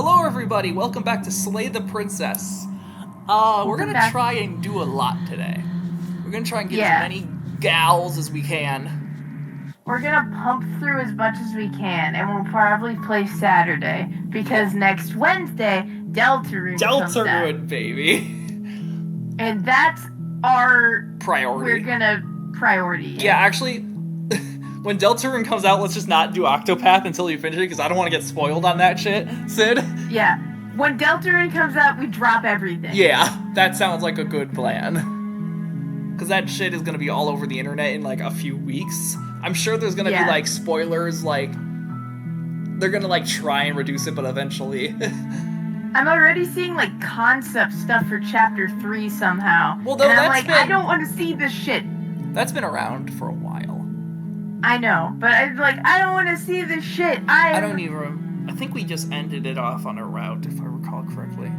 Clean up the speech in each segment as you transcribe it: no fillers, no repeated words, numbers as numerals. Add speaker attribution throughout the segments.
Speaker 1: Hello everybody, welcome back to Slay the Princess. We're gonna try and do a lot today. We're gonna try and get as many gals as we can.
Speaker 2: We're gonna pump through as much as we can, and we'll probably play Saturday, because next Wednesday, Deltarune comes out.
Speaker 1: Baby.
Speaker 2: And that's our...
Speaker 1: priority.
Speaker 2: We're gonna priority.
Speaker 1: Yeah, actually, when Deltarune comes out, let's just not do Octopath until you finish it, because I don't want to get spoiled on that shit, Sid.
Speaker 2: Yeah. When Deltarune comes out, we drop everything.
Speaker 1: Yeah, that sounds like a good plan. Because that shit is gonna be all over the internet in, like, a few weeks. I'm sure there's gonna be, like, spoilers, like... They're gonna, like, try and reduce it, but eventually...
Speaker 2: I'm already seeing, like, concept stuff for Chapter 3 somehow.
Speaker 1: Well, though,
Speaker 2: and I'm like, I don't want to see this shit.
Speaker 1: That's been around for a while.
Speaker 2: I know, but I'm like, I don't want to see this shit.
Speaker 1: I don't even... I think we just ended it off on a route, if I recall correctly.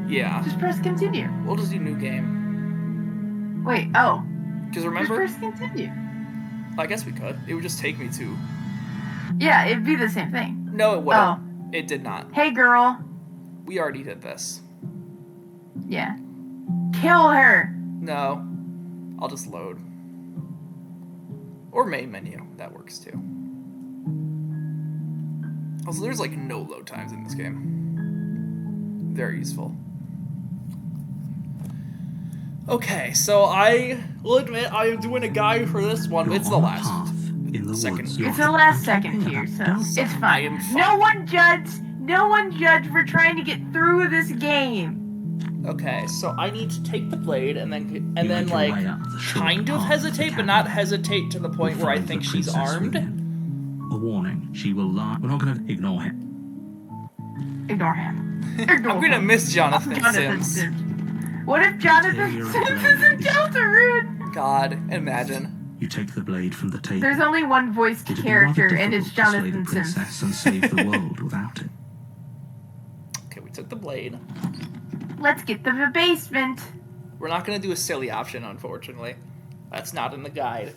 Speaker 1: Yeah.
Speaker 2: Just press continue.
Speaker 1: We'll just do new game.
Speaker 2: Wait, oh.
Speaker 1: Because remember...
Speaker 2: Just press continue.
Speaker 1: I guess we could. It would just take me to...
Speaker 2: Yeah, it'd be the same thing.
Speaker 1: No, it wouldn't.
Speaker 2: Oh.
Speaker 1: It did not.
Speaker 2: Hey, girl.
Speaker 1: We already did this.
Speaker 2: Yeah. Kill her!
Speaker 1: No. I'll just load. Or main menu. That works too. Also, there's like no load times in this game. Very useful. Okay, so I will admit I am doing a guide for this one. It's the last second.
Speaker 2: It's the last second here, so it's fine. No one judge for trying to get through this game.
Speaker 1: Okay, so I need to take the blade and then like kind of hesitate, but not hesitate to the point where I think she's armed.
Speaker 3: A warning: she will lie. We're not going to ignore him.
Speaker 2: Ignore him.
Speaker 1: I'm gonna miss Johnathon Sims.
Speaker 2: What if Johnathon Sims is in Deltarune?
Speaker 1: God, imagine.
Speaker 3: You take the blade from the table.
Speaker 2: There's only one voiced character, and it's Johnathon Sims.
Speaker 3: And save the world without it.
Speaker 1: Okay, we took the blade.
Speaker 2: Let's get to the basement.
Speaker 1: We're not gonna do a silly option, unfortunately. That's not in the guide.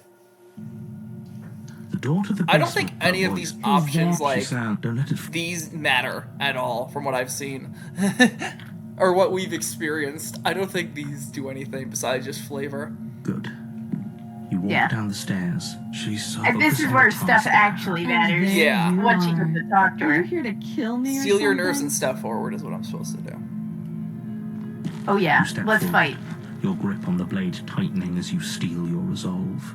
Speaker 3: The door to the
Speaker 1: I don't think any of these options, like,
Speaker 3: don't
Speaker 1: these matter at all, from what I've seen. Or what we've experienced. I don't think these do anything besides just flavor.
Speaker 3: Good. You walk down the stairs. She's so
Speaker 2: and this is where stuff actually matters.
Speaker 1: Yeah.
Speaker 2: What you have to talk to her.
Speaker 4: Are you here to kill me or
Speaker 1: Seal your nerves and step forward is what I'm supposed to do.
Speaker 2: Oh yeah, let's fight.
Speaker 3: Your grip on the blade tightening as you steel your resolve.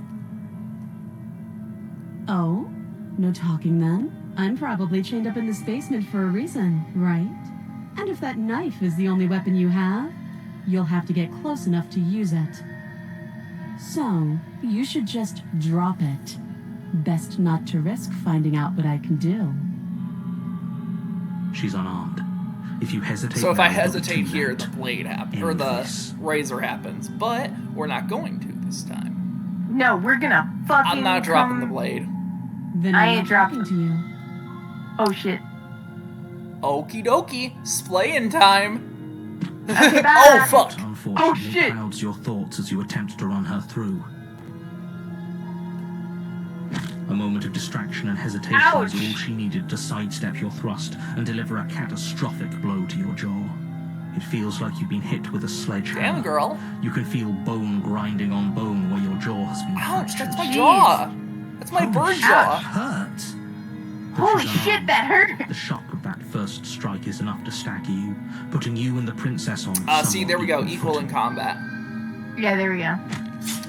Speaker 4: Oh? No talking then? I'm probably chained up in this basement for a reason, right? And if that knife is the only weapon you have, you'll have to get close enough to use it. So, you should just drop it. Best not to risk finding out what I can do.
Speaker 3: She's unarmed. If you hesitate...
Speaker 1: So if I hesitate here, the blade happens, or the razor happens. But we're not going to this time.
Speaker 2: No, we're gonna fucking
Speaker 1: I'm not dropping the blade.
Speaker 4: Then
Speaker 2: I
Speaker 4: I'm
Speaker 2: ain't
Speaker 4: not
Speaker 2: dropping
Speaker 4: talking to you.
Speaker 2: Oh shit.
Speaker 1: Okie dokie. Splayin' time.
Speaker 2: Okay, bye.
Speaker 1: Oh, fuck.
Speaker 2: Oh, shit.
Speaker 3: Clouds your thoughts as you attempt to run her through. A moment of distraction and hesitation is all she needed to sidestep your thrust and deliver a catastrophic blow to your jaw. It feels like you've been hit with a sledgehammer.
Speaker 1: Damn, girl.
Speaker 3: You can feel bone grinding on bone where your jaw has been
Speaker 1: Ouch,
Speaker 3: fractured.
Speaker 1: that's my jaw. That's my bird jaw.
Speaker 3: Hurts.
Speaker 2: Holy shit, that hurt.
Speaker 3: The shock of that first strike is enough to stagger you, putting you and the princess on.
Speaker 1: See, there we go. Equal in combat.
Speaker 2: Yeah, there we go.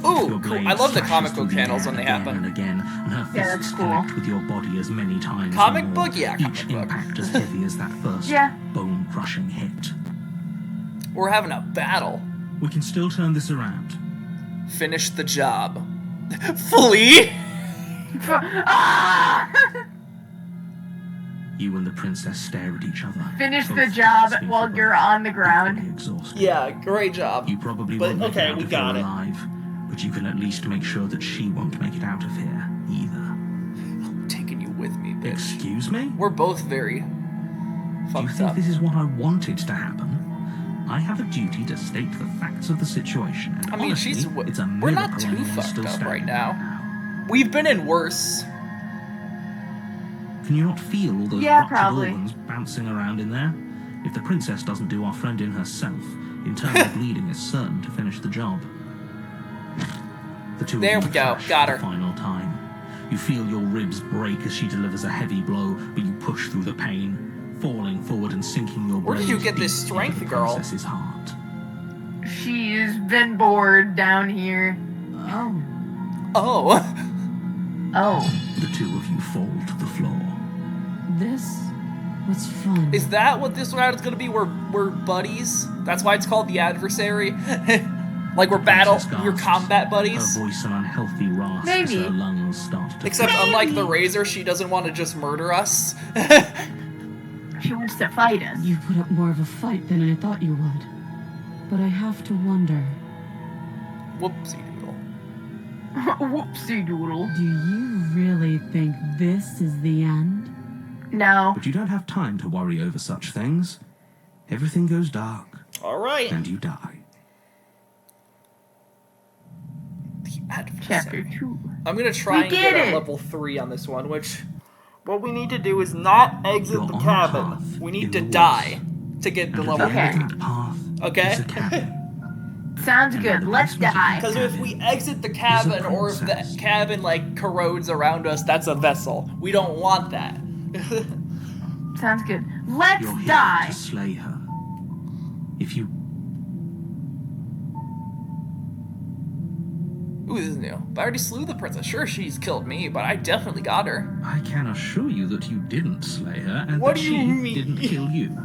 Speaker 1: Ooh, cool. I love the comic book panels when they happen.
Speaker 3: And again, and her
Speaker 2: Yeah,
Speaker 3: fists
Speaker 2: that's cool.
Speaker 3: connect with your body as many times.
Speaker 1: Comic book? Yeah,
Speaker 3: Each
Speaker 1: comic book.
Speaker 3: impact as heavy as that first bone-crushing hit.
Speaker 1: We're having a battle.
Speaker 3: We can still turn this around.
Speaker 1: Finish the job. Flee!
Speaker 2: Ah!
Speaker 3: You and the princess stare at each other.
Speaker 2: Finish the
Speaker 3: both
Speaker 2: job
Speaker 3: gasping
Speaker 2: while
Speaker 3: for
Speaker 2: you're
Speaker 3: breath,
Speaker 2: on the ground.
Speaker 3: equally exhausted.
Speaker 1: Yeah, great job.
Speaker 3: You probably
Speaker 1: But,
Speaker 3: won't make
Speaker 1: okay,
Speaker 3: it out
Speaker 1: we
Speaker 3: of
Speaker 1: got
Speaker 3: here
Speaker 1: it.
Speaker 3: alive, but you can at least make sure that she won't make it out of here either.
Speaker 1: I'm taking you with me, bitch.
Speaker 3: Excuse me?
Speaker 1: We're both very
Speaker 3: Do you
Speaker 1: fucked
Speaker 3: think
Speaker 1: up.
Speaker 3: this is what I wanted to happen? I have a duty to state the facts of the situation. And
Speaker 1: I mean,
Speaker 3: honestly, it's a
Speaker 1: we're not
Speaker 3: miracle
Speaker 1: too
Speaker 3: anyone's
Speaker 1: fucked
Speaker 3: still
Speaker 1: up
Speaker 3: standing
Speaker 1: right now. We've been in worse.
Speaker 3: Can you not feel all those
Speaker 2: Yeah,
Speaker 3: ruptured
Speaker 2: probably.
Speaker 3: organs bouncing around in there? If the princess doesn't do our friend in herself, internal bleeding is certain to finish the job. The two
Speaker 1: There
Speaker 3: of
Speaker 1: we
Speaker 3: you
Speaker 1: go.
Speaker 3: clash
Speaker 1: Got
Speaker 3: for
Speaker 1: her.
Speaker 3: the final time. You feel your ribs break as she delivers a heavy blow, but you push through the pain, falling forward and sinking your
Speaker 1: Where did you
Speaker 3: blade
Speaker 1: get this
Speaker 3: deep
Speaker 1: strength,
Speaker 3: into the
Speaker 1: girl?
Speaker 3: princess's heart.
Speaker 2: She's been bored down here.
Speaker 4: Oh,
Speaker 1: Oh.
Speaker 2: Oh.
Speaker 3: The two of you fall to the floor.
Speaker 4: this was fun.
Speaker 1: Is that what this round is gonna be? We're buddies? That's why it's called the adversary? Like we're we're combat buddies?
Speaker 3: Her voice an unhealthy rasp as
Speaker 2: Maybe.
Speaker 3: her lungs start to
Speaker 1: Except
Speaker 3: fill.
Speaker 1: unlike the Razor, she doesn't want to just murder us.
Speaker 2: She wants to fight us.
Speaker 4: You put up more of a fight than I thought you would. But I have to wonder,
Speaker 1: Whoopsie doodle.
Speaker 2: Whoopsie doodle.
Speaker 4: do you really think this is the end?
Speaker 2: No.
Speaker 3: But you don't have time to worry over such things. Everything goes dark,
Speaker 1: Alright.
Speaker 3: and you die.
Speaker 1: The adversary.
Speaker 2: Chapter 2.
Speaker 1: I'm gonna try
Speaker 2: We
Speaker 1: and
Speaker 2: did
Speaker 1: get
Speaker 2: it!
Speaker 1: a level 3 on this one, which... What we need to do is not exit
Speaker 3: You're
Speaker 1: the
Speaker 3: on a
Speaker 1: cabin.
Speaker 3: path
Speaker 1: We
Speaker 3: in
Speaker 1: need
Speaker 3: the
Speaker 1: to
Speaker 3: woods.
Speaker 1: die to get the
Speaker 3: And
Speaker 1: level
Speaker 3: at the end
Speaker 1: 3.
Speaker 3: of that path
Speaker 1: Okay.
Speaker 3: is a cabin.
Speaker 2: Sounds
Speaker 3: And
Speaker 2: good.
Speaker 3: the
Speaker 2: Let's
Speaker 3: basement of the
Speaker 2: die.
Speaker 1: Because if we exit the cabin, or if the
Speaker 3: princess.
Speaker 1: cabin, like, corrodes around us, that's a vessel. We don't want that.
Speaker 2: Sounds good. Let's
Speaker 3: You're here
Speaker 2: die.
Speaker 3: to slay her. If you
Speaker 1: Ooh, this is new. But I already slew the princess. Sure, she's killed me, but I definitely got her.
Speaker 3: I can assure you that you didn't slay her, and
Speaker 1: What
Speaker 3: that
Speaker 1: do you
Speaker 3: she
Speaker 1: mean?
Speaker 3: didn't kill you.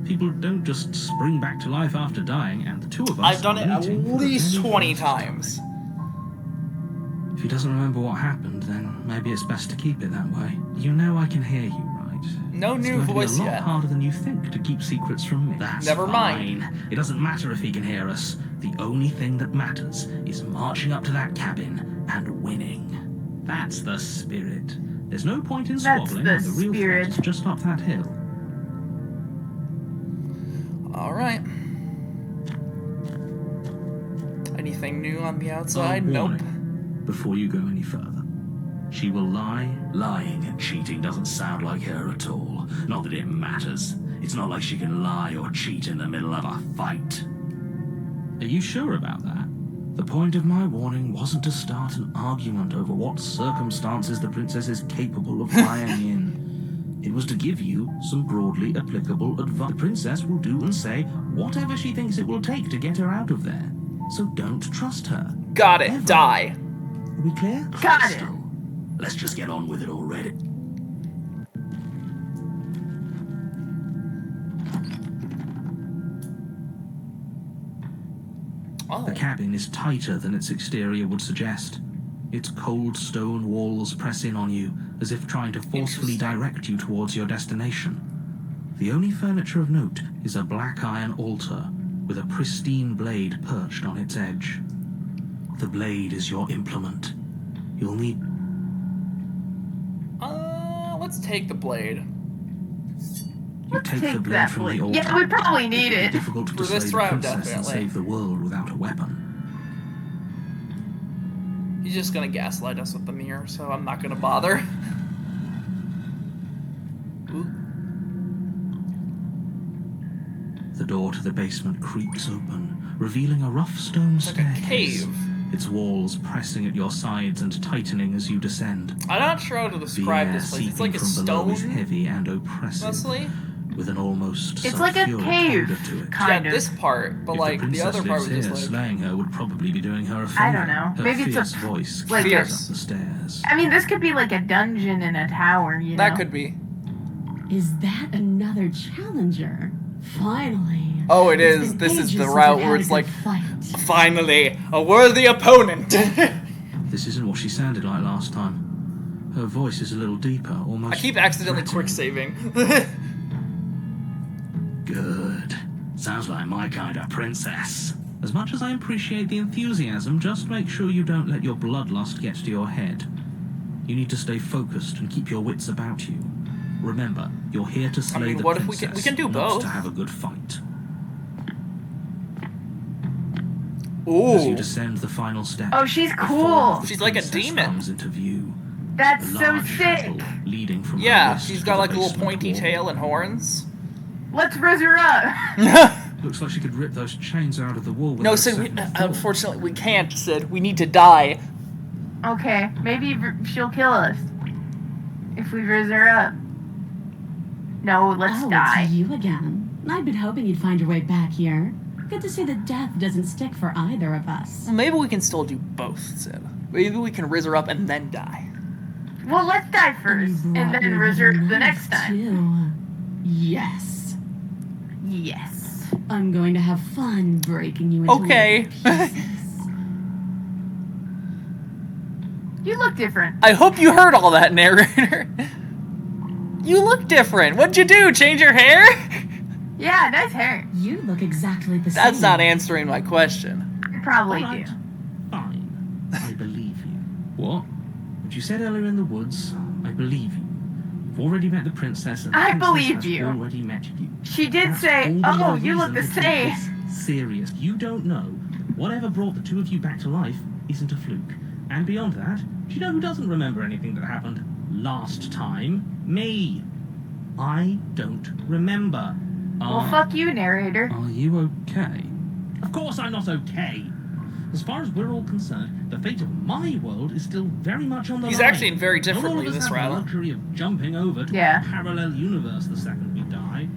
Speaker 3: People don't just spring back to life after dying, and the two of us
Speaker 1: I've done
Speaker 3: are
Speaker 1: it at
Speaker 3: waiting for the
Speaker 1: least
Speaker 3: very
Speaker 1: 20
Speaker 3: first
Speaker 1: times.
Speaker 3: time. If he doesn't remember what happened, then maybe it's best to keep it that way. You know I can hear you, right?
Speaker 1: No
Speaker 3: It's
Speaker 1: new
Speaker 3: going to
Speaker 1: voice
Speaker 3: be a lot
Speaker 1: yet.
Speaker 3: harder than you think to keep secrets from me. That's
Speaker 1: Never mind.
Speaker 3: fine. It doesn't matter if he can hear us. The only thing that matters is marching up to that cabin and winning. That's the spirit. There's no point in
Speaker 2: That's
Speaker 3: squabbling
Speaker 2: the
Speaker 3: when the real
Speaker 2: spirit.
Speaker 3: threat is just up that hill.
Speaker 1: Alright. Anything new on the outside? Nope.
Speaker 3: Warning, before you go any further. She will lie. Lying and cheating doesn't sound like her at all. Not that it matters. It's not like she can lie or cheat in the middle of a fight. Are you sure about that? The point of my warning wasn't to start an argument over what circumstances the princess is capable of lying in. It was to give you some broadly applicable advice. The princess will do and say whatever she thinks it will take to get her out of there. So don't trust her.
Speaker 1: Got it.
Speaker 3: Ever.
Speaker 1: Die.
Speaker 3: Are we clear?
Speaker 2: Got it.
Speaker 3: Crystal, let's just get on with it already.
Speaker 1: Oh.
Speaker 3: The cabin is tighter than its exterior would suggest. Its cold stone walls press in on you, as if trying to forcefully
Speaker 1: Interesting.
Speaker 3: direct you towards your destination. The only furniture of note is a black iron altar with a pristine blade perched on its edge. The blade is your implement. You'll need...
Speaker 1: Let's take the blade.
Speaker 3: You take the
Speaker 2: Take
Speaker 3: blade
Speaker 2: that
Speaker 3: from the
Speaker 2: blade.
Speaker 3: altar.
Speaker 2: Yeah, we probably need
Speaker 3: It'd
Speaker 2: it.
Speaker 3: be difficult to
Speaker 1: For this
Speaker 3: dissuade the
Speaker 1: round,
Speaker 3: princess and
Speaker 1: definitely.
Speaker 3: save the world without a weapon.
Speaker 1: He's just gonna gaslight us with the mirror, so I'm not gonna bother. Ooh.
Speaker 3: The door to the basement creaks open, revealing a rough stone
Speaker 1: Like a
Speaker 3: staircase.
Speaker 1: cave.
Speaker 3: Its walls pressing at your sides and tightening as you descend.
Speaker 1: I'm not sure how to
Speaker 3: The
Speaker 1: describe
Speaker 3: air
Speaker 1: this place. It's
Speaker 3: seeping
Speaker 1: like a
Speaker 3: from below is
Speaker 1: stone,
Speaker 3: heavy and oppressive,
Speaker 1: mostly.
Speaker 3: with an almost
Speaker 2: It's like a
Speaker 3: sulphuric
Speaker 2: cave,
Speaker 3: odor to it.
Speaker 2: kind
Speaker 1: Yeah,
Speaker 2: of.
Speaker 1: this part, but
Speaker 3: If
Speaker 1: like the
Speaker 3: princess
Speaker 1: other part
Speaker 3: lives
Speaker 1: was just
Speaker 3: here,
Speaker 1: like.
Speaker 3: slaying her would probably be doing her a favor.
Speaker 2: I don't know.
Speaker 3: Her
Speaker 2: Maybe it's a-
Speaker 3: fierce voice
Speaker 2: like
Speaker 3: carries
Speaker 1: a-
Speaker 3: up the stairs.
Speaker 2: I mean, this could be like a dungeon in a tower, you know?
Speaker 1: That could be.
Speaker 4: Is that another challenger? Finally.
Speaker 1: Oh, it
Speaker 4: It's
Speaker 1: is.
Speaker 4: been
Speaker 1: This is
Speaker 4: ages
Speaker 1: the
Speaker 4: since
Speaker 1: route
Speaker 4: I've
Speaker 1: where
Speaker 4: had
Speaker 1: it's
Speaker 4: a
Speaker 1: like,
Speaker 4: good fight.
Speaker 1: finally, a worthy opponent.
Speaker 3: This isn't what she sounded like last time. Her voice is a little deeper, almost
Speaker 1: I keep accidentally
Speaker 3: threatening.
Speaker 1: quick saving.
Speaker 3: Good. Sounds like my kind of princess. As much as I appreciate the enthusiasm, just make sure you don't let your bloodlust get to your head. You need to stay focused and keep your wits about you. Remember, you're here to slay
Speaker 1: mean,
Speaker 3: the
Speaker 1: what if
Speaker 3: princess,
Speaker 1: we can do
Speaker 3: not
Speaker 1: both?
Speaker 3: to have a good fight.
Speaker 1: Ooh.
Speaker 3: As you descend the final step,
Speaker 2: Oh, she's
Speaker 3: the form
Speaker 2: cool.
Speaker 3: of the
Speaker 1: She's like a
Speaker 3: princess
Speaker 1: demon.
Speaker 3: comes into view.
Speaker 2: That's
Speaker 3: A
Speaker 2: so
Speaker 3: large
Speaker 2: sick.
Speaker 3: shuttle leading from her
Speaker 1: Yeah,
Speaker 3: wrist
Speaker 1: she's
Speaker 3: to
Speaker 1: got
Speaker 3: the
Speaker 1: like a little
Speaker 3: basement
Speaker 1: pointy
Speaker 3: wall.
Speaker 1: tail and horns.
Speaker 2: Let's raise her up.
Speaker 3: Looks like she could rip those chains out of the wall.
Speaker 1: No, Sid, unfortunately we can't, Sid. We need to die.
Speaker 2: Okay, maybe she'll kill us if we raise her up. No, let's die.
Speaker 4: It's you again. I've been hoping you'd find your way back here. Good to see that death doesn't stick for either of us.
Speaker 1: Maybe we can still do both, Sid. Maybe we can raise her up and then die.
Speaker 2: Well, let's die first, and then raise her the next time.
Speaker 4: Too. Yes.
Speaker 2: Yes.
Speaker 4: I'm going to have fun breaking you into
Speaker 1: Okay.
Speaker 4: little pieces.
Speaker 2: You look different.
Speaker 1: I hope you heard all that, narrator. You look different. What'd you do? Change your hair?
Speaker 2: Yeah, nice hair.
Speaker 4: You look exactly the same.
Speaker 1: That's not answering my question.
Speaker 2: You probably
Speaker 3: Alright.
Speaker 2: do.
Speaker 3: Fine. I believe you. What? What you said earlier in the woods, I believe you. You've already met the princess, and the
Speaker 2: I
Speaker 3: princess
Speaker 2: believe
Speaker 3: has
Speaker 2: you.
Speaker 3: already met you.
Speaker 2: She did
Speaker 3: That's
Speaker 2: say,
Speaker 3: all the
Speaker 2: "Oh,
Speaker 3: more
Speaker 2: you look the
Speaker 3: reason to take
Speaker 2: same."
Speaker 3: this serious. You don't know. Whatever brought the two of you back to life isn't a fluke. And beyond that, do you know who doesn't remember anything that happened last time? Me. I don't remember.
Speaker 2: Well, fuck you, narrator.
Speaker 3: Are you okay? Of course I'm not okay. As far as we're all concerned, the fate of my world is still very much on the
Speaker 1: He's
Speaker 3: line.
Speaker 1: acting very
Speaker 3: Not all
Speaker 1: differently
Speaker 3: of us
Speaker 1: this
Speaker 3: have the
Speaker 1: round.
Speaker 3: luxury of jumping over to
Speaker 2: Yeah.
Speaker 3: a parallel universe the second we die.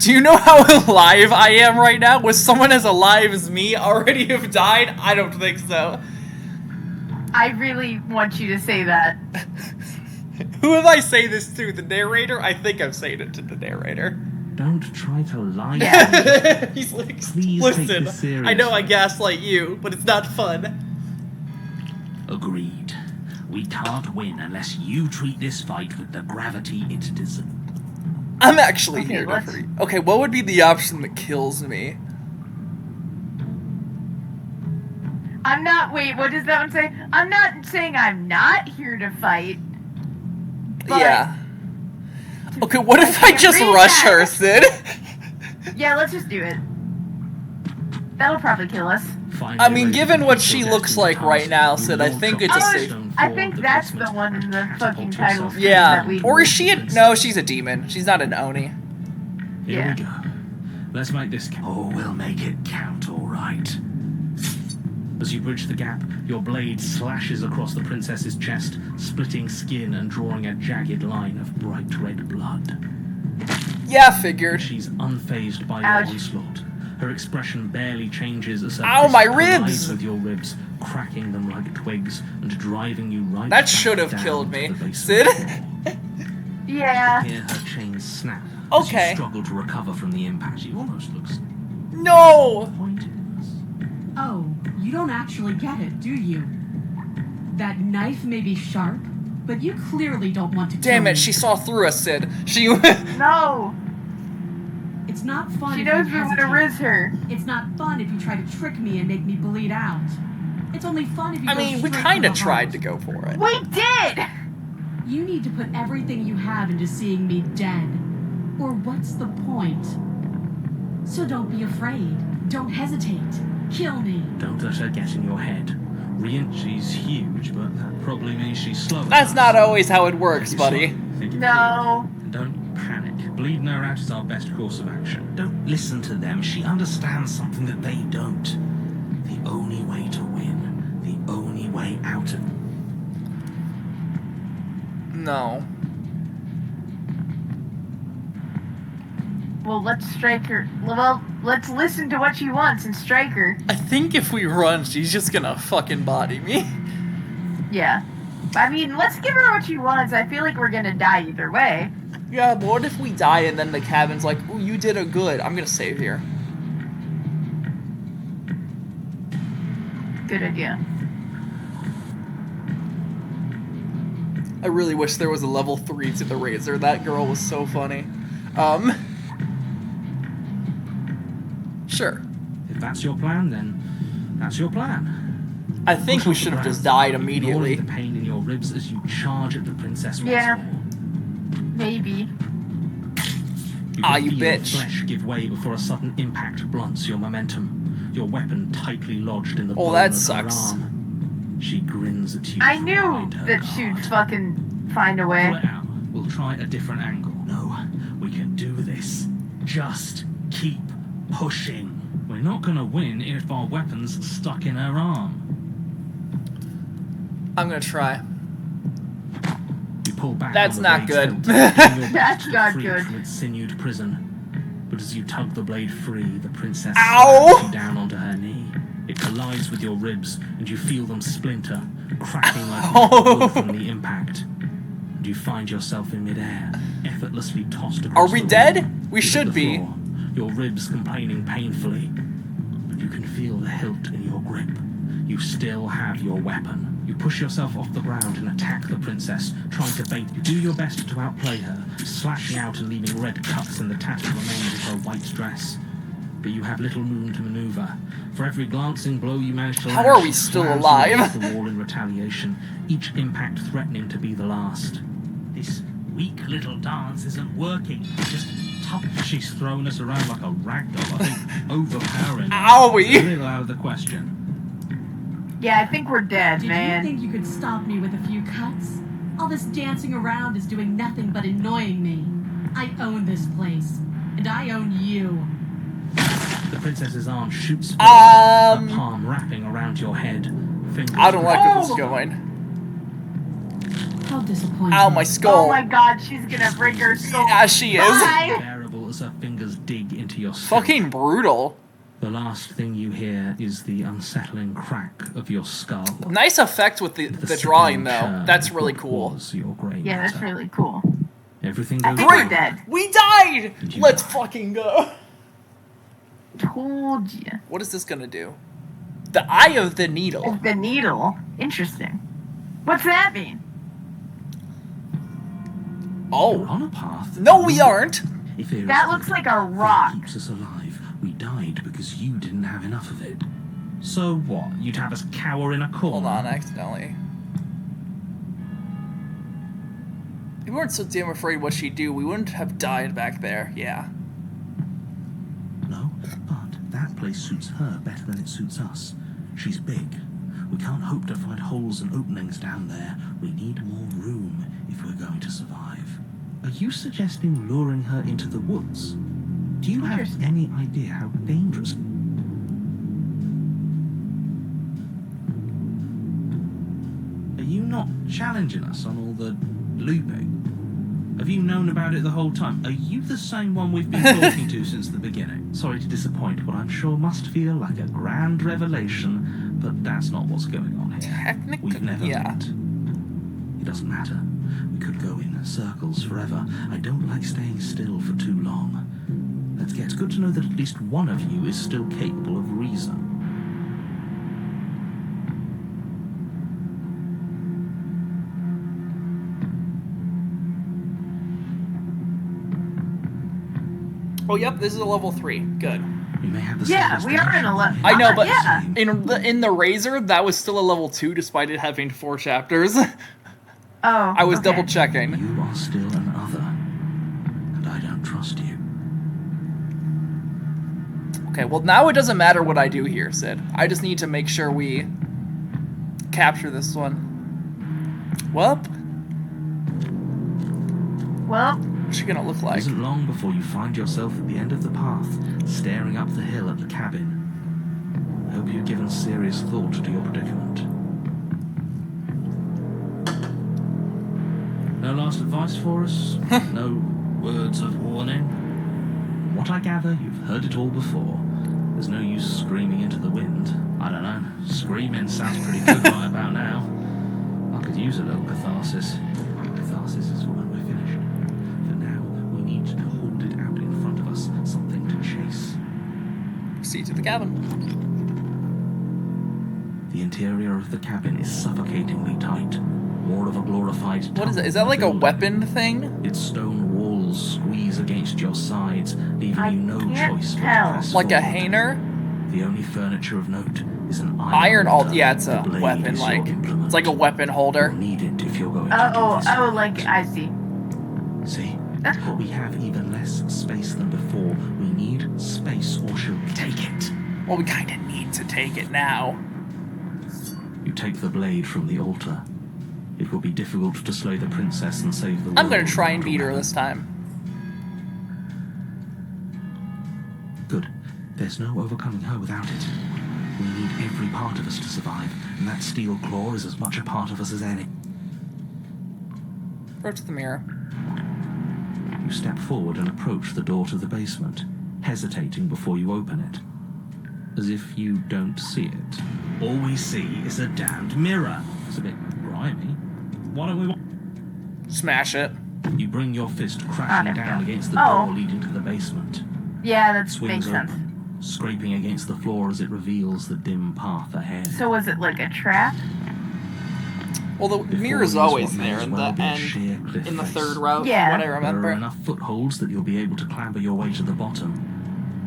Speaker 1: Do you know how alive I am right now? Was someone as alive as me already have died? I don't think so.
Speaker 2: I really want you to say that.
Speaker 1: Who have I say this to? The narrator? I think I'm saying it to the narrator.
Speaker 3: Don't try to lie
Speaker 2: Yeah.
Speaker 3: to me.
Speaker 1: He's like,
Speaker 3: Please take
Speaker 1: listen,
Speaker 3: this seriously.
Speaker 1: I know I gaslight you, but it's not fun.
Speaker 3: Agreed. We can't win unless you treat this fight with the gravity it deserves.
Speaker 1: I'm actually
Speaker 2: Okay,
Speaker 1: here to
Speaker 2: let's-
Speaker 1: free. Okay, what would be the option that kills me?
Speaker 2: I'm not. Wait, what does that one say? I'm not saying I'm not here to fight. But
Speaker 1: Yeah. Okay, what if I
Speaker 2: can't
Speaker 1: just
Speaker 2: read
Speaker 1: rush
Speaker 2: that.
Speaker 1: her, Sid?
Speaker 2: Yeah, let's just do it. That'll probably kill us.
Speaker 1: I mean, given what she looks like right now, Sid, I think it's a
Speaker 2: Oh,
Speaker 1: safe.
Speaker 2: I think that's the one in the fucking title screen
Speaker 1: Yeah.
Speaker 2: that we.
Speaker 1: Or is she a... No, she's a demon. She's not an Oni.
Speaker 3: Here
Speaker 2: Yeah.
Speaker 3: we go. Let's make this count. Oh, we'll make it count, all right. As you bridge the gap, your blade slashes across the princess's chest, splitting skin and drawing a jagged line of bright red blood.
Speaker 1: Yeah, figured.
Speaker 3: She's unfazed by your
Speaker 2: Ouch.
Speaker 3: onslaught. Her expression barely changes as her
Speaker 1: Ow,
Speaker 3: fist
Speaker 1: my
Speaker 3: collides
Speaker 1: ribs!
Speaker 3: with your ribs, cracking them like twigs and driving you right
Speaker 1: That
Speaker 3: back
Speaker 1: should have
Speaker 3: down
Speaker 1: killed
Speaker 3: to
Speaker 1: me.
Speaker 3: the basement
Speaker 1: Sid?
Speaker 3: floor.
Speaker 2: Yeah.
Speaker 3: Hear her chains snap.
Speaker 1: Okay.
Speaker 3: As you struggle to recover from the impact. She almost looks
Speaker 1: No!
Speaker 3: pointed.
Speaker 4: Oh, you don't actually get it, do you? That knife may be sharp, but you clearly don't want to
Speaker 1: Damn
Speaker 4: kill
Speaker 1: it,
Speaker 4: me.
Speaker 1: she saw through us, Sid. She...
Speaker 2: No.
Speaker 4: It's not fun
Speaker 2: She
Speaker 4: if
Speaker 2: knows
Speaker 4: you
Speaker 2: we want to
Speaker 4: hesitate.
Speaker 2: riz her.
Speaker 4: It's not fun if you try to trick me and make me bleed out. It's only fun if you
Speaker 1: I
Speaker 4: go
Speaker 1: mean, we
Speaker 4: straight
Speaker 1: kind
Speaker 4: for
Speaker 1: of
Speaker 4: the
Speaker 1: tried
Speaker 4: heart.
Speaker 1: to go for it.
Speaker 2: We did.
Speaker 4: You need to put everything you have into seeing me dead. Or what's the point? So don't be afraid. Don't hesitate. Kill me.
Speaker 3: Don't let her get in your head. She's huge, but that probably means she's slow.
Speaker 1: That's not always how it works,
Speaker 3: Think
Speaker 1: buddy.
Speaker 3: it slow. Think it
Speaker 2: No.
Speaker 3: through. And don't panic. Bleeding her out is our best course of action. Don't listen to them. She understands something that they don't. The only way to win. The only way out of...
Speaker 1: No.
Speaker 2: Well, let's strike her. Well, let's listen to what she wants and strike her.
Speaker 1: I think if we run, she's just gonna fucking body me.
Speaker 2: Yeah. I mean, let's give her what she wants. I feel like we're gonna die either way.
Speaker 1: Yeah, but what if we die and then the cabin's like, ooh, you did a good. I'm gonna save here.
Speaker 2: Good idea.
Speaker 1: I really wish there was a level 3 to the Razor. That girl was so funny. Sure.
Speaker 3: If that's your plan, then that's your plan.
Speaker 1: I think
Speaker 3: Push
Speaker 1: we
Speaker 3: off the
Speaker 1: should have
Speaker 3: ground,
Speaker 1: just died
Speaker 3: ignoring
Speaker 1: immediately.
Speaker 3: the pain in your ribs as you charge at the princess once
Speaker 2: Yeah.
Speaker 3: more.
Speaker 2: Maybe.
Speaker 3: You
Speaker 1: Ah,
Speaker 3: can
Speaker 1: you
Speaker 3: feel
Speaker 1: bitch.
Speaker 3: flesh give way before a sudden impact blunts your momentum. Your weapon tightly lodged in the
Speaker 1: Oh,
Speaker 3: bone
Speaker 1: that
Speaker 3: of
Speaker 1: sucks.
Speaker 3: her arm. She grins at you.
Speaker 2: I
Speaker 3: from
Speaker 2: knew
Speaker 3: behind her
Speaker 2: that
Speaker 3: guard.
Speaker 2: she'd fucking find a
Speaker 3: Pull
Speaker 2: way.
Speaker 3: it out. We'll we'll try a different angle. No, we can do this. Just keep pushing. We're not gonna win if our weapon's stuck in her arm.
Speaker 1: I'm gonna try.
Speaker 3: You pull back.
Speaker 1: That's
Speaker 3: on the
Speaker 1: not
Speaker 3: blade's
Speaker 1: good.
Speaker 3: hilt, giving your
Speaker 2: That's
Speaker 3: best to
Speaker 2: not
Speaker 3: free
Speaker 2: good.
Speaker 3: From its sinewed prison. But as you tug the blade free, the princess
Speaker 1: Ow!
Speaker 3: slams you down onto her knee. It collides with your ribs, and you feel them splinter, cracking like wood from the impact. And you find yourself in midair, effortlessly tossed across
Speaker 1: Are we
Speaker 3: the
Speaker 1: dead?
Speaker 3: room
Speaker 1: We
Speaker 3: to
Speaker 1: should
Speaker 3: the
Speaker 1: be.
Speaker 3: floor, your ribs complaining painfully. But you can feel the hilt in your grip. You still have your weapon. You push yourself off the ground and attack the princess, trying to bait. You do your best to outplay her, slashing out and leaving red cuts in the tattered remains of her white dress. But you have little room to maneuver. For every glancing blow you manage to land,
Speaker 1: How are we
Speaker 3: she
Speaker 1: still
Speaker 3: slams you
Speaker 1: alive?
Speaker 3: against the wall in retaliation, each impact threatening to be the last. This weak little dance isn't working. Just tough. She's thrown us around like a ragdoll. I think overpowering.
Speaker 1: Owie!
Speaker 3: A little out of the question.
Speaker 2: Yeah, I think we're dead,
Speaker 4: Did
Speaker 2: man.
Speaker 4: you think you could stop me with a few cuts? All this dancing around is doing nothing but annoying me. I own this place, and I own you.
Speaker 3: The princess's arm shoots forward, her palm wrapping around your head. Fingers
Speaker 1: I don't like where this is
Speaker 2: Oh.
Speaker 1: going.
Speaker 4: How disappointing.
Speaker 1: Ow, my skull.
Speaker 2: Oh my god, she's gonna bring her soul.
Speaker 1: Yeah, she is.
Speaker 2: Bye.
Speaker 3: unbearable as her fingers dig into your skin.
Speaker 1: Fucking brutal.
Speaker 3: The last thing you hear is the unsettling crack of your skull.
Speaker 1: Nice effect with the drawing, though. That's really cool.
Speaker 3: Your grey
Speaker 2: Yeah, that's
Speaker 3: matter.
Speaker 2: really cool.
Speaker 3: Everything
Speaker 2: I
Speaker 3: goes
Speaker 2: think we're
Speaker 3: wrong.
Speaker 2: dead.
Speaker 1: We died!
Speaker 3: And you
Speaker 1: Let's
Speaker 3: die.
Speaker 1: fucking go.
Speaker 2: Told you.
Speaker 1: What is this gonna do? The Eye of the Needle.
Speaker 2: It's the needle. Interesting. What's that mean?
Speaker 3: We're
Speaker 1: Oh.
Speaker 3: on a path.
Speaker 1: No, we aren't.
Speaker 3: If there is
Speaker 2: That looks like a rock.
Speaker 3: that keeps us alive. We died because you didn't have enough of it. So what? You'd have us cower in a corner?
Speaker 1: Hold on, accidentally. If we weren't so damn afraid what she'd do, we wouldn't have died back there. Yeah.
Speaker 3: No, but that place suits her better than it suits us. She's big. We can't hope to find holes and openings down there. We need more room if we're going to survive. Are you suggesting luring her into the woods? Do you have
Speaker 2: Interesting.
Speaker 3: any idea how dangerous... Are you not challenging us on all the looping? Have you known about it the whole time? Are you the same one we've been talking to since the beginning? Sorry to disappoint, what I'm sure must feel like a grand revelation, but that's not what's going on here.
Speaker 1: Technically,
Speaker 3: We've never
Speaker 1: yeah.
Speaker 3: met. It doesn't matter. We could go in circles forever. I don't like staying still for too long. It's good to know that at least one of you is still capable of reason.
Speaker 1: Oh, yep, this is a level 3. Good.
Speaker 3: We may have the
Speaker 2: Yeah,
Speaker 3: same
Speaker 2: we are in a
Speaker 3: destination.
Speaker 1: I know, but
Speaker 2: yeah.
Speaker 1: in the Razor, that was still a level 2 despite it having 4 chapters.
Speaker 2: Oh.
Speaker 1: I was
Speaker 2: okay.
Speaker 1: double checking.
Speaker 3: You are still an other, and I don't trust you.
Speaker 1: Okay, well now it doesn't matter what I do here, Sid. I just need to make sure we capture this one. Well,
Speaker 2: Well,
Speaker 1: what's she gonna look
Speaker 3: It
Speaker 1: like?
Speaker 3: isn't long before you find yourself at the end of the path, staring up the hill at the cabin. I hope you've given serious thought to your predicament. No last advice for us? No words of warning? What I gather, you've heard it all before. There's no use screaming into the wind. I don't know. Screaming sounds pretty good right about now. I could use a little catharsis. Catharsis is for when we're finished. For now, we need to hold it out in front of us. Something to chase.
Speaker 1: Proceed to the cabin.
Speaker 3: The interior of the cabin is suffocatingly tight. More of a glorified
Speaker 1: What is it?
Speaker 3: tunnel
Speaker 1: Is that like a
Speaker 3: building.
Speaker 1: weapon thing?
Speaker 3: Its stone walls squeeze against your sides, leaving
Speaker 2: I
Speaker 3: you no
Speaker 2: can't
Speaker 3: choice but
Speaker 2: tell.
Speaker 3: to press
Speaker 1: Like a
Speaker 3: forward.
Speaker 1: hanger?
Speaker 3: The only furniture of note is an
Speaker 1: Iron
Speaker 3: altar.
Speaker 1: yeah, it's a
Speaker 3: The blade
Speaker 1: weapon,
Speaker 3: is your
Speaker 1: like
Speaker 3: implement.
Speaker 1: it's like a weapon holder.
Speaker 3: You'll need it if you're going to do this.
Speaker 2: oh, like I see.
Speaker 3: See?
Speaker 2: That's cool.
Speaker 3: We have even less space than before. We need space, or she'll take it.
Speaker 1: Well, we kinda need to take it now.
Speaker 3: You take the blade from the altar. It will be difficult to slay the princess and save the world.
Speaker 1: I'm gonna try and beat her this time.
Speaker 3: Good. There's no overcoming her without it. We need every part of us to survive, and that steel claw is as much a part of us as any.
Speaker 1: Approach the mirror.
Speaker 3: You step forward and approach the door to the basement, hesitating before you open it. As if you don't see it. All we see is a damned mirror. It's a bit grimy. Why don't we...
Speaker 1: Smash it.
Speaker 3: You bring your fist crashing down against the door leading to the basement.
Speaker 2: Yeah, that
Speaker 3: Swings
Speaker 2: makes sense.
Speaker 3: open, scraping against the floor as it reveals the dim path ahead.
Speaker 2: So was it like a trap?
Speaker 1: Well, the mirror's always there in the end, in the third row,
Speaker 2: Yeah.
Speaker 1: from what I
Speaker 3: There
Speaker 1: remember.
Speaker 3: are enough footholds that you'll be able to clamber your way to the bottom,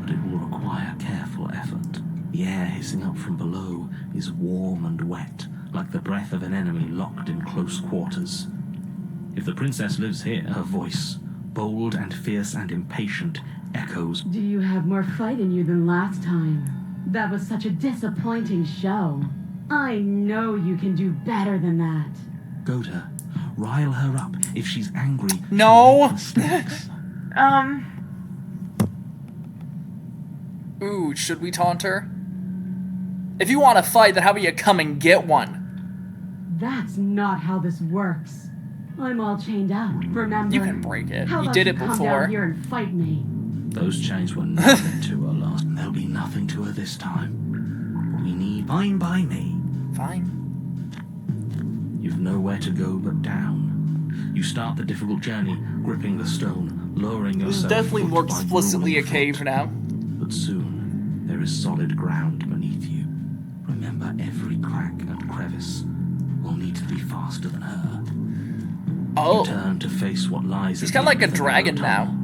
Speaker 3: but it will require careful effort. The air hissing up from below is warm and wet, like the breath of an enemy locked in close quarters. If the princess lives here, her voice, bold and fierce and impatient, echoes.
Speaker 4: Do you have more fight in you than last time? That was such a disappointing show. I know you can do better than that.
Speaker 3: Goad her. Rile her up. If she's angry,
Speaker 1: No.
Speaker 3: she'll make mistakes.
Speaker 1: Ooh, should we taunt her? If you want to fight, then how about you come and get one?
Speaker 4: That's not how this works. I'm all chained up, remember?
Speaker 1: You can break it.
Speaker 4: How
Speaker 1: You
Speaker 4: about
Speaker 1: did it
Speaker 4: come
Speaker 1: before.
Speaker 4: down here and fight me?
Speaker 3: Those chains were nothing to her last. There'll be nothing to her this time. We need fine by me.
Speaker 1: Fine.
Speaker 3: You've nowhere to go but down. You start the difficult journey, gripping the stone, lowering
Speaker 1: This is
Speaker 3: yourself.
Speaker 1: definitely
Speaker 3: foot
Speaker 1: more
Speaker 3: by
Speaker 1: explicitly a
Speaker 3: grueling
Speaker 1: cave
Speaker 3: foot.
Speaker 1: now.
Speaker 3: But soon, there is solid ground beneath you. Remember, every crack and crevice will need to be faster than her.
Speaker 1: Oh.
Speaker 3: You turn to face what lies.
Speaker 1: He's
Speaker 3: at
Speaker 1: kind of
Speaker 3: the
Speaker 1: like a
Speaker 3: end of the
Speaker 1: dragon
Speaker 3: narrow
Speaker 1: now.
Speaker 3: tunnel.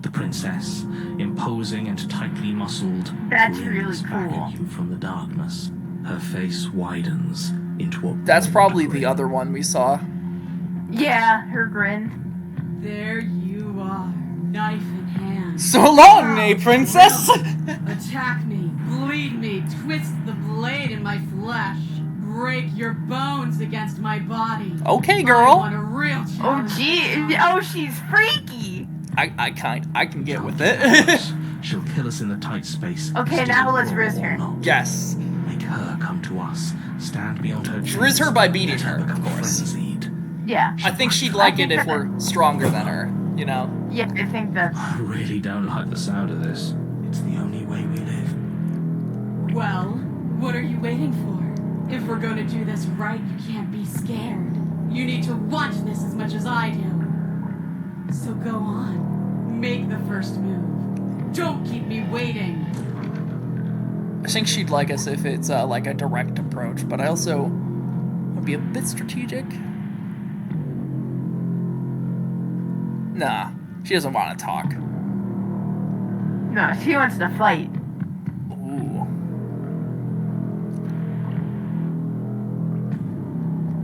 Speaker 3: The princess, imposing and tightly muscled,
Speaker 2: That's
Speaker 3: grins
Speaker 2: really
Speaker 3: back
Speaker 2: cool.
Speaker 3: at you from the darkness. Her face widens into a...
Speaker 1: That's probably the
Speaker 3: grin.
Speaker 1: other one we saw.
Speaker 2: Yeah, her grin.
Speaker 4: There you are, knife in hand.
Speaker 1: So long, eh, princess?
Speaker 4: Attack me, bleed me, twist the blade in my flesh, break your bones against my body.
Speaker 1: Okay,
Speaker 4: I
Speaker 1: girl.
Speaker 4: want a real
Speaker 2: Oh
Speaker 4: challenge.
Speaker 2: gee, oh she's freaky.
Speaker 1: I can get with it.
Speaker 3: She'll kill us in the tight space.
Speaker 2: Okay,
Speaker 3: still
Speaker 2: now let's
Speaker 3: raw
Speaker 2: riz
Speaker 3: or
Speaker 2: her.
Speaker 3: not.
Speaker 1: Yes.
Speaker 3: Make her come to us. Stand beyond her chains.
Speaker 1: Riz her by beating
Speaker 3: Let
Speaker 1: her, of
Speaker 3: become
Speaker 1: course.
Speaker 3: frenzied.
Speaker 2: Yeah.
Speaker 1: I think she'd like it if we're stronger than her, you know?
Speaker 2: Yeah, I think that's
Speaker 3: I really don't like the sound of this. It's the only way we live.
Speaker 4: Well, what are you waiting for? If we're going to do this right, you can't be scared. You need to want this as much as I do. So go on. Make the first move. Don't keep me waiting.
Speaker 1: I think she'd like us if it's like a direct approach, but I also would be a bit strategic. Nah, she doesn't want to talk.
Speaker 2: no, she wants to fight.
Speaker 1: Ooh.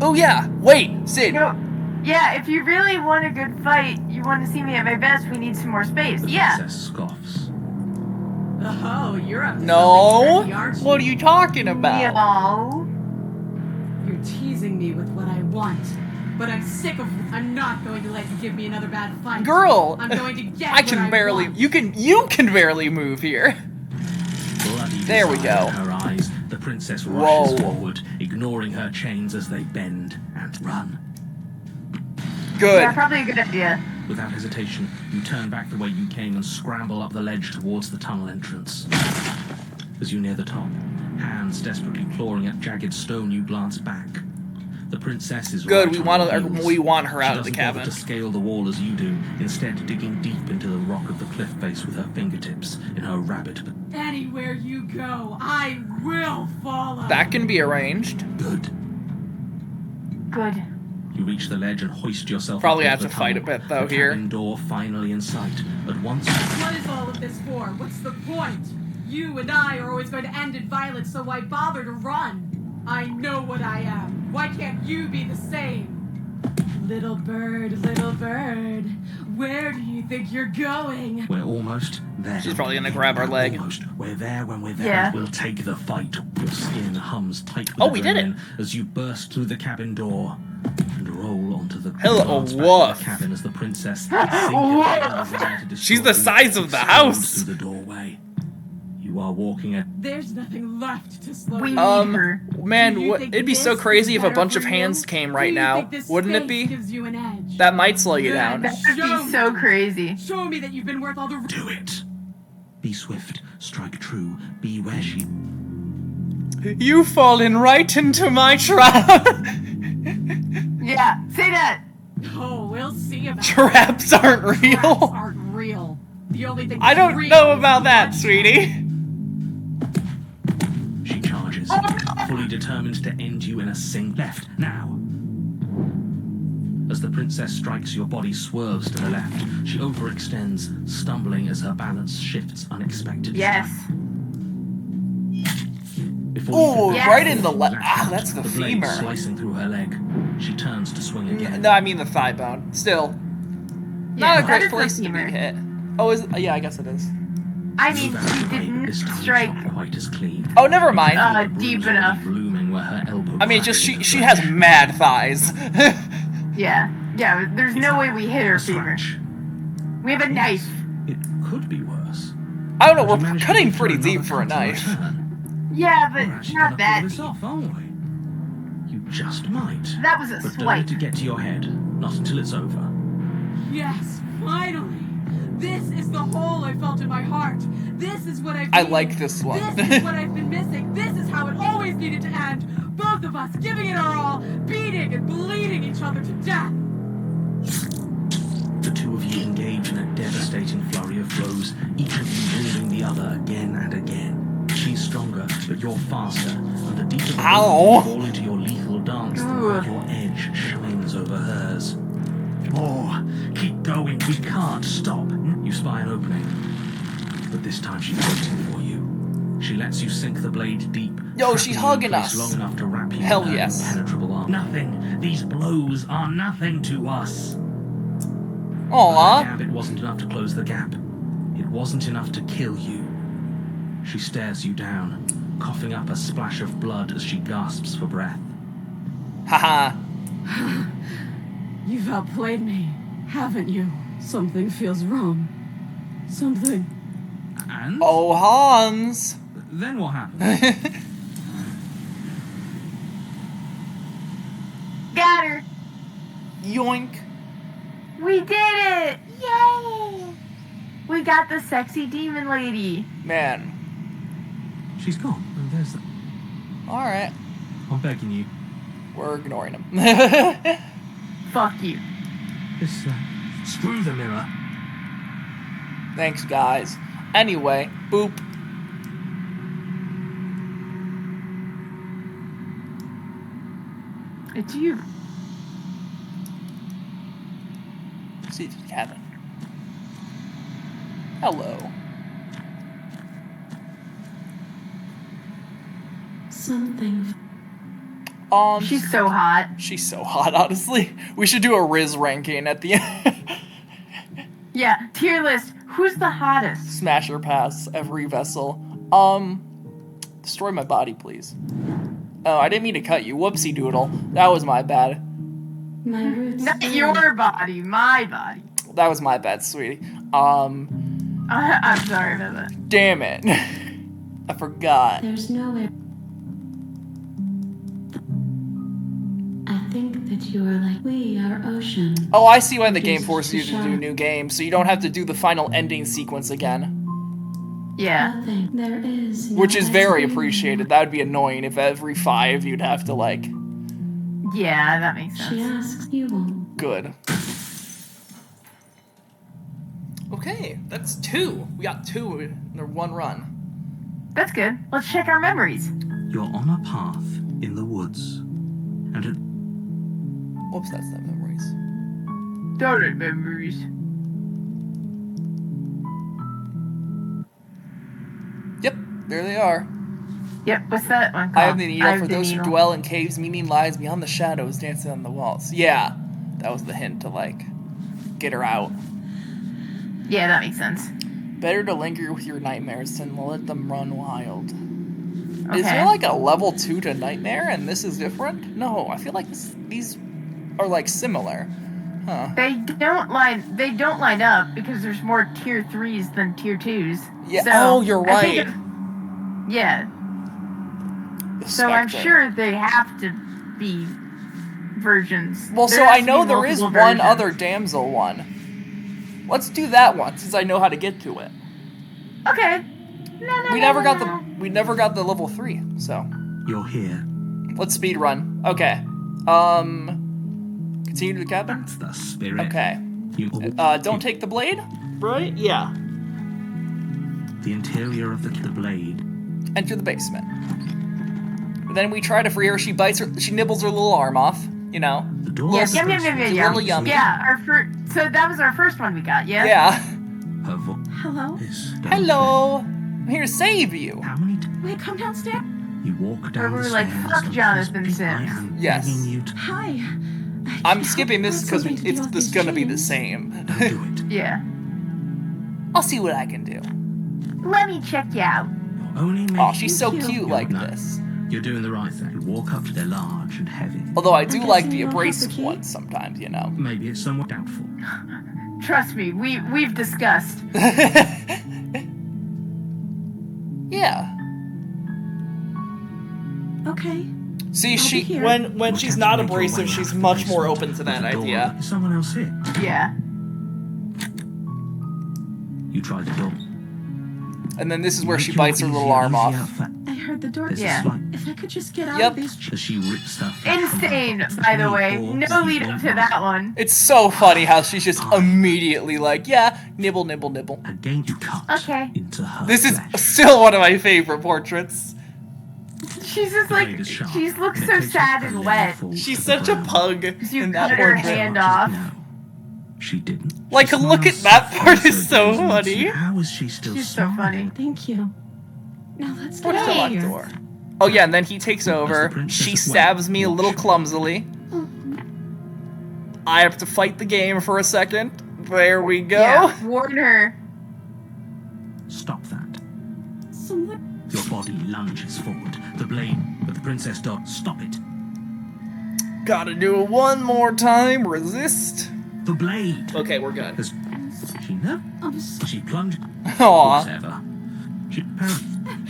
Speaker 1: Oh yeah, wait, Sid.
Speaker 2: You know, yeah, if you really want a good fight, you want to see me at my best, we need some more space.
Speaker 3: The
Speaker 2: Yeah.
Speaker 3: princess scoffs.
Speaker 4: Oh, you're up to
Speaker 1: No?
Speaker 4: something tricky, aren't you?
Speaker 1: What are you talking about?
Speaker 2: Yo.
Speaker 4: You're teasing me with what I want. But I'm sick of... I'm not going to let you give me another bad fight.
Speaker 1: Girl,
Speaker 4: I'm going to get
Speaker 1: I
Speaker 4: what
Speaker 1: can barely.
Speaker 4: want.
Speaker 1: You can barely move here.
Speaker 3: Bloody
Speaker 1: There we
Speaker 3: desire
Speaker 1: go.
Speaker 3: in her eyes, the princess
Speaker 1: Whoa.
Speaker 3: rushes forward, ignoring her chains as they bend and run.
Speaker 1: Good.
Speaker 2: Yeah, probably a good idea.
Speaker 3: Without hesitation, you turn back the way you came and scramble up the ledge towards the tunnel entrance. As you near the top, hands desperately clawing at jagged stone, you glance back. The princess is
Speaker 1: Good.
Speaker 3: right
Speaker 1: We
Speaker 3: on
Speaker 1: want
Speaker 3: her
Speaker 1: to.
Speaker 3: heels.
Speaker 1: We want her
Speaker 3: She
Speaker 1: out of the
Speaker 3: doesn't bother
Speaker 1: cabin.
Speaker 3: to scale the wall as you do, instead digging deep into the rock of the cliff face with her fingertips in her rabbit.
Speaker 4: Anywhere you go, I will follow.
Speaker 1: That can be arranged.
Speaker 3: Good.
Speaker 2: Good.
Speaker 3: You reach the ledge and hoist yourself.
Speaker 1: Probably
Speaker 3: up
Speaker 1: have
Speaker 3: into
Speaker 1: to
Speaker 3: the
Speaker 1: fight a
Speaker 3: tunnel.
Speaker 1: bit, though,
Speaker 3: The
Speaker 1: here.
Speaker 3: cabin door finally in sight. At once,
Speaker 4: What is all of this for? What's the point? You and I are always going to end in violence, so why bother to run? I know what I am. Why can't you be the same? Little bird, where do you think you're going?
Speaker 3: We're almost there.
Speaker 1: She's probably gonna grab our leg.
Speaker 3: Almost. We're there when we're there.
Speaker 2: Yeah.
Speaker 3: We'll take the fight. Your skin hums tight with
Speaker 1: Oh, we did it.
Speaker 3: adrenaline as you burst through the cabin door and roll onto the
Speaker 1: Hello,
Speaker 3: glance back
Speaker 1: woof.
Speaker 3: to the cabin as the princess
Speaker 1: She's the size of the house.
Speaker 3: through the doorway. You are walking at
Speaker 4: There's nothing left to slow
Speaker 2: We
Speaker 4: you.
Speaker 2: need her.
Speaker 1: Man,
Speaker 4: Do you think
Speaker 1: it'd be so
Speaker 4: this
Speaker 1: crazy
Speaker 4: is
Speaker 1: if a
Speaker 4: better
Speaker 1: bunch
Speaker 4: for
Speaker 1: of hands
Speaker 4: you?
Speaker 1: came
Speaker 4: Do
Speaker 1: right
Speaker 4: you
Speaker 1: now.
Speaker 4: think this
Speaker 1: Wouldn't it
Speaker 4: space
Speaker 1: be?
Speaker 4: gives you an edge?
Speaker 1: That might slow you
Speaker 4: Good.
Speaker 1: down.
Speaker 2: That would be so crazy.
Speaker 4: Show me that you've been worth all the.
Speaker 3: do it. Be swift, strike true, be where she.
Speaker 1: You've fallen right into my trap.
Speaker 2: Yeah, say that.
Speaker 4: Oh, we'll see about
Speaker 1: Traps aren't
Speaker 4: Traps
Speaker 1: real.
Speaker 4: aren't real. The only thing
Speaker 1: I
Speaker 4: that's
Speaker 1: don't
Speaker 4: real
Speaker 1: know
Speaker 4: is
Speaker 1: about that,
Speaker 4: blood.
Speaker 1: sweetie.
Speaker 3: She charges, fully determined to end you in a sing. Left, now. As the princess strikes, your body swerves to the left. She overextends, stumbling as her balance shifts unexpectedly.
Speaker 2: Yes.
Speaker 3: Before you
Speaker 1: Ooh,
Speaker 3: can-
Speaker 2: Yes.
Speaker 1: right in the
Speaker 3: Lash
Speaker 1: ah,
Speaker 3: out,
Speaker 1: that's the
Speaker 3: blade
Speaker 1: femur.
Speaker 3: slicing through her leg. She turns to swing again.
Speaker 1: No, I mean the thigh bone. Still, not
Speaker 2: Yeah,
Speaker 1: a
Speaker 2: that
Speaker 1: great
Speaker 2: is the
Speaker 1: place to be
Speaker 2: femur.
Speaker 1: hit. Oh, is yeah, I guess it is.
Speaker 2: I mean,
Speaker 3: Move out
Speaker 2: she
Speaker 3: of the way,
Speaker 2: didn't
Speaker 3: this time it's
Speaker 2: strike.
Speaker 3: not quite as clean.
Speaker 1: Oh, never mind.
Speaker 3: The
Speaker 2: Deep
Speaker 3: bruise already
Speaker 2: enough.
Speaker 3: blooming where her elbow
Speaker 1: I mean,
Speaker 3: cracked
Speaker 1: just
Speaker 3: into
Speaker 1: she
Speaker 3: flesh.
Speaker 1: has mad thighs.
Speaker 2: Yeah. Yeah, there's no way we hit her
Speaker 3: A
Speaker 2: femur.
Speaker 3: scratch.
Speaker 2: We have a knife.
Speaker 3: It could be worse.
Speaker 1: I don't know.
Speaker 3: But you
Speaker 1: We're
Speaker 3: managed to
Speaker 1: cutting
Speaker 3: get
Speaker 1: pretty
Speaker 3: through
Speaker 1: deep
Speaker 3: another
Speaker 1: for a
Speaker 3: cut in
Speaker 1: knife.
Speaker 3: return.
Speaker 2: Yeah, but
Speaker 3: We're actually
Speaker 2: not
Speaker 3: gonna
Speaker 2: that
Speaker 3: pull this
Speaker 2: deep.
Speaker 3: off, aren't we? You just might.
Speaker 2: That was a
Speaker 3: But don't
Speaker 2: swipe.
Speaker 3: let it get to your head. Not until it's over.
Speaker 4: Yes, finally. This is the hole I felt in my heart. This is what I've
Speaker 1: I
Speaker 4: needed.
Speaker 1: like this one.
Speaker 4: This is what I've been missing. This is how it always needed to end. Both of us giving it our all, beating and bleeding each other to death.
Speaker 3: The two of you engage in a devastating flurry of blows, each of you wounding the other again and again. She's stronger, but you're faster, and the deeper the
Speaker 1: Ow.
Speaker 3: wound you fall into your lethal dance, the more
Speaker 2: Ugh.
Speaker 3: your edge shines over hers. More. Keep going. We can't stop. You spy an opening, but this time she's waiting for you. She lets you sink the blade deep.
Speaker 1: Yo, she's
Speaker 3: trapping you in
Speaker 1: hugging
Speaker 3: place
Speaker 1: us.
Speaker 3: long enough to wrap you
Speaker 1: Hell
Speaker 3: in her
Speaker 1: yes.
Speaker 3: impenetrable arm. Nothing. These blows are nothing to us.
Speaker 1: Aw.
Speaker 3: The gap, it wasn't enough to close the gap. It wasn't enough to kill you. She stares you down, coughing up a splash of blood as she gasps for breath.
Speaker 1: Haha.
Speaker 4: You've outplayed me, haven't you? Something feels wrong. Something.
Speaker 3: And
Speaker 1: Oh, Hans.
Speaker 3: then what happened?
Speaker 2: Got her.
Speaker 1: Yoink.
Speaker 2: We did it. Yay. We got the sexy demon lady.
Speaker 1: Man.
Speaker 3: She's gone. And there's the...
Speaker 1: All right.
Speaker 3: I'm begging you.
Speaker 1: We're ignoring him.
Speaker 2: Fuck you.
Speaker 3: This, screw the mirror.
Speaker 1: Thanks, guys. Anyway, boop.
Speaker 2: It's you.
Speaker 1: See the cabin. Hello.
Speaker 4: Something.
Speaker 2: She's so hot.
Speaker 1: She's so hot, honestly. We should do a Riz ranking at the end.
Speaker 2: Yeah, tier list. Who's the hottest?
Speaker 1: Smash or pass every vessel. Destroy my body, please. Oh, I didn't mean to cut you. Whoopsie doodle. That was my bad.
Speaker 4: My roots.
Speaker 2: Not your body, my body.
Speaker 1: That was my bad, sweetie.
Speaker 2: I'm sorry about that.
Speaker 1: Damn it. I forgot.
Speaker 4: There's no way. I think that you are like we are ocean.
Speaker 1: Oh, I see why the game
Speaker 4: Just
Speaker 1: forces you to do
Speaker 4: shut.
Speaker 1: new games, so you don't have to do the final ending sequence again.
Speaker 2: Yeah.
Speaker 4: Nothing. There is. No
Speaker 1: Which is very
Speaker 4: ice cream.
Speaker 1: appreciated. That would be annoying if every 5 you'd have to, like...
Speaker 2: Yeah, that makes
Speaker 4: She
Speaker 2: sense.
Speaker 4: asks, you won't.
Speaker 1: Good. Okay, that's 2. We got 2 in one run.
Speaker 2: That's good. Let's check our memories.
Speaker 3: You're on a path in the woods, and at
Speaker 1: Whoops, that's not memories.
Speaker 2: Darn memories.
Speaker 1: Yep, there they are.
Speaker 2: Yep, what's that one called?
Speaker 1: I have the needle for
Speaker 2: the
Speaker 1: those who
Speaker 2: needle.
Speaker 1: dwell in caves, meaning lies beyond the shadows, dancing on the walls. Yeah, that was the hint to, like, get her out.
Speaker 2: Yeah, that makes sense.
Speaker 1: Better to linger with your nightmares than let them run wild.
Speaker 2: Okay.
Speaker 1: Is there like a level 2 to nightmare and this is different? No, I feel like these are like similar. Huh.
Speaker 2: They don't line up because there's more tier 3s than tier 2s.
Speaker 1: Yeah.
Speaker 2: So,
Speaker 1: oh, you're right.
Speaker 2: Yeah.
Speaker 1: The
Speaker 2: So I'm
Speaker 1: Spectre.
Speaker 2: sure they have to be versions.
Speaker 1: Well,
Speaker 2: There
Speaker 1: so
Speaker 2: has
Speaker 1: I
Speaker 2: to
Speaker 1: know
Speaker 2: be
Speaker 1: there is
Speaker 2: multiple
Speaker 1: one
Speaker 2: versions.
Speaker 1: other damsel one. Let's do that one since I know how to get to it.
Speaker 2: Okay.
Speaker 1: We never got the level 3, so
Speaker 3: You're here.
Speaker 1: let's speed run. Okay. Continue to the cabin.
Speaker 3: That's the spirit.
Speaker 1: Okay. Don't take the blade. Right? Yeah.
Speaker 3: The interior of the blade.
Speaker 1: Enter the basement. Then we try to free her. She bites her. She nibbles her little arm off. You know.
Speaker 3: The door.
Speaker 2: Yes,
Speaker 1: It's a little yummy.
Speaker 2: Yeah, so that was our first one we got, yeah?
Speaker 1: Yeah.
Speaker 3: Her voice
Speaker 4: Hello?
Speaker 3: is
Speaker 1: Hello. I'm here to save you.
Speaker 3: How many
Speaker 4: Wait, come downstairs.
Speaker 3: you walk down
Speaker 2: Where we
Speaker 3: the
Speaker 2: were like,
Speaker 3: stairs
Speaker 2: fuck
Speaker 3: with
Speaker 2: Jonathan
Speaker 3: this big
Speaker 2: Sims.
Speaker 3: iron
Speaker 1: Yes.
Speaker 3: begging you to
Speaker 4: Hi.
Speaker 1: I'm skipping this because
Speaker 4: Something to do
Speaker 1: it's
Speaker 4: with
Speaker 1: just
Speaker 4: these
Speaker 1: gonna be the
Speaker 4: chains.
Speaker 1: same.
Speaker 3: don't do it.
Speaker 2: Yeah.
Speaker 1: I'll see what I can do.
Speaker 2: Let me check you out.
Speaker 3: You're only making
Speaker 1: Oh, she's so
Speaker 4: Thank you.
Speaker 1: cute like
Speaker 3: No.
Speaker 1: this.
Speaker 3: You're doing the right thing. You walk up to they're large and heavy.
Speaker 1: Although I do
Speaker 4: I'm
Speaker 1: like
Speaker 4: guessing
Speaker 1: the
Speaker 4: you don't have the
Speaker 1: abrasive
Speaker 4: key?
Speaker 1: ones sometimes, you know.
Speaker 3: Maybe it's somewhat doubtful.
Speaker 2: Trust me, we've discussed.
Speaker 1: Yeah.
Speaker 4: Okay.
Speaker 1: See,
Speaker 4: I'll
Speaker 1: she
Speaker 4: be here.
Speaker 1: when
Speaker 3: You'll
Speaker 1: she's
Speaker 3: attempt
Speaker 1: not
Speaker 3: to make your
Speaker 1: abrasive,
Speaker 3: way
Speaker 1: she's
Speaker 3: out the
Speaker 1: much more
Speaker 3: basement
Speaker 1: open to
Speaker 3: with
Speaker 1: that
Speaker 3: the door
Speaker 1: idea.
Speaker 3: open. Is someone else here?
Speaker 2: Yeah.
Speaker 3: You tried the door.
Speaker 1: And then this is
Speaker 3: You
Speaker 1: where
Speaker 3: make
Speaker 1: she
Speaker 3: your
Speaker 1: bites her
Speaker 3: way
Speaker 1: little arm
Speaker 3: easier
Speaker 1: off.
Speaker 3: for-
Speaker 4: I heard the door.
Speaker 3: There's
Speaker 2: Yeah.
Speaker 3: a slight
Speaker 4: If I could just get out
Speaker 1: Yep.
Speaker 4: of these.
Speaker 3: as she rips her flesh from her
Speaker 2: Insane,
Speaker 3: body.
Speaker 2: by the way.
Speaker 3: Or
Speaker 2: No
Speaker 3: you
Speaker 2: lead up
Speaker 3: won't
Speaker 2: to that one.
Speaker 1: It's so funny how she's just immediately like, yeah, nibble, nibble, nibble.
Speaker 3: Again, you cut
Speaker 2: Okay.
Speaker 3: into her
Speaker 1: This is
Speaker 3: flesh.
Speaker 1: still one of my favorite portraits.
Speaker 2: She's just
Speaker 3: The
Speaker 2: like,
Speaker 3: blade is sharp,
Speaker 2: she looks
Speaker 3: and it
Speaker 2: so
Speaker 3: takes
Speaker 2: sad
Speaker 3: her
Speaker 2: and
Speaker 3: limb
Speaker 2: wet.
Speaker 3: falls
Speaker 1: She's
Speaker 3: to the
Speaker 1: such a
Speaker 3: ground.
Speaker 1: pug
Speaker 2: You
Speaker 1: in
Speaker 2: cut
Speaker 1: that
Speaker 2: her
Speaker 1: portrait.
Speaker 2: hand
Speaker 3: Much as
Speaker 2: off.
Speaker 3: no, she didn't.
Speaker 1: Like,
Speaker 3: She
Speaker 1: look at
Speaker 3: smiles
Speaker 1: that
Speaker 3: softly
Speaker 1: part
Speaker 3: as
Speaker 1: is
Speaker 3: her
Speaker 1: so
Speaker 3: gaze meets
Speaker 1: funny.
Speaker 3: you. How is she still
Speaker 2: She's so funny.
Speaker 4: Thank you. Now let's get
Speaker 1: What's the
Speaker 4: out of
Speaker 1: locked
Speaker 4: here.
Speaker 1: door? Oh yeah, and then he takes over.
Speaker 3: princess
Speaker 1: She
Speaker 3: of
Speaker 1: stabs
Speaker 3: Wales.
Speaker 1: me a little
Speaker 3: Watch.
Speaker 1: clumsily. I have to fight the game for a second. There we go.
Speaker 2: Yeah, warn her.
Speaker 3: Stop that.
Speaker 4: Someone.
Speaker 3: Your body lunges forward. The blade, but the princess does. Stop it.
Speaker 1: Gotta do it one more time. Resist.
Speaker 3: The blade.
Speaker 1: Okay, we're good.
Speaker 3: Has she never? She plunged.
Speaker 1: Aw,
Speaker 3: Whatever. She apparently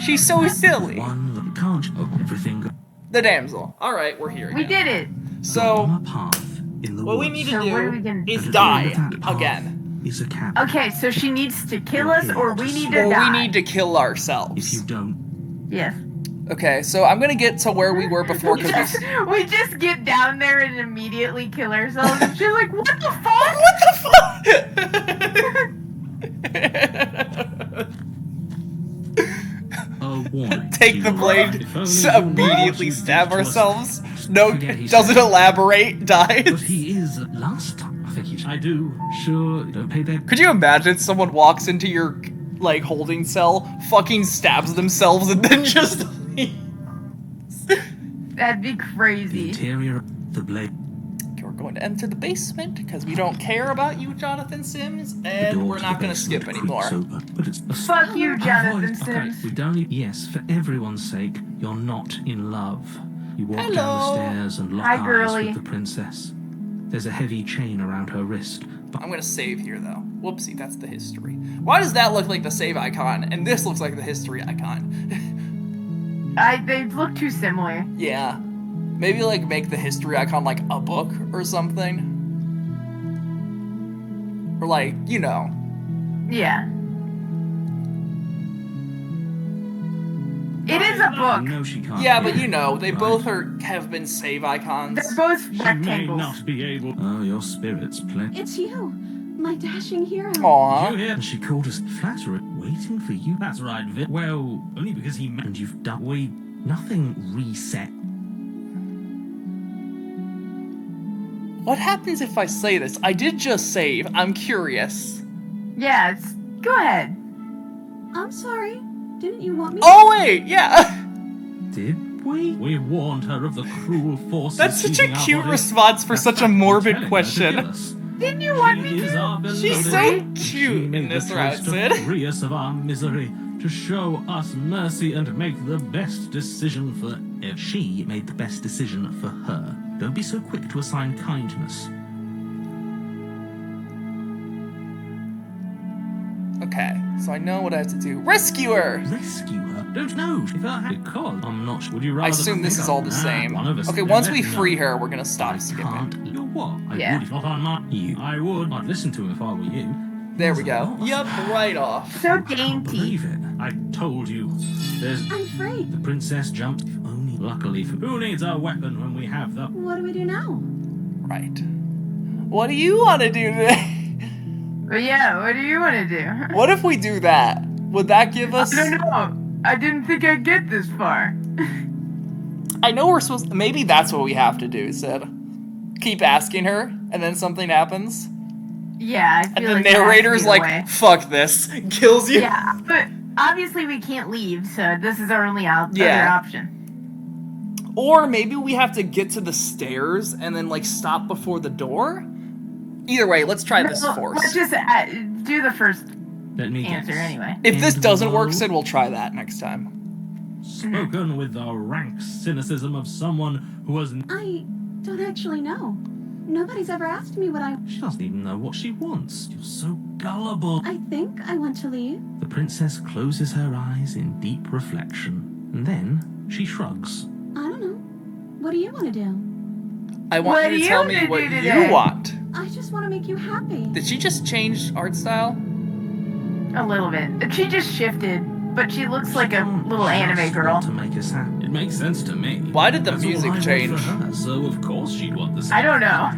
Speaker 1: she's so silly.
Speaker 3: one that can't. Oh, everything go
Speaker 1: The damsel. All right, we're here.
Speaker 2: We
Speaker 1: Again.
Speaker 2: did it.
Speaker 3: on
Speaker 1: So
Speaker 3: a path in the
Speaker 1: what we
Speaker 3: woods.
Speaker 1: need to
Speaker 2: So what are we
Speaker 1: do
Speaker 2: gonna
Speaker 1: is
Speaker 3: At the
Speaker 1: die
Speaker 3: end of that path
Speaker 1: again,
Speaker 3: Is a cabin.
Speaker 2: Okay, so she needs to kill us, or we need to
Speaker 1: or
Speaker 2: die.
Speaker 1: we need to kill
Speaker 3: If
Speaker 1: ourselves.
Speaker 3: you don't,
Speaker 2: Yes.
Speaker 1: Okay, so I'm gonna get to where we were before
Speaker 2: We
Speaker 1: because
Speaker 2: just, we just get down there and immediately kill ourselves. And she's like, what the fuck?
Speaker 3: a warning.
Speaker 1: Take
Speaker 3: You
Speaker 1: the
Speaker 3: will
Speaker 1: blade,
Speaker 3: die. If only
Speaker 1: s-
Speaker 3: you knew
Speaker 1: immediately
Speaker 3: you
Speaker 1: stab
Speaker 3: did to us.
Speaker 1: ourselves. No,
Speaker 3: Forget he
Speaker 1: doesn't
Speaker 3: said-
Speaker 1: elaborate,
Speaker 3: But
Speaker 1: dies.
Speaker 3: he is last time. I think he. I do. Sure. Don't pay that.
Speaker 1: Could you imagine someone walks into your, like, holding cell, fucking stabs themselves, and then just
Speaker 2: That'd be
Speaker 3: The
Speaker 2: crazy.
Speaker 3: interior of the blade.
Speaker 1: Okay, we're going to enter the basement, because we don't care about you, Johnathon Sims,
Speaker 3: The
Speaker 1: and
Speaker 3: door
Speaker 1: we're
Speaker 3: to
Speaker 1: not
Speaker 3: the
Speaker 1: going to skip
Speaker 3: basement
Speaker 1: anymore.
Speaker 3: creaks open, but it's a
Speaker 2: Fuck you, Jonathan
Speaker 3: Okay,
Speaker 2: Sims.
Speaker 3: we don't need. Yes, for everyone's sake, you're not in love. You walk down
Speaker 1: Hello.
Speaker 3: the stairs and lock
Speaker 2: Hi,
Speaker 3: eyes
Speaker 2: girly.
Speaker 3: with the princess. There's a heavy chain around her wrist, but
Speaker 1: I'm going to save here, though. Whoopsie, that's the history. Why does that look like the save icon, and this looks like the history icon?
Speaker 2: They look too similar.
Speaker 1: Yeah. Maybe, like, make the history icon, like, a book or something. Or, like, you know.
Speaker 2: Yeah. It is a
Speaker 3: I
Speaker 2: book.
Speaker 3: know she can't.
Speaker 1: Yeah, but
Speaker 3: hear.
Speaker 1: you know, they
Speaker 3: Right.
Speaker 1: both have been save icons.
Speaker 2: They're both
Speaker 3: She may
Speaker 2: rectangles.
Speaker 3: not be able. Oh, your spirit's plenty.
Speaker 4: It's you, my dashing hero.
Speaker 1: Aww.
Speaker 3: You hear? She called us flatterer, waiting for you. That's right, Vic. Well, only because he and you've done. Nothing reset.
Speaker 1: What happens if I say this? I did just save. I'm curious.
Speaker 2: Yeah, go ahead.
Speaker 4: I'm sorry. Didn't you want me?
Speaker 1: Oh, wait, yeah.
Speaker 3: Did we? We warned her of the cruel forces.
Speaker 1: That's such a
Speaker 3: using our
Speaker 1: cute
Speaker 3: bodies.
Speaker 1: response for
Speaker 3: That's
Speaker 1: such a
Speaker 3: practically
Speaker 1: morbid
Speaker 3: telling her to
Speaker 1: question.
Speaker 3: kill us.
Speaker 2: Didn't you want me
Speaker 3: She is
Speaker 2: to?
Speaker 3: our beloved.
Speaker 1: She's so
Speaker 3: She
Speaker 1: cute
Speaker 3: made
Speaker 1: in this
Speaker 3: the
Speaker 1: route,
Speaker 3: choice to
Speaker 1: Sid.
Speaker 3: free us of our misery, to show us mercy and make the best decision for if she made the best decision for her. Don't be so quick to assign kindness.
Speaker 1: Okay, so I know what I have to do. Rescue her!
Speaker 3: Rescue her? Don't know if I had because I'm not sure. Would you rather?
Speaker 1: I assume this is all the same.
Speaker 3: One of us
Speaker 1: Okay,
Speaker 3: know
Speaker 1: once
Speaker 3: it?
Speaker 1: we free
Speaker 3: No.
Speaker 1: her, we're gonna stop
Speaker 3: I
Speaker 1: skipping.
Speaker 3: can't. You're what? I
Speaker 2: Yeah.
Speaker 3: would if not on my you. I would. I'd listen to him if I were you.
Speaker 1: There we go. Yup, right off.
Speaker 2: So
Speaker 3: I can't
Speaker 2: dainty.
Speaker 3: believe it. I told you. There's
Speaker 4: I'm afraid.
Speaker 3: the princess jumped. If only. Luckily for who needs a weapon when we have the.
Speaker 4: What do we do now?
Speaker 1: Right. What do you want to do today?
Speaker 2: But yeah, what do you want to do?
Speaker 1: What if we do that? Would that give us...
Speaker 2: I don't know. I didn't think I'd get this far.
Speaker 1: I know we're supposed... Maybe that's what we have to do, Sid. Keep asking her, and then something happens.
Speaker 2: Yeah, I
Speaker 1: And
Speaker 2: feel
Speaker 1: the
Speaker 2: like that has to
Speaker 1: narrator's
Speaker 2: be the
Speaker 1: like,
Speaker 2: way.
Speaker 1: fuck this. Kills you.
Speaker 2: Yeah, but obviously we can't leave, so this is our only other
Speaker 1: Yeah.
Speaker 2: option.
Speaker 1: Or maybe we have to get to the stairs and then, like, stop before the door? Either way, let's try this
Speaker 2: No,
Speaker 1: first.
Speaker 2: let's just do the first
Speaker 3: Let me
Speaker 2: answer
Speaker 3: guess.
Speaker 2: anyway.
Speaker 1: If this
Speaker 3: End
Speaker 1: doesn't work,
Speaker 3: low,
Speaker 1: Sid, we'll try that next time.
Speaker 3: Spoken with the rank cynicism of someone who has.
Speaker 4: I don't actually know. Nobody's ever asked me what I...
Speaker 3: She doesn't even know what she wants. You're so gullible.
Speaker 4: I think I want to leave.
Speaker 3: The princess closes her eyes in deep reflection, and then she shrugs.
Speaker 4: I don't know. What do you want to do?
Speaker 1: I want
Speaker 2: What
Speaker 1: you
Speaker 2: do
Speaker 1: to tell
Speaker 2: you
Speaker 1: me
Speaker 2: wanna
Speaker 1: what
Speaker 2: do
Speaker 1: you
Speaker 2: today?
Speaker 1: want.
Speaker 4: I just want to make you happy.
Speaker 1: Did she just change art style?
Speaker 2: A little bit. She just shifted, but she looks like a
Speaker 3: Don't
Speaker 2: little anime
Speaker 3: just
Speaker 2: girl.
Speaker 3: want to make us happy. It makes sense to me.
Speaker 1: Why did the
Speaker 3: That's all
Speaker 1: music
Speaker 3: I want
Speaker 1: change?
Speaker 3: for her, so of course she'd want the same.
Speaker 2: I don't know.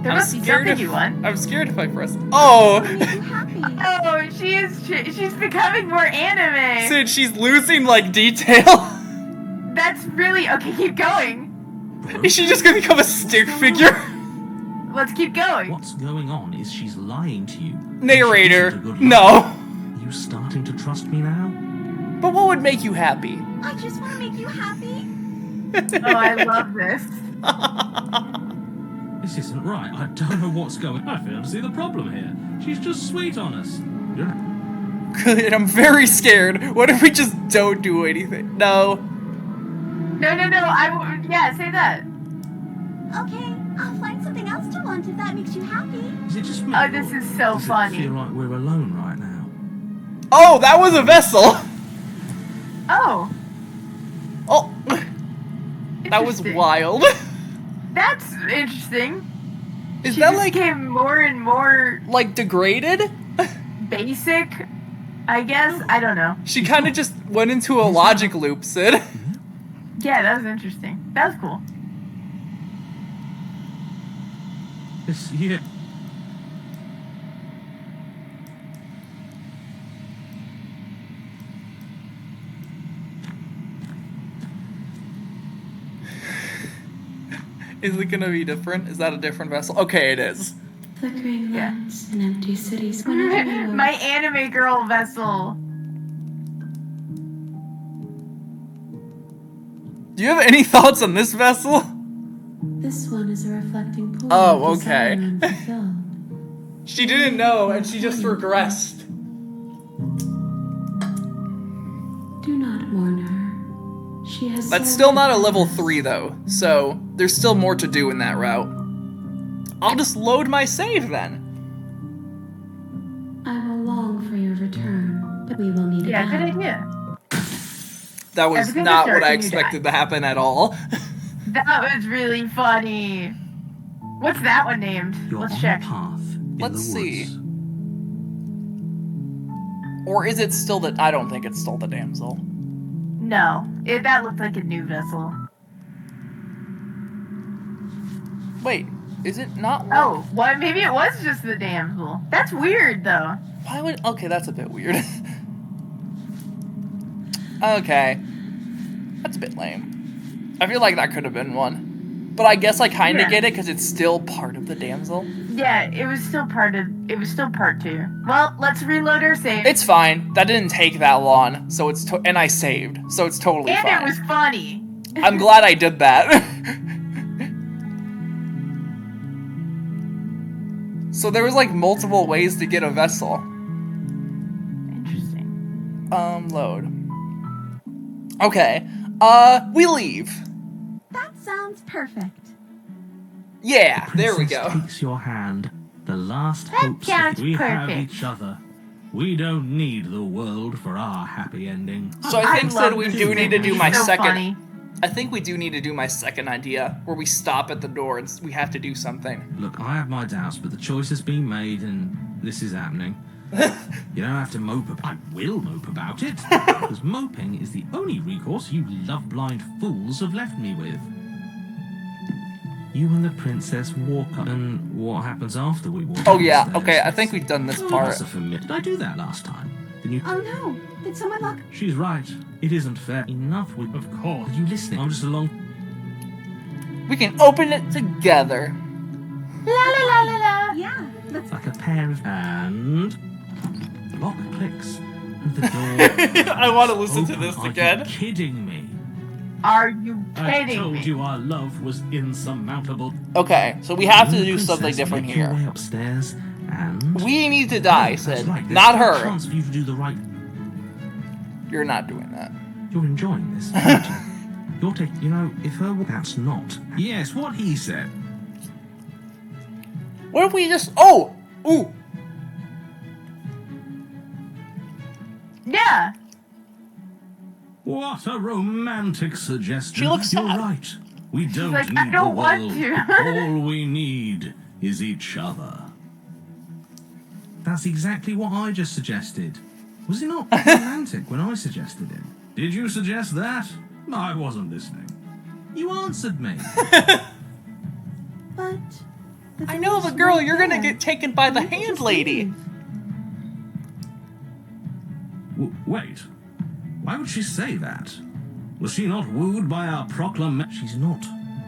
Speaker 2: There
Speaker 1: I'm
Speaker 2: must be
Speaker 1: scared
Speaker 2: something
Speaker 1: if
Speaker 2: you want.
Speaker 1: I'm scared if I press. Oh,
Speaker 4: I want to make you happy.
Speaker 2: Oh, she's becoming more anime.
Speaker 1: Sid, she's losing like detail.
Speaker 2: That's really okay. Keep going.
Speaker 1: Is she just gonna become a stick figure?
Speaker 2: Let's keep going.
Speaker 3: What's going on is she's lying to you.
Speaker 1: Narrator,
Speaker 3: She isn't a good
Speaker 1: no.
Speaker 3: liar. Are you starting to trust me now?
Speaker 1: But what would make you happy?
Speaker 4: I just want to make you happy.
Speaker 2: Oh, I love this.
Speaker 3: This isn't right. I don't know what's going on. I fail to see the problem here. She's just sweet on us.
Speaker 1: Good, I'm very scared. What if we just don't do anything? No.
Speaker 2: No. Yeah, say that.
Speaker 4: Okay, I'll find something else to want if that makes you happy.
Speaker 3: Is it just me?
Speaker 2: Oh, this is so
Speaker 3: Does
Speaker 2: funny.
Speaker 3: it feel like we're alone right now?
Speaker 1: Oh, that was a vessel.
Speaker 2: Oh,
Speaker 1: Oh, that was
Speaker 2: interesting.
Speaker 1: wild.
Speaker 2: That's interesting.
Speaker 1: Is
Speaker 2: She
Speaker 1: that
Speaker 2: just
Speaker 1: like
Speaker 2: became more and more
Speaker 1: degraded?
Speaker 2: basic, I guess. I don't know.
Speaker 1: She kind of just went into a logic loop, Sid.
Speaker 2: Yeah, that was interesting. That was cool.
Speaker 3: This year.
Speaker 1: Is it gonna be different? Is that a different vessel? Okay, it is.
Speaker 4: Flickering
Speaker 2: Yeah.
Speaker 4: lights and empty cities whenever you
Speaker 2: My anime girl vessel.
Speaker 1: Do you have any thoughts on this vessel?
Speaker 4: This one is a reflecting pool.
Speaker 1: Oh,
Speaker 4: of desire
Speaker 1: okay.
Speaker 4: unfulfilled.
Speaker 1: She didn't know, and she just regressed.
Speaker 4: Do not mourn her. She has.
Speaker 1: That's
Speaker 4: served
Speaker 1: still not a
Speaker 4: her
Speaker 1: level
Speaker 4: purpose.
Speaker 1: 3, though, so there's still more to do in that route. I'll just load my save, then.
Speaker 4: I will long for your return, but we will meet
Speaker 2: Yeah, good
Speaker 4: again.
Speaker 2: idea.
Speaker 1: That was
Speaker 2: Everything
Speaker 1: not
Speaker 2: will
Speaker 1: what I
Speaker 2: start when you die.
Speaker 1: expected to happen at all.
Speaker 2: That was really funny. What's that one named?
Speaker 3: You're
Speaker 2: Let's
Speaker 3: on
Speaker 2: check.
Speaker 3: the path in
Speaker 1: Let's
Speaker 3: the
Speaker 1: see.
Speaker 3: woods.
Speaker 1: Or is it still the... I don't think it's still the damsel.
Speaker 2: No, that looked like a new vessel.
Speaker 1: Wait, is it not...
Speaker 2: Oh, what? Maybe it was just the damsel. That's weird, though.
Speaker 1: Why would... Okay, that's a bit weird. Okay. That's a bit lame. I feel like that could have been one. But I guess I kind of
Speaker 2: Yeah.
Speaker 1: get it because it's still part of the damsel.
Speaker 2: Yeah, it was still part 2. Well, let's reload our save.
Speaker 1: It's fine. That didn't take that long, so it's... and I saved, so it's totally
Speaker 2: and
Speaker 1: fine.
Speaker 2: it was funny.
Speaker 1: I'm glad I did that. So there was like multiple ways to get a vessel.
Speaker 2: Interesting.
Speaker 1: Load. Okay. We leave.
Speaker 4: That sounds perfect.
Speaker 1: Yeah, there we
Speaker 3: Princess
Speaker 1: go.
Speaker 3: takes your hand. The last
Speaker 2: That
Speaker 3: hopes
Speaker 2: sounds
Speaker 3: that we have
Speaker 2: perfect.
Speaker 3: each other. We don't need the world for our happy ending.
Speaker 1: So I think
Speaker 2: love
Speaker 1: that we
Speaker 2: this
Speaker 1: do need to do
Speaker 2: movie.
Speaker 1: my
Speaker 2: It's so
Speaker 1: second.
Speaker 2: funny.
Speaker 1: I think we do need to do my second idea, where we stop at the door and we have to do something.
Speaker 3: Look, I have my doubts, but the choice has been made and this is happening. You don't have to mope about it. I will mope about it. Because moping is the only recourse you love-blind fools have left me with. You and the princess walk up, and what happens after we walk
Speaker 1: Oh yeah,
Speaker 3: upstairs?
Speaker 1: okay, I think we've done this part.
Speaker 3: That's a familiar. Did I do that last time? Then you...
Speaker 4: Oh no, did someone lock?
Speaker 3: She's right. It isn't fair. Enough with... Of course. Are you listening? I'm just along...
Speaker 1: We can open it together.
Speaker 2: La la la la la.
Speaker 4: Yeah, let's.
Speaker 3: Like a pair of... And... The lock clicks. And the door...
Speaker 1: I want to listen to
Speaker 3: open.
Speaker 1: this
Speaker 3: Are
Speaker 1: again.
Speaker 3: you kidding me?
Speaker 2: Are you
Speaker 3: I
Speaker 2: kidding
Speaker 3: told
Speaker 2: me?
Speaker 3: you our love was insurmountable.
Speaker 1: Okay, so we have to
Speaker 3: You,
Speaker 1: do something
Speaker 3: princess,
Speaker 1: different
Speaker 3: make your way
Speaker 1: here.
Speaker 3: upstairs and...
Speaker 1: We need to die,
Speaker 3: That's
Speaker 1: Sid.
Speaker 3: right, there's
Speaker 1: Not
Speaker 3: no
Speaker 1: her.
Speaker 3: chance for you to do the right...
Speaker 1: You're not doing that.
Speaker 3: You're enjoying this, aren't you? You're taking... You know, if her... That's not... Yes, what he said.
Speaker 1: What if we just... Oh! Ooh!
Speaker 2: Yeah.
Speaker 3: What a romantic suggestion.
Speaker 1: She looks
Speaker 3: You're
Speaker 1: sad.
Speaker 3: right. We don't
Speaker 2: like,
Speaker 3: need
Speaker 2: I don't
Speaker 3: the
Speaker 2: want
Speaker 3: world.
Speaker 2: to.
Speaker 3: All we need is each other. That's exactly what I just suggested. Was it not romantic when I suggested it? Did you suggest that? I wasn't listening. You answered me.
Speaker 4: But. the
Speaker 1: I know,
Speaker 4: door's
Speaker 1: but girl,
Speaker 4: right
Speaker 1: you're gonna
Speaker 4: there.
Speaker 1: get taken by the
Speaker 4: You can
Speaker 1: hand
Speaker 4: just
Speaker 1: lady.
Speaker 4: leave.
Speaker 3: Wait. Why would she say that? Was she not wooed by our proclamation? She's not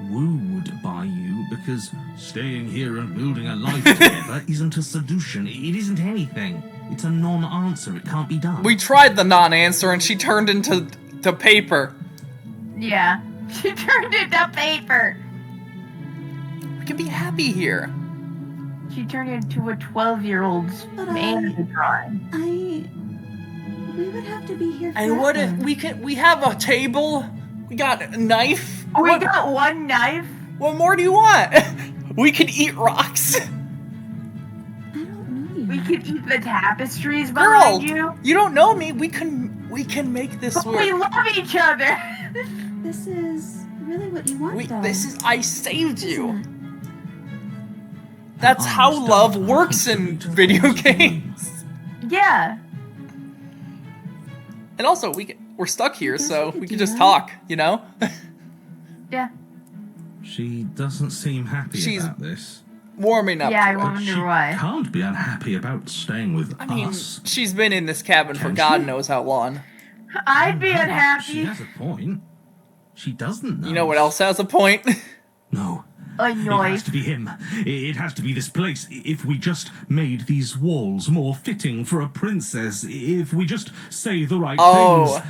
Speaker 3: wooed by you because staying here and building a life together isn't a seduction. It isn't anything. It's a non-answer. It can't be done.
Speaker 1: We tried the non-answer and she turned into paper.
Speaker 2: Yeah. She turned into paper.
Speaker 1: We can be happy here.
Speaker 2: She turned into a 12-year-old's
Speaker 4: But
Speaker 2: man drawing.
Speaker 4: We would have to be here forever.
Speaker 1: And what if we have a table? We got a knife?
Speaker 2: We
Speaker 1: What,
Speaker 2: got one knife.
Speaker 1: what more do you want? We can eat rocks.
Speaker 4: I don't know you.
Speaker 2: We could eat the tapestries
Speaker 1: Girl,
Speaker 2: behind you.
Speaker 1: you don't know me. We can make this
Speaker 2: But we
Speaker 1: work.
Speaker 2: love each other.
Speaker 4: This is really what you want, though.
Speaker 1: I saved you.
Speaker 4: isn't it?
Speaker 1: That's
Speaker 3: I
Speaker 1: how
Speaker 3: understand.
Speaker 1: love
Speaker 3: I
Speaker 1: works in
Speaker 3: contribute to the
Speaker 1: video
Speaker 3: cause of the
Speaker 1: games.
Speaker 2: Yeah.
Speaker 1: And also, we're stuck here,
Speaker 4: guess
Speaker 1: so
Speaker 4: we could
Speaker 1: we can
Speaker 4: do
Speaker 1: just
Speaker 4: that.
Speaker 1: talk, you know?
Speaker 2: Yeah.
Speaker 3: She doesn't seem happy
Speaker 1: She's-
Speaker 3: about this.
Speaker 1: Warming up.
Speaker 2: Yeah, I
Speaker 1: to it.
Speaker 2: wonder
Speaker 3: She
Speaker 2: why.
Speaker 3: can't be unhappy about staying with
Speaker 1: I mean,
Speaker 3: us.
Speaker 1: she's been in this cabin for
Speaker 3: Can
Speaker 1: God
Speaker 3: she?
Speaker 1: knows how long.
Speaker 2: I'd be
Speaker 3: She
Speaker 2: unhappy.
Speaker 3: has a point. She doesn't know.
Speaker 1: You know what else has a point?
Speaker 3: No. It has
Speaker 2: Annoyed.
Speaker 3: to be him. It has to be this place. If we just made these walls more fitting for a princess, if we just say the right
Speaker 1: Oh.
Speaker 3: things.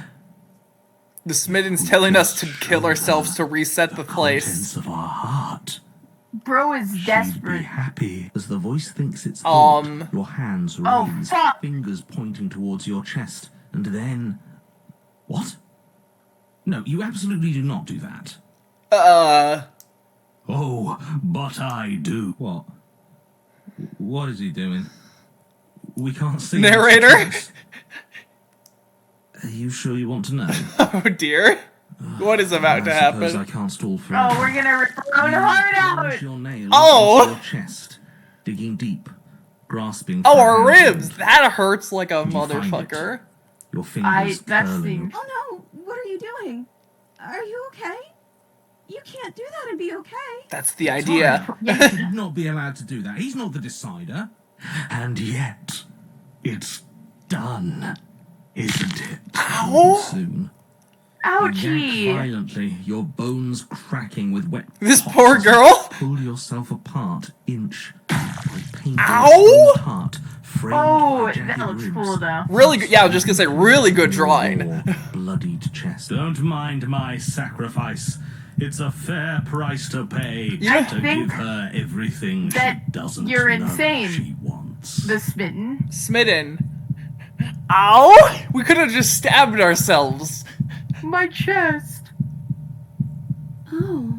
Speaker 1: The Smidden's telling us to kill ourselves to reset the place.
Speaker 3: Contents of our heart.
Speaker 2: Bro is
Speaker 3: She'd be
Speaker 2: desperate.
Speaker 3: happy as the voice thinks it's thought. Your hands
Speaker 2: Oh,
Speaker 3: raised,
Speaker 2: fuck.
Speaker 3: fingers pointing towards your chest, and then... What? No, you absolutely do not do that. Oh, but I do. What? What is he doing? We can't see.
Speaker 1: Narrator?
Speaker 3: Are you sure you want to know?
Speaker 1: Oh dear. What is about to
Speaker 3: I suppose I
Speaker 1: happen?
Speaker 3: can't stall for.
Speaker 2: Oh, we're gonna rip our own heart out.
Speaker 3: Plunge your nails
Speaker 1: Oh!
Speaker 3: into your chest, digging deep, grasping.
Speaker 1: Oh,
Speaker 3: for
Speaker 1: our
Speaker 3: handles.
Speaker 1: ribs! That hurts like a
Speaker 3: Did you find it?
Speaker 1: motherfucker.
Speaker 3: Your fingers
Speaker 2: that's
Speaker 3: curling.
Speaker 2: the-
Speaker 4: Oh no, what are you doing? Are you okay? You can't do that and be okay.
Speaker 1: That's the idea.
Speaker 3: He should not be allowed to do that. He's not the decider. And yet, it's done, isn't it?
Speaker 1: Ow!
Speaker 3: Soon. Yank
Speaker 2: Ouchie.
Speaker 3: violently, your bones cracking with wet.
Speaker 1: This
Speaker 3: hot
Speaker 1: poor
Speaker 3: as
Speaker 1: girl.
Speaker 3: you Pull yourself apart, inch by painful
Speaker 1: Ow!
Speaker 3: stone heart, framed
Speaker 2: Oh,
Speaker 3: by
Speaker 2: that
Speaker 3: jagged
Speaker 2: looks
Speaker 3: ribs.
Speaker 2: cool though.
Speaker 1: Really good. Yeah, I was just gonna say, really good
Speaker 3: Your
Speaker 1: drawing.
Speaker 3: bloodied chest. Don't mind my sacrifice. It's a fair price to pay
Speaker 2: I
Speaker 3: to
Speaker 2: think
Speaker 3: give her everything she
Speaker 2: that
Speaker 3: doesn't
Speaker 2: you're
Speaker 3: know
Speaker 2: insane.
Speaker 3: she wants.
Speaker 2: The smitten.
Speaker 1: Smitten. Ow! We could have just stabbed ourselves.
Speaker 2: My chest.
Speaker 4: Oh,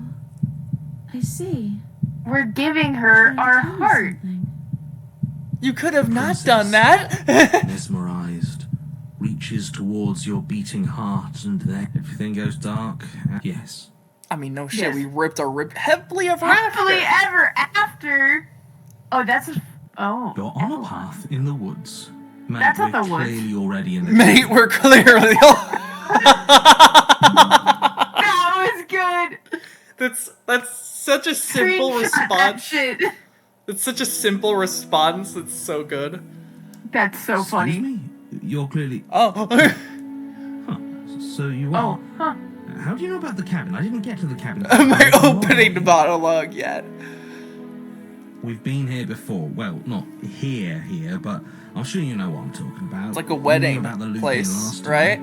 Speaker 4: I see.
Speaker 2: We're giving her
Speaker 4: Trying to
Speaker 2: our
Speaker 4: tell me
Speaker 2: heart.
Speaker 4: something.
Speaker 1: You could have not
Speaker 3: Princess.
Speaker 1: done that.
Speaker 3: Mesmerized, reaches towards your beating heart, and then everything goes dark. Yes.
Speaker 1: I mean, no shit.
Speaker 2: Yes.
Speaker 1: We ripped our rip happily ever
Speaker 2: Happily
Speaker 1: after.
Speaker 2: ever after. Oh, that's a. Oh.
Speaker 3: You're on a
Speaker 2: epilogue.
Speaker 3: path in the woods. Mate,
Speaker 2: That's not
Speaker 3: we're
Speaker 2: the woods.
Speaker 3: clearly already in the
Speaker 1: Mate, we're clearly.
Speaker 2: That was good.
Speaker 1: That's such a simple
Speaker 2: Screenshot that
Speaker 1: response.
Speaker 2: shit.
Speaker 1: It's such a simple response. It's so good.
Speaker 2: That's so
Speaker 3: Excuse
Speaker 2: funny.
Speaker 3: me? You're clearly...
Speaker 1: Oh.
Speaker 3: Huh. So you are.
Speaker 2: Oh, huh.
Speaker 3: How do you know about the cabin? I didn't get to the cabin.
Speaker 1: My opening monologue yet.
Speaker 3: We've been here before. Well, not here, but I'm sure you know what I'm talking about.
Speaker 1: It's like a
Speaker 3: You knew
Speaker 1: wedding
Speaker 3: about the Lupin
Speaker 1: place,
Speaker 3: last time.
Speaker 1: right?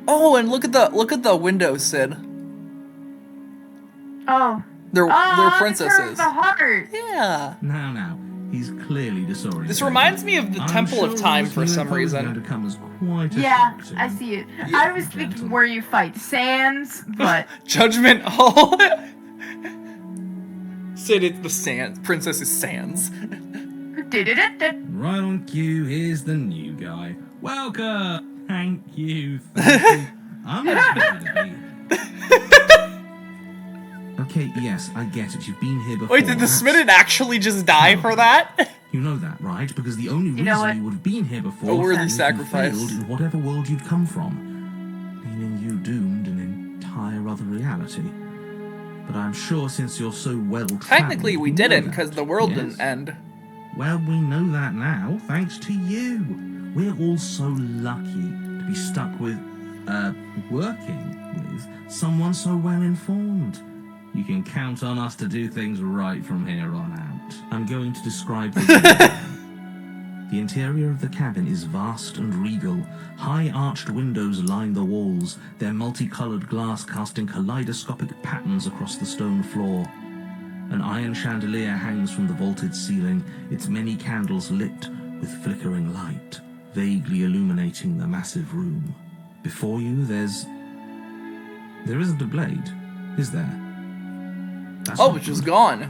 Speaker 1: Oh, and look at the windows, Sid.
Speaker 2: Oh.
Speaker 1: They're
Speaker 2: Oh,
Speaker 1: princesses.
Speaker 2: The heart.
Speaker 1: Yeah.
Speaker 3: Now, he's clearly disoriented.
Speaker 1: This reminds me of the
Speaker 3: I'm
Speaker 1: Temple of
Speaker 3: sure
Speaker 1: Time
Speaker 3: this
Speaker 1: for some
Speaker 3: UFO is
Speaker 1: reason.
Speaker 3: going to come as quite a
Speaker 2: Yeah,
Speaker 3: shock to
Speaker 2: I
Speaker 3: you.
Speaker 2: see it.
Speaker 1: Yeah.
Speaker 2: I was thinking where you fight Sans, but
Speaker 1: Judgment Hall. Sid, it's the Sans. Princess is Sans.
Speaker 3: Right on cue, here's the new guy. Welcome! Thank you. Thank you. I'm happy to be here. Okay, yes, I get it. You've been here before.
Speaker 1: Wait, did the
Speaker 3: That's-
Speaker 1: Smitten actually just die for that?
Speaker 3: You know that, right? Because the only reason
Speaker 2: know what?
Speaker 3: you would have been here before
Speaker 1: A worthy
Speaker 3: is if you
Speaker 1: sacrifice.
Speaker 3: failed in whatever world you'd come from, meaning you doomed an entire other reality. But I'm sure since you're so well traveled,
Speaker 1: Technically, we
Speaker 3: you know
Speaker 1: didn't,
Speaker 3: that.
Speaker 1: because the world
Speaker 3: Yes?
Speaker 1: didn't end.
Speaker 3: Well, we know that now, thanks to you. We're all so lucky to be stuck with, working with someone so well informed. You can count on us to do things right from here on out. I'm going to describe the The interior of the cabin is vast and regal. High arched windows line the walls, their multicolored glass casting kaleidoscopic patterns across the stone floor. An iron chandelier hangs from the vaulted ceiling, its many candles lit with flickering light, vaguely illuminating the massive room. Before you, there isn't a blade, is there? That's
Speaker 1: Oh,
Speaker 3: not
Speaker 1: it's just
Speaker 3: good.
Speaker 1: gone.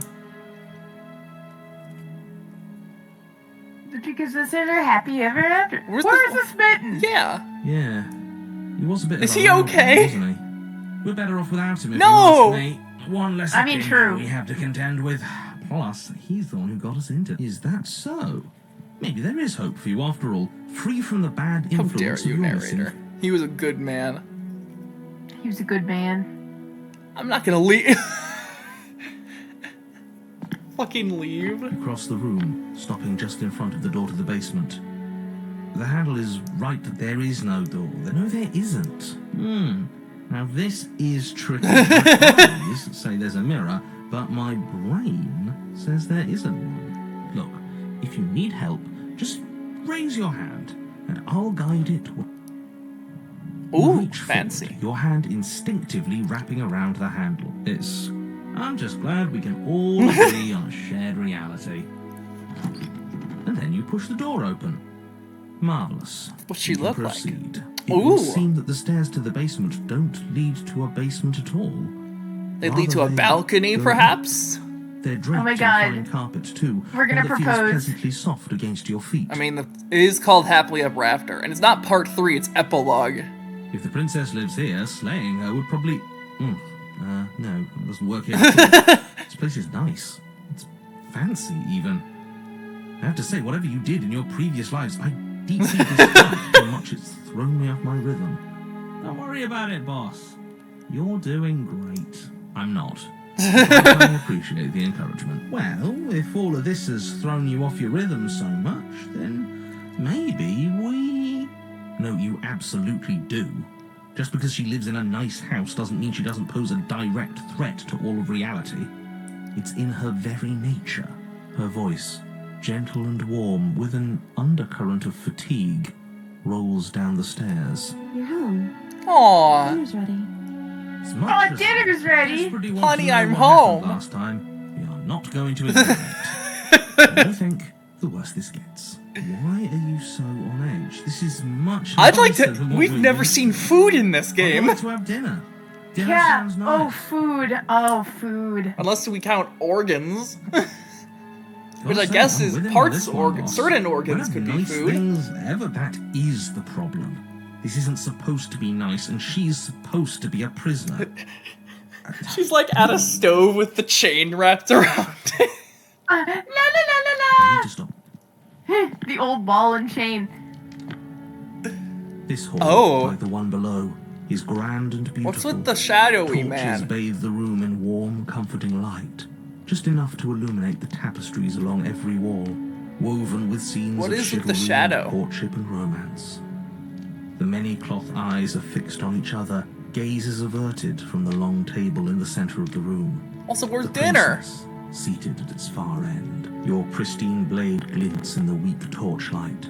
Speaker 2: did you consider happy ever after?
Speaker 1: Where's
Speaker 2: Where's
Speaker 1: the-
Speaker 2: the smitten?
Speaker 1: Yeah.
Speaker 3: Yeah, he was a bit.
Speaker 1: Is
Speaker 3: of a
Speaker 1: he
Speaker 3: loud
Speaker 1: okay?
Speaker 3: one, wasn't he? We're better off without him. If
Speaker 1: No!
Speaker 3: you ask me. One less
Speaker 2: I mean,
Speaker 3: thing
Speaker 2: true.
Speaker 3: we have to contend with. Plus, he's the one who got us into. Is that so? Maybe there is hope for you after all. Free from the bad
Speaker 1: How
Speaker 3: influence
Speaker 1: dare
Speaker 3: of
Speaker 1: you,
Speaker 3: your
Speaker 1: narrator.
Speaker 3: missing.
Speaker 1: He was a good man.
Speaker 2: He was a good man.
Speaker 1: I'm not gonna leave. Fucking leave.
Speaker 3: Across the room, stopping just in front of the door to the basement. The handle is right. There is no door. No, there isn't. Now this is tricky. My eyes say there's a mirror, but my brain says there isn't one. Look, if you need help, just raise your hand, and I'll guide it.
Speaker 1: Ooh,
Speaker 3: Reach
Speaker 1: fancy.
Speaker 3: forward, your hand instinctively wrapping around the handle. I'm just glad we can all agree on a shared reality. And then you push the door open. Marvelous.
Speaker 1: What's she
Speaker 3: You can
Speaker 1: look like?
Speaker 3: proceed. It
Speaker 1: Ooh.
Speaker 3: would seem that the stairs to the basement don't lead to a basement at all.
Speaker 1: They lead to a
Speaker 3: Rather, they
Speaker 1: balcony,
Speaker 3: go-
Speaker 1: perhaps?
Speaker 3: They're draped
Speaker 2: Oh my
Speaker 3: in
Speaker 2: God.
Speaker 3: fine carpet too.
Speaker 2: We're gonna
Speaker 3: one that feels
Speaker 2: propose.
Speaker 3: pleasantly soft against your feet.
Speaker 1: I mean, it is called Happily Ever After, and it's not part 3, it's epilogue.
Speaker 3: If the princess lives here, slaying her would probably... no, it doesn't work here at all. This place is nice. It's fancy, even. I have to say, whatever you did in your previous lives, I deeply dislike how much it's thrown me off my rhythm. Don't worry about it, boss. You're doing great. I'm not. But I appreciate the encouragement. Well, if all of this has thrown you off your rhythm so much, then maybe we... No, you absolutely do. Just because she lives in a nice house doesn't mean she doesn't pose a direct threat to all of reality. It's in her very nature. Her voice, gentle and warm, with an undercurrent of fatigue, rolls down the stairs.
Speaker 4: You're home.
Speaker 1: Aww.
Speaker 4: Dinner's ready.
Speaker 3: As much as
Speaker 2: dinner's
Speaker 3: I
Speaker 2: ready.
Speaker 3: desperately want
Speaker 1: Honey,
Speaker 3: to know
Speaker 1: I'm
Speaker 3: what
Speaker 1: home.
Speaker 3: happened last time, we are not going to ignore it. The more you think, the worse this gets. Why are you so on edge? This is much
Speaker 1: I'd like
Speaker 3: nicer
Speaker 1: to.
Speaker 3: than what
Speaker 1: We've
Speaker 3: we're
Speaker 1: never
Speaker 3: used
Speaker 1: seen
Speaker 3: to.
Speaker 1: food in this
Speaker 3: I'd
Speaker 1: game.
Speaker 3: like to have dinner. Dinner
Speaker 2: Yeah.
Speaker 3: sounds nice.
Speaker 2: Oh, food. Oh, food.
Speaker 1: Unless we count organs. Which I
Speaker 3: Also,
Speaker 1: guess
Speaker 3: I'm
Speaker 1: is
Speaker 3: with him on
Speaker 1: parts
Speaker 3: this one,
Speaker 1: organ.
Speaker 3: boss.
Speaker 1: Certain
Speaker 3: When
Speaker 1: organs
Speaker 3: have
Speaker 1: could be
Speaker 3: nice
Speaker 1: food.
Speaker 3: Things ever, that is the problem. This isn't supposed to be nice, and she's supposed to be a prisoner.
Speaker 1: She's like at a stove with the chain wrapped around it.
Speaker 2: La la la
Speaker 3: I need
Speaker 2: la
Speaker 3: to stop.
Speaker 2: la. The old ball and chain.
Speaker 3: This hall,
Speaker 1: Oh.
Speaker 3: like the one below, is grand and beautiful.
Speaker 1: What's with the shadowy
Speaker 3: Torches
Speaker 1: man?
Speaker 3: bathe the room in warm, comforting light, just enough to illuminate the tapestries along every wall, woven with scenes
Speaker 1: What
Speaker 3: of
Speaker 1: is with the
Speaker 3: chivalry,
Speaker 1: shadow?
Speaker 3: courtship, and romance. The many cloth eyes are fixed on each other, gazes averted from the long table in the center of the room.
Speaker 1: Also, where's
Speaker 3: The
Speaker 1: dinner?
Speaker 3: princess, seated at its far end. Your pristine blade glints in the weak torchlight,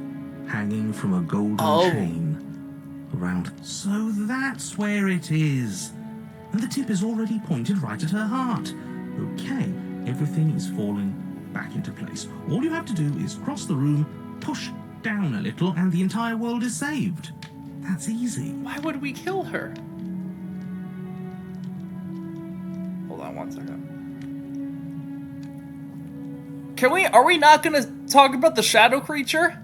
Speaker 3: hanging from a golden chain around. So that's where it is. And the tip is already pointed right at her heart. Okay, everything is falling back into place. All you have to do is cross the room, push down a little, and the entire world is saved. That's easy.
Speaker 1: Why would we kill her? Hold on 1 second. Are we not gonna talk about the shadow creature?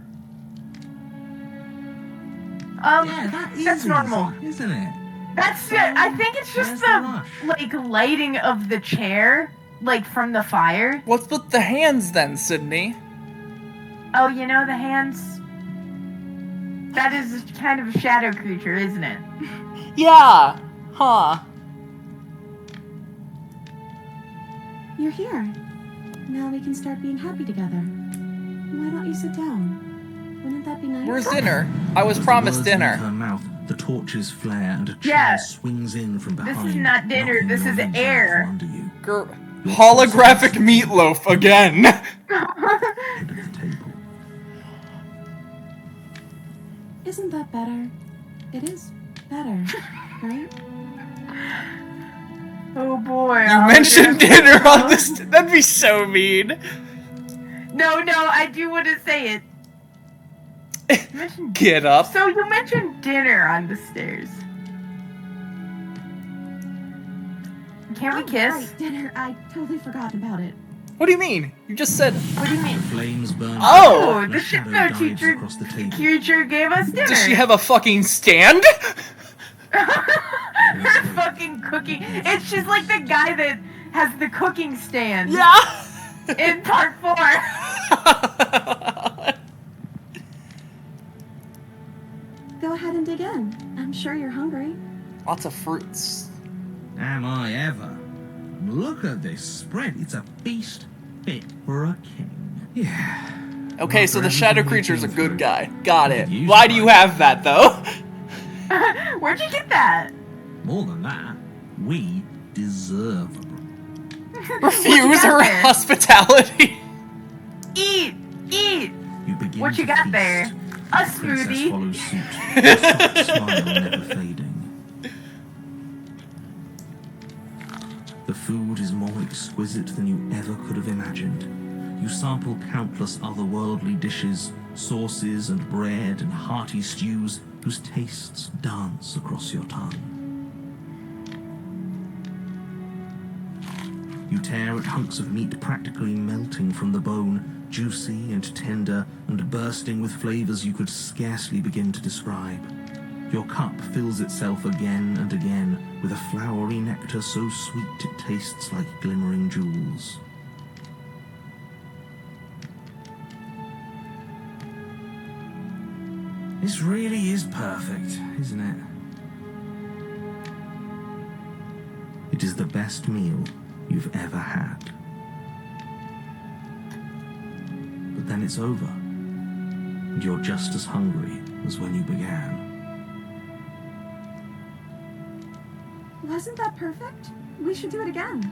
Speaker 2: That's normal.
Speaker 3: easy, isn't it?
Speaker 2: That's it. I think it's just
Speaker 3: Where's the rush?
Speaker 2: like lighting of the chair, like from the fire.
Speaker 1: What's with the hands then, Sydney?
Speaker 2: Oh, you know the hands. That is kind of a shadow creature, isn't it?
Speaker 1: Yeah. Huh.
Speaker 4: You're here. Now we can start being happy together. Why don't you sit down? Wouldn't that be nice?
Speaker 1: Where's dinner? I was promised
Speaker 3: Words leave
Speaker 1: dinner.
Speaker 3: her mouth, the torches flare, and a chair
Speaker 2: Yeah.
Speaker 3: swings in from behind.
Speaker 2: This is not dinner,
Speaker 3: knocking
Speaker 2: this
Speaker 3: your
Speaker 2: is
Speaker 3: knees out
Speaker 2: air.
Speaker 3: from under you.
Speaker 1: Holographic meatloaf again.
Speaker 3: Head of the table.
Speaker 4: Isn't that better? It is better, right?
Speaker 2: Oh boy.
Speaker 1: You mentioned dinner on this. That'd be so mean.
Speaker 2: No, I do want to say it. You mentioned-
Speaker 1: Get up.
Speaker 2: So you mentioned dinner on the stairs. Can we kiss?
Speaker 4: Right, dinner. I totally forgot about it.
Speaker 1: What do you mean? You just said.
Speaker 2: What do you mean?
Speaker 3: The flames burn.
Speaker 1: Oh!
Speaker 3: and
Speaker 2: The
Speaker 3: a shadow
Speaker 2: shadow
Speaker 3: dives
Speaker 2: teacher
Speaker 3: across the table.
Speaker 2: creature gave us dinner.
Speaker 1: Does she have a fucking stand?
Speaker 2: Her fucking cooking. She's like the guy that has the cooking stand.
Speaker 1: Yeah.
Speaker 2: In part 4.
Speaker 4: Go ahead and dig in. I'm sure you're hungry.
Speaker 1: Lots of fruits.
Speaker 3: Am I ever? Look at this spread. It's a feast fit for a king. Yeah.
Speaker 1: Okay, so the shadow creature's a good guy. Got it.
Speaker 3: Usually.
Speaker 1: Why do you have that though?
Speaker 2: Where'd you get that?
Speaker 3: More than that, we deserve them.
Speaker 1: Refuse her
Speaker 2: there?
Speaker 1: hospitality.
Speaker 2: Eat!
Speaker 3: You begin
Speaker 2: What you
Speaker 3: to
Speaker 2: got
Speaker 3: feast.
Speaker 2: there? A
Speaker 3: The princess
Speaker 2: smoothie.
Speaker 3: follows suit, her soft smile never fading. The food is more exquisite than you ever could have imagined. You sample countless otherworldly dishes, sauces and bread and hearty stews whose tastes dance across your tongue. You tear at hunks of meat practically melting from the bone, juicy and tender and bursting with flavors you could scarcely begin to describe. Your cup fills itself again and again with a flowery nectar so sweet it tastes like glimmering jewels. This really is perfect, isn't it? It is the best meal you've ever had. But then it's over, and you're just as hungry as when you began.
Speaker 4: Wasn't that perfect? We should do it again.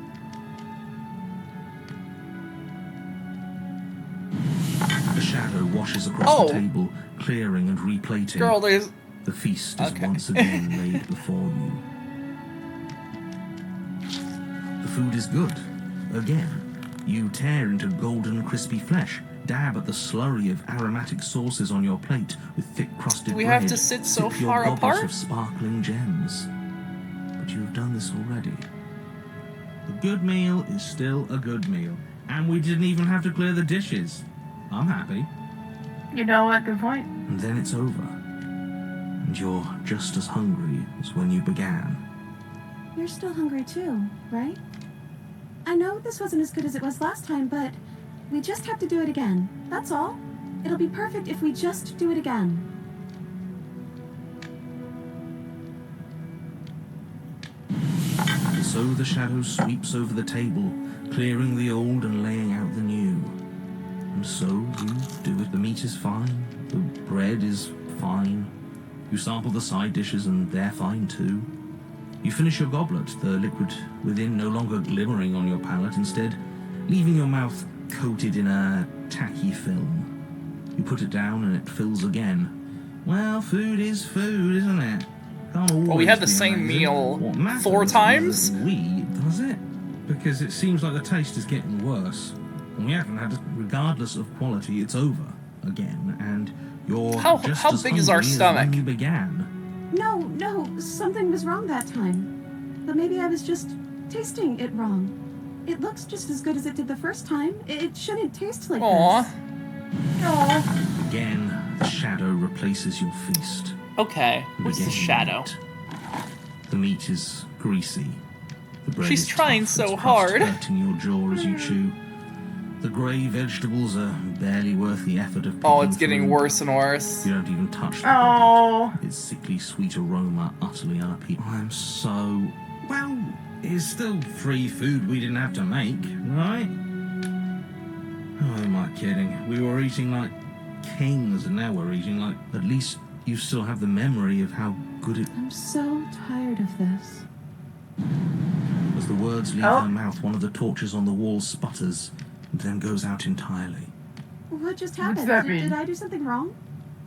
Speaker 3: The shadow washes across the table, clearing and replating.
Speaker 1: Girl,
Speaker 3: The feast is
Speaker 1: Okay.
Speaker 3: once again laid before you. The food is good. Again, you tear into golden crispy flesh, dab at the slurry of aromatic sauces on your plate with thick crusted
Speaker 1: Do we
Speaker 3: bread.
Speaker 1: have to sit so
Speaker 3: sip your
Speaker 1: far
Speaker 3: goblet
Speaker 1: apart?
Speaker 3: of sparkling gems. But you have done this already. A good meal is still a good meal, and we didn't even have to clear the dishes. I'm happy.
Speaker 2: You know what? Good point.
Speaker 3: And then it's over. And you're just as hungry as when you began.
Speaker 4: You're still hungry too, right? I know this wasn't as good as it was last time, but we just have to do it again. That's all. It'll be perfect if we just do it again.
Speaker 3: So the shadow sweeps over the table, clearing the old and laying out the new. And so you do it. The meat is fine. The bread is fine. You sample the side dishes and they're fine too. You finish your goblet, the liquid within no longer glimmering on your palate, instead leaving your mouth coated in a tacky film. You put it down and it fills again. Well, food is food, isn't it? Can't always
Speaker 1: Well, we had the
Speaker 3: be
Speaker 1: same
Speaker 3: amazing.
Speaker 1: meal
Speaker 3: What matters
Speaker 1: 4 times?
Speaker 3: is that we eat, does it? Because it seems like the taste is getting worse. And we haven't had it, regardless of quality, it's over again. And you're
Speaker 1: How
Speaker 3: just as
Speaker 1: big is our
Speaker 3: hungry as
Speaker 1: stomach?
Speaker 3: when you began.
Speaker 4: No, something was wrong that time. But maybe I was just tasting it wrong. It looks just as good as it did the first time. It shouldn't taste like
Speaker 1: Aw.
Speaker 4: this.
Speaker 2: Oh,
Speaker 3: Again, the shadow replaces your feast.
Speaker 1: Okay,
Speaker 3: And
Speaker 1: what's the
Speaker 3: again, you
Speaker 1: shadow?
Speaker 3: eat. The meat is greasy. The bread
Speaker 1: She's
Speaker 3: is
Speaker 1: trying
Speaker 3: tough,
Speaker 1: so
Speaker 3: its crust
Speaker 1: hard.
Speaker 3: hurting your jaw as you chew. The grey vegetables are barely worth the effort of picking
Speaker 1: Oh, it's getting
Speaker 3: through.
Speaker 1: worse and worse.
Speaker 3: You don't even touch the
Speaker 2: oh.
Speaker 3: goblet. Its sickly sweet aroma utterly unappealing. I'm so... Well, it's still free food we didn't have to make, right? Oh, am I kidding? We were eating like kings, and now we're eating like... At least you still have the memory of how good it...
Speaker 4: I'm so tired of this.
Speaker 3: As the words leave her mouth, one of the torches on the wall sputters and then goes out entirely.
Speaker 4: What just
Speaker 2: What's
Speaker 4: happened?
Speaker 2: that
Speaker 4: Did,
Speaker 2: mean?
Speaker 4: did I do something wrong?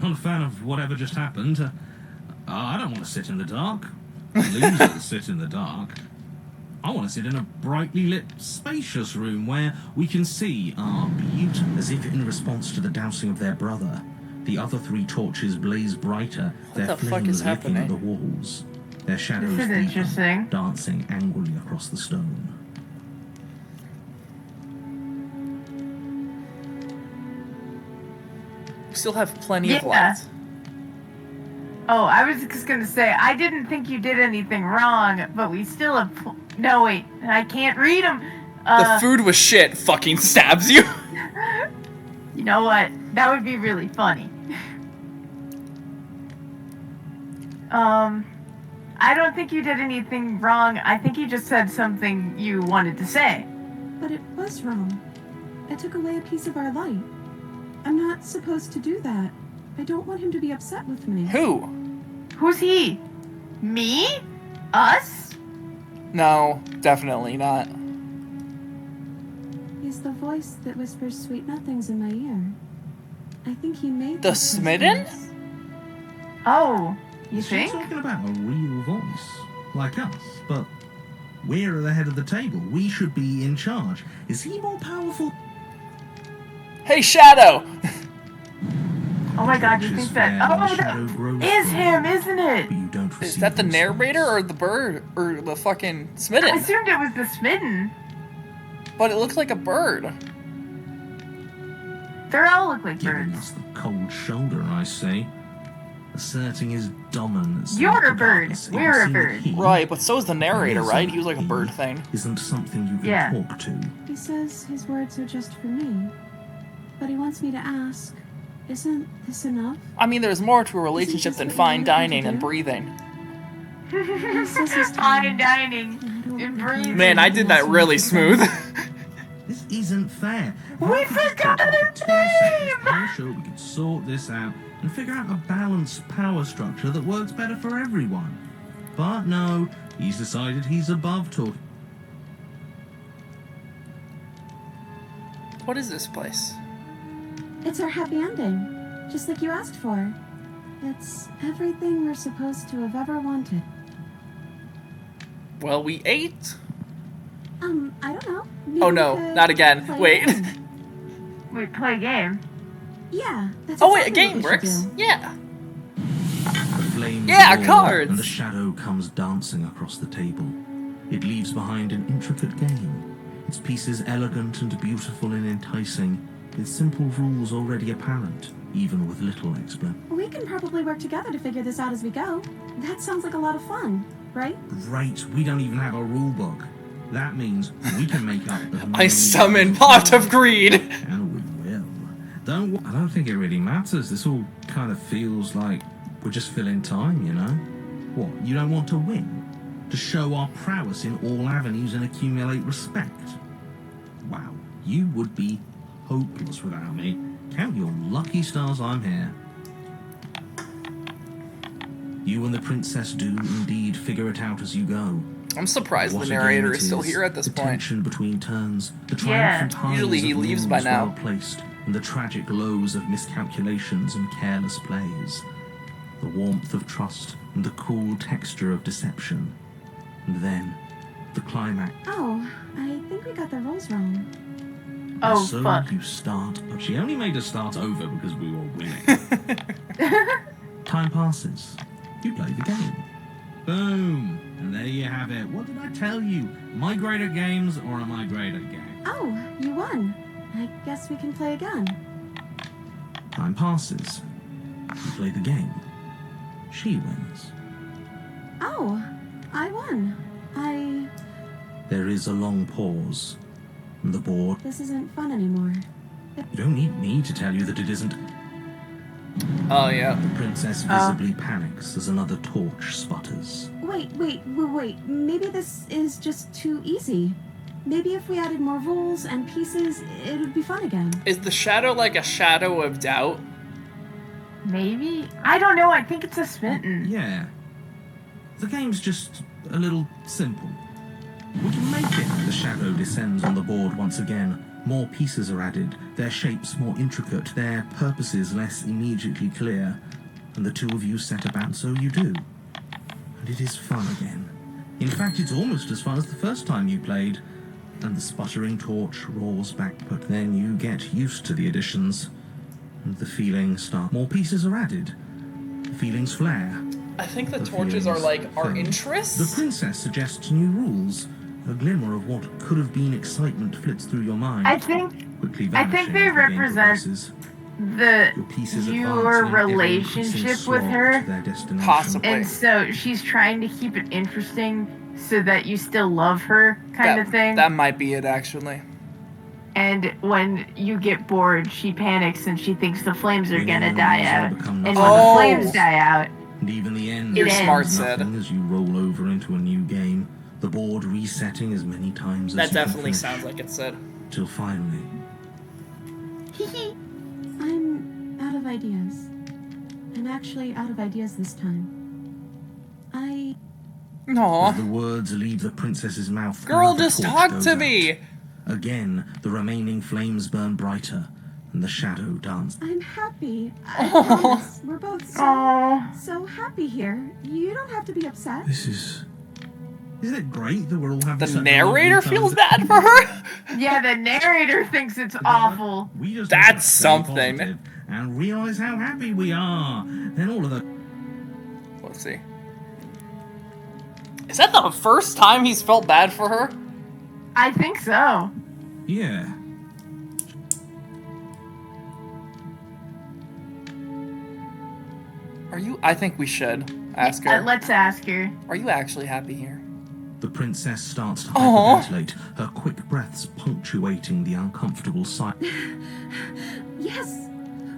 Speaker 3: Not a fan of whatever just happened. I don't want to sit in the dark. Losers sit in the dark. I want to sit in a brightly lit, spacious room where we can see our beauty. As if in response to the dousing of their brother, the other 3 torches blaze brighter, their
Speaker 1: the fuck
Speaker 3: flames
Speaker 1: is
Speaker 3: licking
Speaker 1: happening?
Speaker 3: at the walls, their shadows
Speaker 2: This is
Speaker 3: deeper,
Speaker 2: interesting.
Speaker 3: dancing angrily across the stone.
Speaker 1: We still have plenty of
Speaker 2: Yeah.
Speaker 1: light.
Speaker 2: Oh, I was just gonna say, I didn't think you did anything wrong, but we still have. No, wait, I can't read them.
Speaker 1: The food was shit. Fucking stabs you.
Speaker 2: You know what? That would be really funny. I don't think you did anything wrong. I think you just said something you wanted to say.
Speaker 4: But it was wrong. I took away a piece of our light. I'm not supposed to do that. I don't want him to be upset with me.
Speaker 1: Who?
Speaker 2: Who's he? Me? Us?
Speaker 1: No, definitely not.
Speaker 4: He's the voice that whispers sweet nothings in my ear. I think he made
Speaker 1: The
Speaker 4: this
Speaker 1: Smitten?
Speaker 4: voice.
Speaker 2: Oh, you
Speaker 3: She's
Speaker 2: think?
Speaker 3: talking about a real voice, like us, but we're at the head of the table. We should be in charge. Is he more powerful?
Speaker 1: Hey, Shadow!
Speaker 2: Oh my god, you
Speaker 3: Torches
Speaker 2: think that?
Speaker 3: flare and
Speaker 2: Oh,
Speaker 3: the shadow
Speaker 2: that
Speaker 3: grows
Speaker 2: is
Speaker 3: from
Speaker 2: him,
Speaker 3: you,
Speaker 2: isn't it?
Speaker 3: but you don't
Speaker 1: Is
Speaker 3: receive
Speaker 1: that the
Speaker 3: a response.
Speaker 1: narrator or the bird? Or the fucking
Speaker 2: I
Speaker 1: Smitten?
Speaker 2: assumed it was the Smitten.
Speaker 1: But it looks like a bird.
Speaker 2: They all look like
Speaker 3: Giving
Speaker 2: birds.
Speaker 3: us the cold shoulder, I say. Asserting his dominance.
Speaker 2: You're
Speaker 3: over
Speaker 2: a bird.
Speaker 3: darkness. It
Speaker 2: We're
Speaker 3: would
Speaker 2: a
Speaker 3: seem that
Speaker 2: bird.
Speaker 3: he
Speaker 1: Right, but so is the narrator,
Speaker 3: is
Speaker 1: right? He was like a bird
Speaker 3: he
Speaker 1: thing.
Speaker 3: Isn't something you can
Speaker 2: Yeah.
Speaker 3: talk to.
Speaker 4: He says his words are just for me. But he wants me to ask, isn't this enough?
Speaker 1: I mean, there's more to a relationship than fine dining and breathing.
Speaker 4: He says he's
Speaker 2: Fine
Speaker 4: tired.
Speaker 2: dining
Speaker 4: I don't
Speaker 2: and
Speaker 4: want to
Speaker 2: breathing.
Speaker 1: Man, I did that really smooth.
Speaker 3: This isn't fair.
Speaker 2: We
Speaker 3: If I could just
Speaker 2: forgot
Speaker 3: talk
Speaker 2: her
Speaker 3: for 2 seconds,
Speaker 2: name!
Speaker 3: I'm sure we could sort this out and figure out a balanced power structure that works better for everyone. But no, he's decided he's above talking.
Speaker 1: What is this place?
Speaker 4: It's our happy ending, just like you asked for. It's everything we're supposed to have ever wanted.
Speaker 1: Well, we ate.
Speaker 4: I don't know. Maybe
Speaker 1: Oh
Speaker 4: we
Speaker 1: no,
Speaker 4: could
Speaker 1: not again.
Speaker 4: play a
Speaker 1: Wait.
Speaker 4: game.
Speaker 2: Wait, play a game.
Speaker 4: Yeah, that's
Speaker 1: Oh wait, a
Speaker 4: exactly what
Speaker 1: game
Speaker 4: we should
Speaker 1: works.
Speaker 4: do.
Speaker 1: Yeah.
Speaker 3: The flames
Speaker 1: Yeah,
Speaker 3: roar,
Speaker 1: cards!
Speaker 3: and the shadow comes dancing across the table. It leaves behind an intricate game, its pieces elegant and beautiful and enticing, its simple rules already apparent, even with little explanation.
Speaker 4: We can probably work together to figure this out as we go. That sounds like a lot of fun, right?
Speaker 3: Right, we don't even have a rule book. That means we can make up as
Speaker 1: I
Speaker 3: many
Speaker 1: summon
Speaker 3: rules
Speaker 1: Pot
Speaker 3: as
Speaker 1: of Greed.
Speaker 3: And we will. I don't think it really matters. This all kind of feels like we're just filling time, you know? What, you don't want to win? To show our prowess in all avenues and accumulate respect? Wow, you would be hopeless without me. Count your lucky stars I'm here. You and the princess do indeed figure it out as you go.
Speaker 1: I'm surprised
Speaker 3: What
Speaker 1: the
Speaker 3: a game
Speaker 1: narrator
Speaker 3: it
Speaker 1: is still here at this
Speaker 3: the
Speaker 1: point.
Speaker 3: tension between turns, the
Speaker 2: Yeah.
Speaker 3: triumphant highs
Speaker 1: Usually he
Speaker 3: of
Speaker 1: leaves
Speaker 3: moves
Speaker 1: by now.
Speaker 3: well placed, and the tragic lows of miscalculations and careless plays. The warmth of trust and the cool texture of deception. And then, the climax.
Speaker 4: Oh, I think we got the rules wrong.
Speaker 2: Oh,
Speaker 3: so
Speaker 2: fuck.
Speaker 3: you start. She only made us start over because we were winning. Time passes. You play the game. Boom! And there you have it. What did I tell you? Am I great at games or am I great at games?
Speaker 4: Oh, you won. I guess we can play again.
Speaker 3: Time passes. You play the game. She wins.
Speaker 4: Oh, I won.
Speaker 3: There is a long pause. And the board.
Speaker 4: This isn't fun anymore.
Speaker 3: You don't need me to tell you that it isn't.
Speaker 1: Oh yeah.
Speaker 3: The princess visibly panics as another torch sputters.
Speaker 4: Wait. Maybe this is just too easy. Maybe if we added more rules and pieces, it would be fun again.
Speaker 1: Is the shadow like a shadow of doubt?
Speaker 2: Maybe? I don't know. I think it's a smitten.
Speaker 3: Yeah. The game's just a little simple. We can make it. The shadow descends on the board once again. More pieces are added, their shapes more intricate, their purposes less immediately clear. And the two of you set about, so you do. And it is fun again. In fact, it's almost as fun as the first time you played. And the sputtering torch roars back, but then you get used to the additions. And the feelings start. More pieces are added. The feelings flare.
Speaker 1: I think the
Speaker 3: The
Speaker 1: torches are
Speaker 3: feelings
Speaker 1: like our
Speaker 3: fade.
Speaker 1: interests.
Speaker 3: The princess suggests new rules. A glimmer of what could have been excitement flits through your mind.
Speaker 2: I think
Speaker 3: quickly
Speaker 2: I
Speaker 3: vanishing
Speaker 2: think they
Speaker 3: as the game
Speaker 2: represent
Speaker 3: progresses.
Speaker 2: the
Speaker 3: Your pieces
Speaker 2: your
Speaker 3: advance in an
Speaker 2: relationship
Speaker 3: ever-increasing
Speaker 2: with
Speaker 3: slog
Speaker 2: her.
Speaker 3: to their destination.
Speaker 1: Possibly.
Speaker 2: And so she's trying to keep it interesting so that you still love her, kind of thing.
Speaker 1: That might be it, actually.
Speaker 2: And when you get bored, she panics and she thinks the flames are gonna die out. And when
Speaker 1: Oh.
Speaker 2: the flames die out,
Speaker 3: And even the end
Speaker 2: You're
Speaker 3: is
Speaker 2: smart,
Speaker 1: Sid.
Speaker 3: nothing as you roll over into a new game. The board resetting as many times as
Speaker 1: That
Speaker 3: you can
Speaker 1: definitely
Speaker 3: finish,
Speaker 1: sounds like it said.
Speaker 3: till finally.
Speaker 4: I'm out of ideas. I'm actually out of ideas this time.
Speaker 1: Aw.
Speaker 3: As the words leave the princess's mouth,
Speaker 1: Girl,
Speaker 3: another
Speaker 1: just
Speaker 3: torch
Speaker 1: talk
Speaker 3: goes
Speaker 1: to
Speaker 3: out.
Speaker 1: me.
Speaker 3: Again, the remaining flames burn brighter, and the shadow dances.
Speaker 4: I'm happy. I promise. We're both so happy here. You don't have to be upset.
Speaker 3: Isn't it great that we're all having
Speaker 1: The
Speaker 3: such a
Speaker 1: narrator
Speaker 3: lovely
Speaker 1: feels
Speaker 3: time?
Speaker 1: bad for her?
Speaker 2: yeah, the narrator thinks it's awful.
Speaker 3: We just
Speaker 1: That's
Speaker 3: have to stay
Speaker 1: something.
Speaker 3: positive and realize how happy we are. Then all of the
Speaker 1: Let's see. Is that the first time he's felt bad for her?
Speaker 2: I think so.
Speaker 3: yeah.
Speaker 1: Are you? I think we should ask her.
Speaker 2: Let's ask her.
Speaker 1: Are you actually happy here?
Speaker 3: The princess starts to
Speaker 1: Aw.
Speaker 3: hyperventilate, her quick breaths punctuating the uncomfortable silence.
Speaker 4: Yes.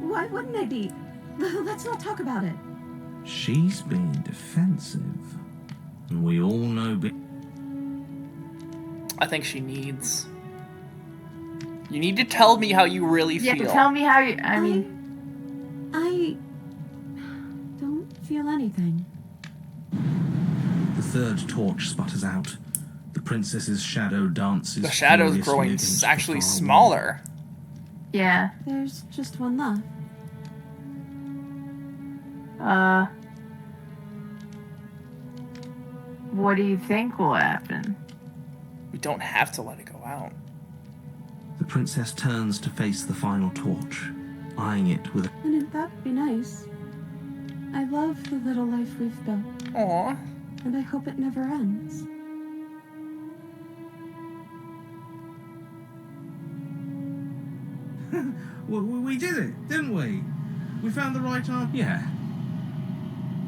Speaker 4: Why wouldn't I be? Let's not talk about it.
Speaker 3: She's being defensive, and we all know.
Speaker 1: I think she needs. You need to tell me how you really
Speaker 2: Yeah,
Speaker 1: feel.
Speaker 2: tell me how you. I mean,
Speaker 4: I don't feel anything.
Speaker 3: The third torch sputters out. The princess's shadow dances.
Speaker 1: The shadow's
Speaker 3: furiously
Speaker 1: growing
Speaker 3: against the
Speaker 1: actually
Speaker 3: far wall.
Speaker 2: yeah.
Speaker 4: There's just one left.
Speaker 2: What do you think will happen?
Speaker 1: We don't have to let it go out.
Speaker 3: The princess turns to face the final torch, eyeing it with a...
Speaker 4: Wouldn't that be nice? I love the little life we've built,
Speaker 1: Aw.
Speaker 4: and I hope it never ends.
Speaker 5: Well, we did it, didn't we? We found the right answer. Yeah.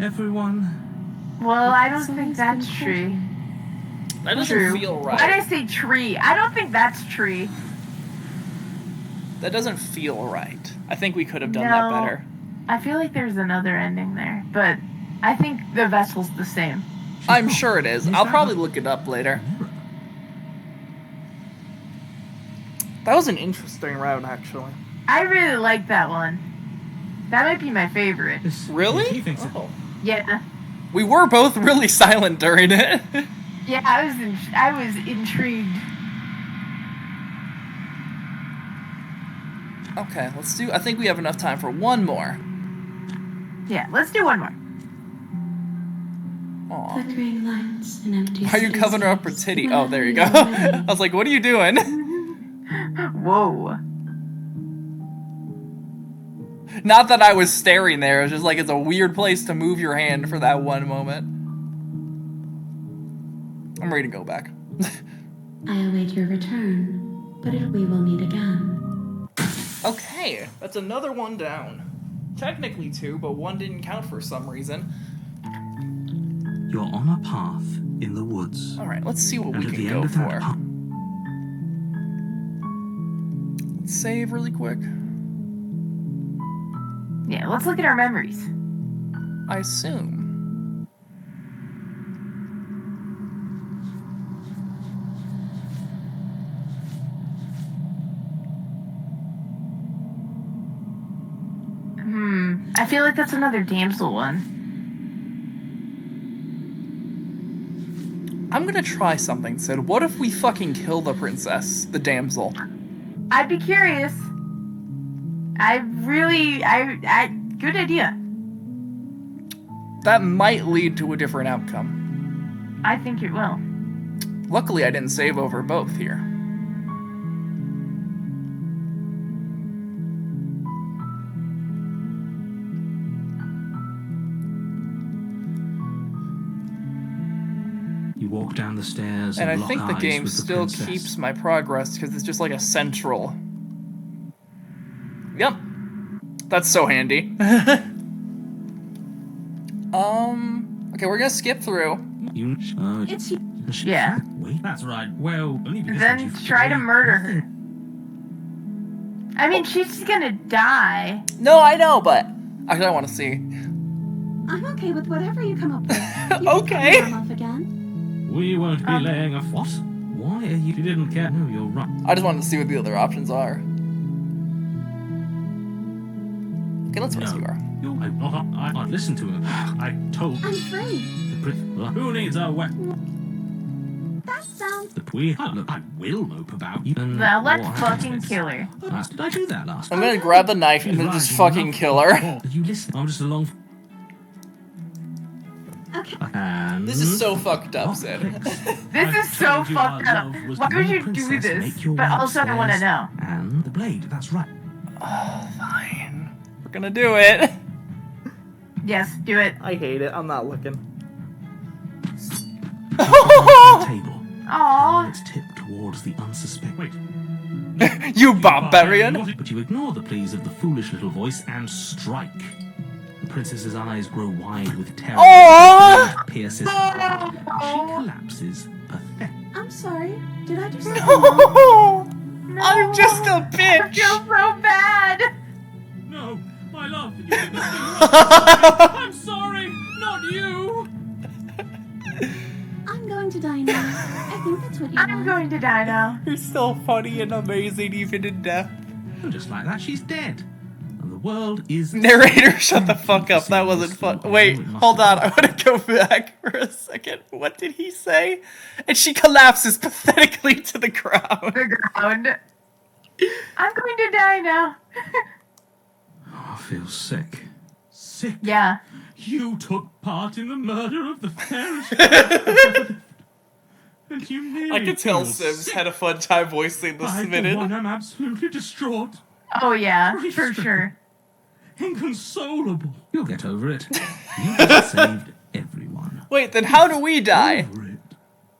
Speaker 5: Everyone.
Speaker 2: Well, I don't
Speaker 4: So
Speaker 2: think
Speaker 4: nice
Speaker 2: that's
Speaker 4: and
Speaker 2: tree.
Speaker 1: That doesn't
Speaker 2: True.
Speaker 1: feel
Speaker 2: Why did I
Speaker 1: right.
Speaker 2: say tree? I don't think that's tree.
Speaker 1: That doesn't feel right. I think we could have done
Speaker 2: No.
Speaker 1: that better.
Speaker 2: I feel like there's another ending there, but I think the vessel's the same.
Speaker 1: I'm sure it is. I'll probably look it up later. That was an interesting route, actually.
Speaker 2: I really like that one. That might be my favorite.
Speaker 1: Really?
Speaker 5: He thinks
Speaker 1: Oh.
Speaker 2: Yeah.
Speaker 1: We were both really silent during it.
Speaker 2: Yeah, I was intrigued.
Speaker 1: Okay, let's do... I think we have enough time for one more.
Speaker 2: Yeah, let's do one more.
Speaker 1: Aw.
Speaker 4: Flickering lights and empty
Speaker 1: Why are you
Speaker 4: spaces.
Speaker 1: covering up her titty? Oh, there you go. I was like, what are you doing?
Speaker 2: Whoa.
Speaker 1: Not that I was staring there. It was just like it's a weird place to move your hand for that one moment. I'm ready to go back.
Speaker 4: I await your return, but we will meet again.
Speaker 1: Okay, that's another one down. Technically two, but one didn't count for some reason.
Speaker 3: You're on a path in the woods.
Speaker 1: Alright, let's see what
Speaker 3: And
Speaker 1: we
Speaker 3: at
Speaker 1: can
Speaker 3: the
Speaker 1: go
Speaker 3: end of that
Speaker 1: for.
Speaker 3: path,
Speaker 1: Let's save really quick.
Speaker 2: Yeah, let's look at our memories.
Speaker 1: I assume.
Speaker 2: I feel like that's another damsel one.
Speaker 1: I'm gonna try something, Sid. What if we fucking kill the princess, the damsel?
Speaker 2: I'd be curious. Good idea.
Speaker 1: That might lead to a different outcome.
Speaker 2: I think it will.
Speaker 1: Luckily, I didn't save over both here.
Speaker 3: you walk down the stairs
Speaker 1: And I
Speaker 3: lock
Speaker 1: think the
Speaker 3: eyes
Speaker 1: game
Speaker 3: with the
Speaker 1: still
Speaker 3: princess.
Speaker 1: keeps my progress because it's just like a central. Yep. That's so handy. Okay, we're gonna skip through.
Speaker 3: You,
Speaker 4: It's
Speaker 2: Yeah.
Speaker 3: Wait,
Speaker 5: That's right. Well, only because
Speaker 2: Then
Speaker 5: you've
Speaker 2: try to
Speaker 5: wait.
Speaker 2: murder her. I mean, she's gonna die.
Speaker 1: No, I know, but actually, I want to see.
Speaker 4: I'm okay with whatever you come up with. You
Speaker 1: Okay.
Speaker 4: Can cut my arm off again.
Speaker 5: We won't be laying a what? Why are you? You didn't care. No, you're right.
Speaker 1: I just wanted to see what the other options are. Okay, let's rescue her.
Speaker 5: I'd listen to him. I told
Speaker 4: I'm free.
Speaker 5: the who needs a weapon?
Speaker 4: That sounds.
Speaker 5: Look, I will mope about you. And
Speaker 2: Now let's
Speaker 5: what
Speaker 2: fucking
Speaker 5: happens?
Speaker 2: kill her.
Speaker 5: Did I do that last
Speaker 1: I'm
Speaker 5: time?
Speaker 1: gonna grab the knife and then
Speaker 5: Right,
Speaker 1: just
Speaker 5: you
Speaker 1: fucking
Speaker 5: know.
Speaker 1: kill her.
Speaker 5: Oh, you listen. I'm just along.
Speaker 4: Okay.
Speaker 5: And
Speaker 1: This is so fucked up, Sid.
Speaker 2: This is so fucked up. Why would you do this? But also, I want to know.
Speaker 5: And the blade. That's right.
Speaker 1: Fine. We're gonna do it.
Speaker 2: Yes, do it.
Speaker 1: I hate it. I'm not looking.
Speaker 5: The table.
Speaker 2: Aww.
Speaker 5: Its tip towards the unsuspecting. Wait.
Speaker 1: You barbarian!
Speaker 5: But you ignore the pleas of the foolish little voice and strike. The princess's eyes grow wide with terror.
Speaker 1: Aww!
Speaker 5: Her pierces. She collapses, pathetic.
Speaker 4: I'm sorry. Did I do something?
Speaker 1: No!
Speaker 2: No.
Speaker 1: I'm just a
Speaker 2: I
Speaker 1: bitch!
Speaker 2: feel so bad.
Speaker 5: No, my love. I'm sorry, not you.
Speaker 4: I'm going to die now. I think that's what you
Speaker 2: I'm
Speaker 4: want.
Speaker 2: going to die now.
Speaker 1: You're still funny and amazing even in death.
Speaker 5: And just like that, she's dead. And the world is.
Speaker 1: Narrator, shut the fuck up. That wasn't fun. Wait, hold on. I want to go back for a second. What did he say? And she collapses pathetically to the ground.
Speaker 2: The ground. I'm going to die now.
Speaker 5: Oh, I feel sick. Sick.
Speaker 2: Yeah.
Speaker 5: You took part in the murder of the fairest. And you
Speaker 1: I
Speaker 5: nearly
Speaker 1: could tell
Speaker 5: killed
Speaker 1: Sims
Speaker 5: six.
Speaker 1: had a fun time voicing this
Speaker 5: I, for
Speaker 1: minute.
Speaker 5: one, am absolutely distraught.
Speaker 2: Oh yeah, for sure.
Speaker 5: Inconsolable. You'll get over it. You just saved everyone.
Speaker 1: Wait, then how do we die?
Speaker 5: Over it.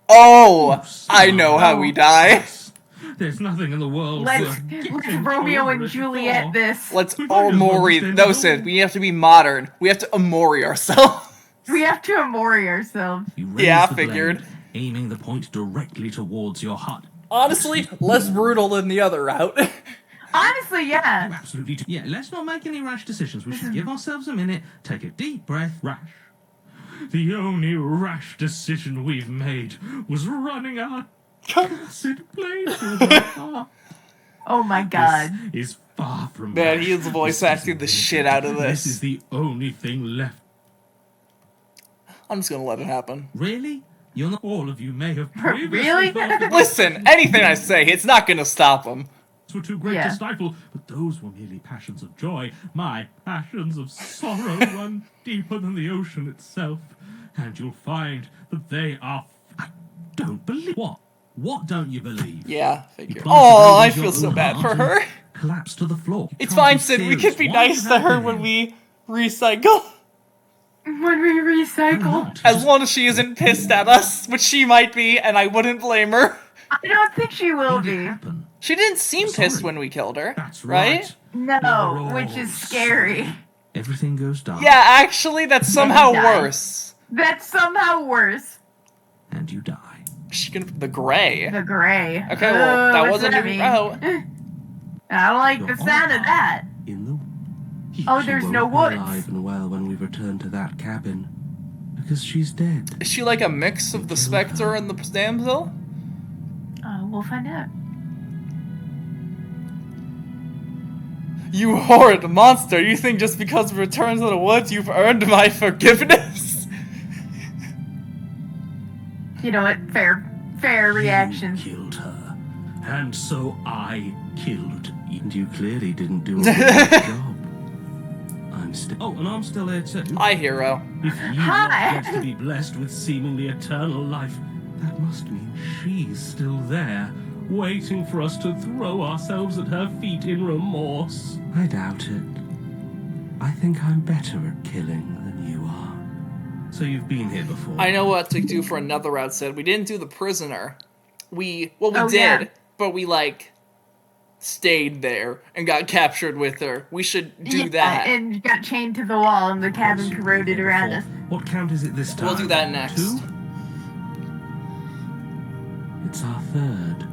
Speaker 1: Oh, I know how we die.
Speaker 5: There's nothing in the world
Speaker 2: Let's
Speaker 5: worth getting
Speaker 2: Romeo
Speaker 5: over
Speaker 2: and
Speaker 5: it
Speaker 2: Juliet
Speaker 5: for.
Speaker 2: this.
Speaker 1: Let's
Speaker 5: We might as well
Speaker 1: Omori.
Speaker 5: just end
Speaker 1: No,
Speaker 5: it
Speaker 1: Sid,
Speaker 5: all.
Speaker 1: we have to be modern. We have to Omori ourselves.
Speaker 2: We have to Amori ourselves.
Speaker 5: You raise
Speaker 1: Yeah, I
Speaker 5: the blade,
Speaker 1: figured.
Speaker 5: aiming the point directly towards your heart.
Speaker 1: Honestly, less brutal than the other route.
Speaker 2: Honestly, yeah.
Speaker 5: Absolutely. Yeah, let's not make any rash decisions. We should give ourselves a minute, take a deep breath. Rash. The only rash decision we've made was running our cursed blade through the heart.
Speaker 2: Oh my god.
Speaker 5: This is far from
Speaker 1: Man,
Speaker 5: rash.
Speaker 1: he is voice
Speaker 5: This
Speaker 1: acting the
Speaker 5: is
Speaker 1: shit out of
Speaker 5: This is
Speaker 1: this.
Speaker 5: the only thing left.
Speaker 1: I'm just gonna let it happen.
Speaker 5: Really? You're not. All of you may have previously
Speaker 2: Really?
Speaker 5: thought that
Speaker 1: Listen, anything I say, it's not gonna stop him.
Speaker 5: were too great
Speaker 2: Yeah.
Speaker 5: to stifle, but those were merely passions of joy. My passions of sorrow run deeper than the ocean itself, and you'll find that they are. I don't believe. What? What don't you believe?
Speaker 1: Yeah, figure.
Speaker 5: You plunged
Speaker 1: Oh,
Speaker 5: the
Speaker 1: I
Speaker 5: blade
Speaker 1: feel
Speaker 5: into
Speaker 1: so
Speaker 5: your
Speaker 1: bad
Speaker 5: heart
Speaker 1: for her.
Speaker 5: and collapsed to the floor. You
Speaker 1: It's
Speaker 5: can't
Speaker 1: fine,
Speaker 5: be
Speaker 1: Sid. We
Speaker 5: serious.
Speaker 1: can be
Speaker 5: Why
Speaker 1: nice
Speaker 5: did
Speaker 1: to
Speaker 5: that
Speaker 1: her
Speaker 5: happen?
Speaker 1: when we recycle.
Speaker 2: When we recycle.
Speaker 5: Not.
Speaker 1: As long as she isn't pissed at us, which she might be, and I wouldn't blame her.
Speaker 2: I don't think she will
Speaker 5: What did
Speaker 2: be.
Speaker 5: happen?
Speaker 1: She didn't seem pissed
Speaker 5: Sorry.
Speaker 1: when we killed her.
Speaker 5: That's
Speaker 1: right?
Speaker 5: right.
Speaker 2: No,
Speaker 5: We're
Speaker 2: which
Speaker 5: all
Speaker 2: is scary.
Speaker 5: sorry. Everything goes dark.
Speaker 1: Yeah, actually, that's somehow
Speaker 2: die.
Speaker 1: worse.
Speaker 2: That's somehow worse.
Speaker 5: And you die.
Speaker 1: She can the gray.
Speaker 2: The gray.
Speaker 1: Okay, well, that
Speaker 2: what's
Speaker 1: wasn't
Speaker 2: that
Speaker 1: even
Speaker 2: mean?
Speaker 1: out.
Speaker 2: I don't like the
Speaker 5: Your
Speaker 2: sound of
Speaker 5: honor.
Speaker 2: that.
Speaker 3: In the
Speaker 2: Oh,
Speaker 3: She
Speaker 2: there's
Speaker 3: won't
Speaker 2: no
Speaker 3: be
Speaker 2: woods.
Speaker 3: alive and well when we return to that cabin, because she's dead.
Speaker 1: Is she like a mix of the Spectre and the Damsel?
Speaker 2: We'll find out.
Speaker 1: You horrid monster! You think just because of Return to the Woods you've earned my forgiveness?
Speaker 2: You know what? Fair reaction.
Speaker 5: You killed her.
Speaker 3: And so I killed you. And you clearly didn't do a good job. I'm still.
Speaker 5: Oh, and I'm still here too.
Speaker 1: Hi, hero.
Speaker 5: If you
Speaker 2: Hi.
Speaker 5: not get to be blessed with seemingly eternal life, that must mean she's still there, waiting for us to throw ourselves at her feet in remorse.
Speaker 3: I doubt it. I think I'm better at killing than you are.
Speaker 5: So you've been here before.
Speaker 1: I know what to do for another route, Sid. We didn't do the prisoner. We
Speaker 2: Oh,
Speaker 1: did,
Speaker 2: yeah.
Speaker 1: but we stayed there and got captured with her. We should do
Speaker 2: Yeah,
Speaker 1: that.
Speaker 2: and got chained to the wall and the cabin corroded around us.
Speaker 5: What count is it this time?
Speaker 1: We'll do that next.
Speaker 5: 2?
Speaker 3: It's our third.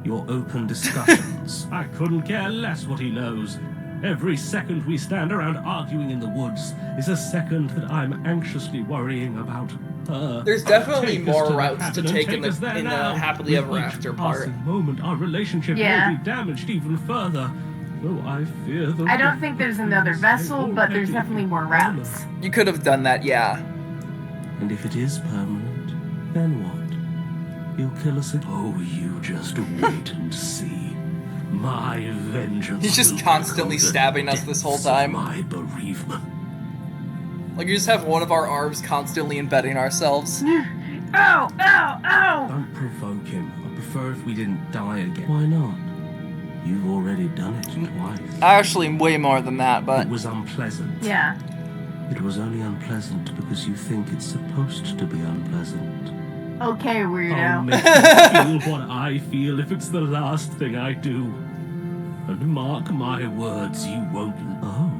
Speaker 5: Your open discussions. I couldn't care less what he knows. Every second we stand around arguing in the woods is a second that I'm anxiously worrying about her.
Speaker 1: There's definitely
Speaker 5: Take us
Speaker 1: more
Speaker 5: to the
Speaker 1: routes to
Speaker 5: cabin and
Speaker 1: take in
Speaker 5: us there
Speaker 1: the
Speaker 5: now.
Speaker 1: happily ever
Speaker 5: With each
Speaker 1: after part.
Speaker 5: passing moment, our relationship
Speaker 2: Yeah.
Speaker 5: may be damaged even further. Though I fear the
Speaker 2: I don't think there's another vessel, but there's definitely more routes.
Speaker 1: You could have done that, yeah.
Speaker 3: And if it is permanent, then what? You'll kill us again?
Speaker 5: Oh, you just wait and see. My vengeance.
Speaker 1: He's just
Speaker 5: will
Speaker 1: constantly
Speaker 5: echo the
Speaker 1: stabbing us this whole
Speaker 5: depths of
Speaker 1: time.
Speaker 5: My bereavement.
Speaker 1: Like, you just have one of our arms constantly embedding ourselves.
Speaker 2: Ow! Ow! Ow!
Speaker 3: Don't provoke him. I prefer if we didn't die again. Why not? You've already done it twice.
Speaker 1: Actually, way more than that, but
Speaker 5: It was unpleasant.
Speaker 2: Yeah.
Speaker 3: It was only unpleasant because you think it's supposed to be unpleasant.
Speaker 2: Okay,
Speaker 5: I'll
Speaker 2: weirdo.
Speaker 5: make you feel what I feel if it's the last thing I do. And mark my words, you won't.
Speaker 3: Oh.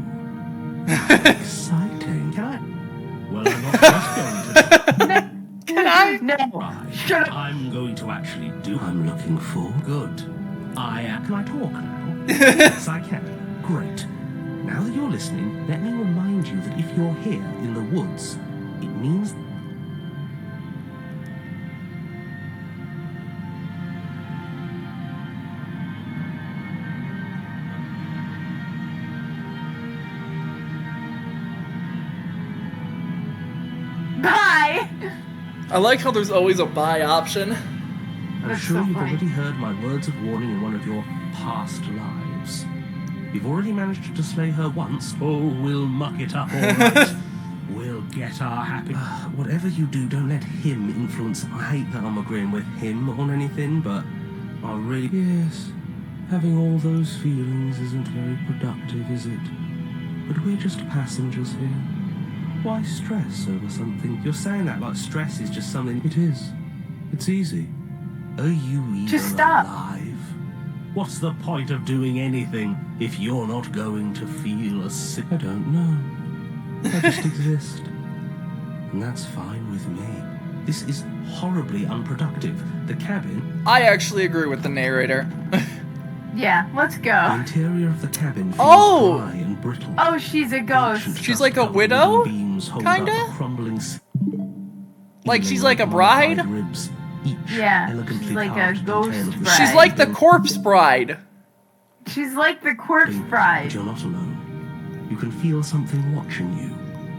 Speaker 3: Exciting.
Speaker 5: Can I? Well, I'm not just going to.
Speaker 1: can I?
Speaker 2: No.
Speaker 5: Right.
Speaker 2: Shut up.
Speaker 5: I'm going to actually do.
Speaker 3: I'm looking for.
Speaker 5: Good. Can I talk now? Yes, I can. Great. Now that you're listening, let me remind you that if you're here in the woods, it means.
Speaker 2: Bye!
Speaker 1: I like how there's always a buy option.
Speaker 5: I'm
Speaker 2: That's
Speaker 5: sure
Speaker 2: so
Speaker 5: you've
Speaker 2: funny.
Speaker 5: already heard my words of warning in one of your past lives. You've already managed to slay her once. Oh, we'll muck it up all right. get our happy.
Speaker 6: Whatever you do, don't let him influence. I hate that I'm agreeing with him on anything, but I really... Yes, having all those feelings isn't very productive, is it? But we're just passengers here. Why stress over something? You're saying that like stress is just something... It is. It's easy. Are you even
Speaker 2: Just stop.
Speaker 6: alive? What's the point of doing anything if you're not going to feel a sick... I don't know. I just exist. And that's fine with me. This is horribly unproductive. The cabin...
Speaker 1: I actually agree with the narrator.
Speaker 2: Yeah, let's
Speaker 6: The
Speaker 2: go.
Speaker 6: interior of the cabin feels
Speaker 1: Oh!
Speaker 6: dry and brittle.
Speaker 2: Oh, she's a ghost.
Speaker 6: Ancient
Speaker 1: She's like a
Speaker 6: dust-covered
Speaker 1: widow?
Speaker 6: wooden beams hold
Speaker 1: Kinda?
Speaker 6: up a crumbling
Speaker 1: Like she's like a
Speaker 6: modified
Speaker 1: bride?
Speaker 6: Ribs, each
Speaker 2: Yeah,
Speaker 6: elegantly
Speaker 2: she's like a
Speaker 6: carved to
Speaker 2: ghost
Speaker 6: contain the
Speaker 2: bride.
Speaker 1: She's like the corpse bride.
Speaker 2: She's like the corpse
Speaker 6: But
Speaker 2: bride.
Speaker 6: you're not alone. You can feel something watching you.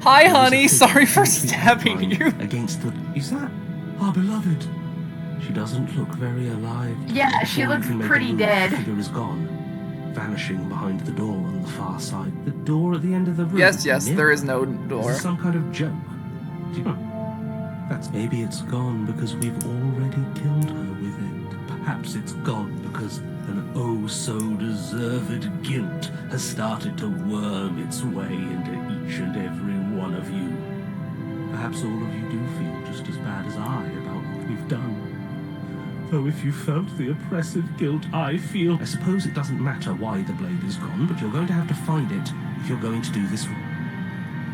Speaker 1: Hi,
Speaker 6: There is a
Speaker 1: honey.
Speaker 6: figure
Speaker 1: Sorry for
Speaker 6: faintly
Speaker 1: stabbing
Speaker 6: outlined
Speaker 1: you.
Speaker 6: Against the... Is that our beloved? She doesn't look very alive.
Speaker 2: Yeah, she
Speaker 6: Before you
Speaker 2: looks
Speaker 6: can make a
Speaker 2: pretty
Speaker 6: move,
Speaker 2: dead.
Speaker 6: The figure is gone, vanishing behind the door on the far side. The door at the end of the room.
Speaker 1: Yes,
Speaker 6: Near.
Speaker 1: there is no
Speaker 6: Is
Speaker 1: door.
Speaker 6: this some kind of joke? That's maybe it's gone because we've already killed her with it. Perhaps it's gone because an oh so deserved guilt has started to worm its way into each and every one of you. Perhaps all of you do feel just as bad as I about what we've done. Though if you felt the oppressive guilt I feel... I suppose it doesn't matter why the blade is gone, but you're going to have to find it if you're going to do this.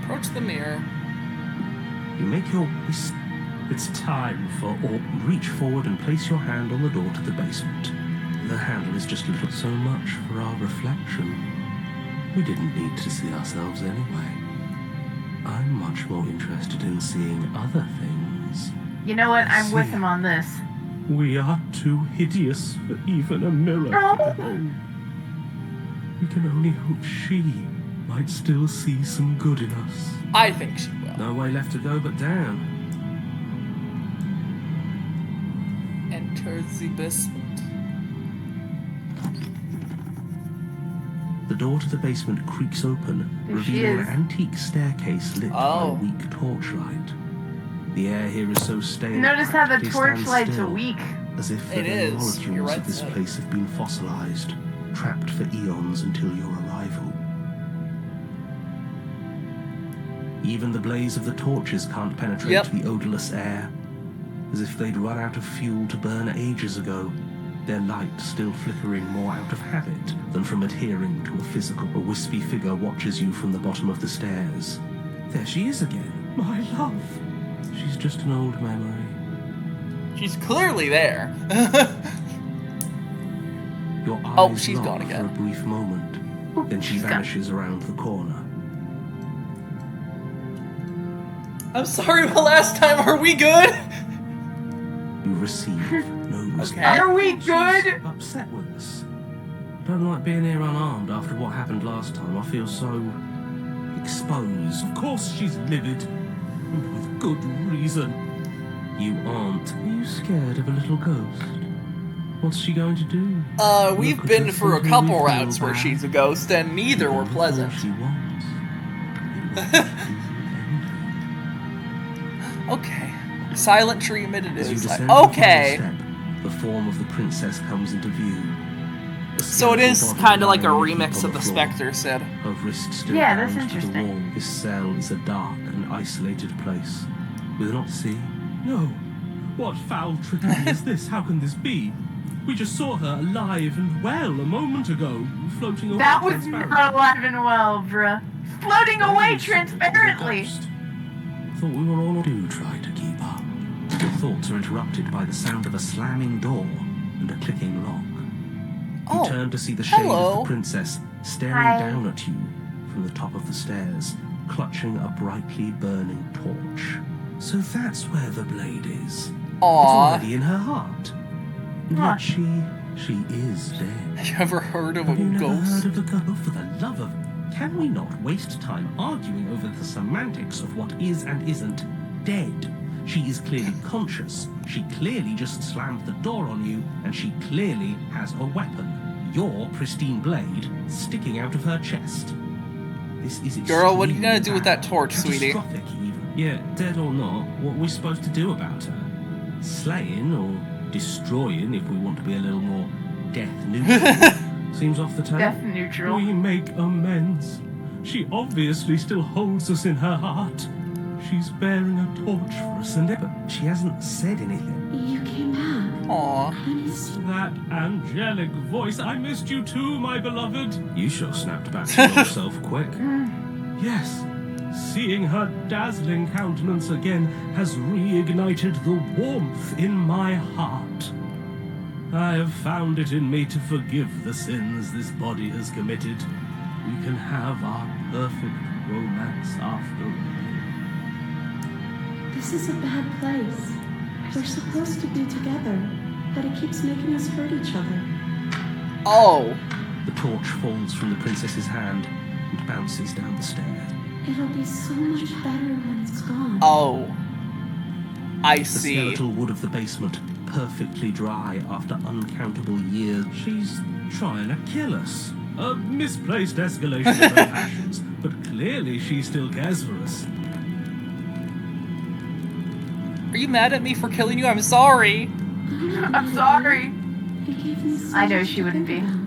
Speaker 1: Approach the mirror.
Speaker 6: You make your... It's time for all. Reach forward and place your hand on the door to the basement. The handle is just a little... So much for our reflection. We didn't need to see ourselves anyway. I'm much more interested in seeing other things.
Speaker 2: You know what? I'm with
Speaker 6: See.
Speaker 2: him on this.
Speaker 6: We are too hideous for even a mirror to behold. We can only hope she might still see some good in us.
Speaker 1: I think she will.
Speaker 6: No way left to go but down.
Speaker 1: Enter the basement.
Speaker 6: The door to the basement creaks open,
Speaker 2: There she
Speaker 6: revealing
Speaker 2: is.
Speaker 6: an antique staircase lit
Speaker 1: Oh.
Speaker 6: by weak torchlight. The air here is so stale.
Speaker 2: Notice how the
Speaker 6: practically stands
Speaker 2: torchlight's
Speaker 6: still,
Speaker 2: weak.
Speaker 6: as if the
Speaker 1: It
Speaker 6: very
Speaker 1: is.
Speaker 6: molecules
Speaker 1: You're right
Speaker 6: of this
Speaker 1: to say.
Speaker 6: place have been fossilized, trapped for eons until your arrival. Even the blaze of the torches can't penetrate
Speaker 1: Yep.
Speaker 6: the odorless air, as if they'd run out of fuel to burn ages ago, their light still flickering more out of habit than from adhering to a physical. A wispy figure watches you from the bottom of the stairs. There she is again, my love. She's just an old memory.
Speaker 1: She's clearly there.
Speaker 6: Your eyes
Speaker 1: Oh, she's
Speaker 6: lock
Speaker 1: gone
Speaker 6: for
Speaker 1: again.
Speaker 6: a brief moment, then she
Speaker 2: she's gone.
Speaker 6: vanishes around the corner.
Speaker 1: I'm sorry, but last time, are we good?
Speaker 6: You receive no
Speaker 1: Okay.
Speaker 2: Are we
Speaker 6: She's
Speaker 2: good?
Speaker 6: upset with us. I don't like being here unarmed after what happened last time. I feel so exposed. Of course she's livid, and with good reason. You aren't. Are you scared of a little ghost? What's she going to do?
Speaker 1: We've
Speaker 6: Look at
Speaker 1: been
Speaker 6: her
Speaker 1: for a
Speaker 6: thinking
Speaker 1: couple
Speaker 6: we feel
Speaker 1: routes where
Speaker 6: bad.
Speaker 1: she's a ghost, and neither were pleasant.
Speaker 6: She wants.
Speaker 1: Okay. Silent treatment it
Speaker 6: As you
Speaker 1: is.
Speaker 6: descend the final
Speaker 1: Okay.
Speaker 6: step, the form of the princess comes into view. A
Speaker 1: So it is
Speaker 6: skeletal
Speaker 1: kind of
Speaker 6: body
Speaker 1: like a
Speaker 6: lying in a
Speaker 1: remix
Speaker 6: heap
Speaker 1: of
Speaker 6: on
Speaker 1: the
Speaker 6: floor.
Speaker 1: Spectre, Sid.
Speaker 6: Her wrist still
Speaker 2: Yeah, that's
Speaker 6: bound to the
Speaker 2: interesting.
Speaker 6: wall. This cell is a dark and isolated place. With not see.
Speaker 5: No. What foul trickery is this? How can this be? We just saw her alive and well a moment ago, floating away.
Speaker 2: That was
Speaker 5: transparent.
Speaker 2: not alive and well, bruh. Floating away
Speaker 6: Ghost.
Speaker 2: transparently.
Speaker 6: Ghost. Thought we were all... Do try to keep up. Your thoughts are interrupted by the sound of a slamming door and a clicking lock. You
Speaker 1: Oh,
Speaker 6: turn to see the shade of
Speaker 1: hello.
Speaker 6: the princess staring
Speaker 2: Hi.
Speaker 6: down at you from the top of the stairs, clutching a brightly burning torch. So that's where the blade is. It's
Speaker 1: Aw.
Speaker 6: already in her heart. And
Speaker 2: Huh.
Speaker 6: yet she is dead.
Speaker 1: You ever heard of a
Speaker 6: Have you never heard
Speaker 1: ghost?
Speaker 6: of the ghost? For the love of... Can we not waste time arguing over the semantics of what is and isn't dead? She is clearly conscious. She clearly just slammed the door on you, and she clearly has a weapon. Your pristine blade sticking out of her chest. This is
Speaker 1: Girl, what are you
Speaker 6: extremely
Speaker 1: gonna do with
Speaker 6: bad.
Speaker 1: that torch, sweetie?
Speaker 6: Catastrophic, even. Yeah, dead or not, what are we supposed to do about her? Slaying or destroying, if we want to be a little more death neutral, seems off the table.
Speaker 2: Death neutral.
Speaker 6: We make amends. She obviously still holds us in her heart. She's bearing a torch for us, and but she hasn't said anything.
Speaker 4: You came back.
Speaker 1: Aw.
Speaker 4: I missed you.
Speaker 5: That angelic voice. I missed you too, my beloved.
Speaker 6: You sure snapped back to yourself quick.
Speaker 5: Yes. Seeing her dazzling countenance again has reignited the warmth in my heart. I have found it in me to forgive the sins this body has committed. We can have our perfect romance after all.
Speaker 4: This is a bad place. We're supposed to be together, but it keeps making us hurt each other.
Speaker 1: Oh.
Speaker 6: The torch falls from the princess's hand and bounces down the stairs.
Speaker 4: It'll be so much better when it's gone.
Speaker 1: Oh. I
Speaker 6: The
Speaker 1: see.
Speaker 6: skeletal wood of the basement, perfectly dry after uncountable years. She's trying to kill us.
Speaker 5: A misplaced escalation of her passions, but clearly she still cares for us.
Speaker 1: Are you mad at me for killing you? I'm sorry.
Speaker 2: I'm sorry.
Speaker 4: It gave me so
Speaker 2: I know
Speaker 4: much
Speaker 2: she
Speaker 4: to
Speaker 2: wouldn't
Speaker 4: think
Speaker 2: be.
Speaker 4: about.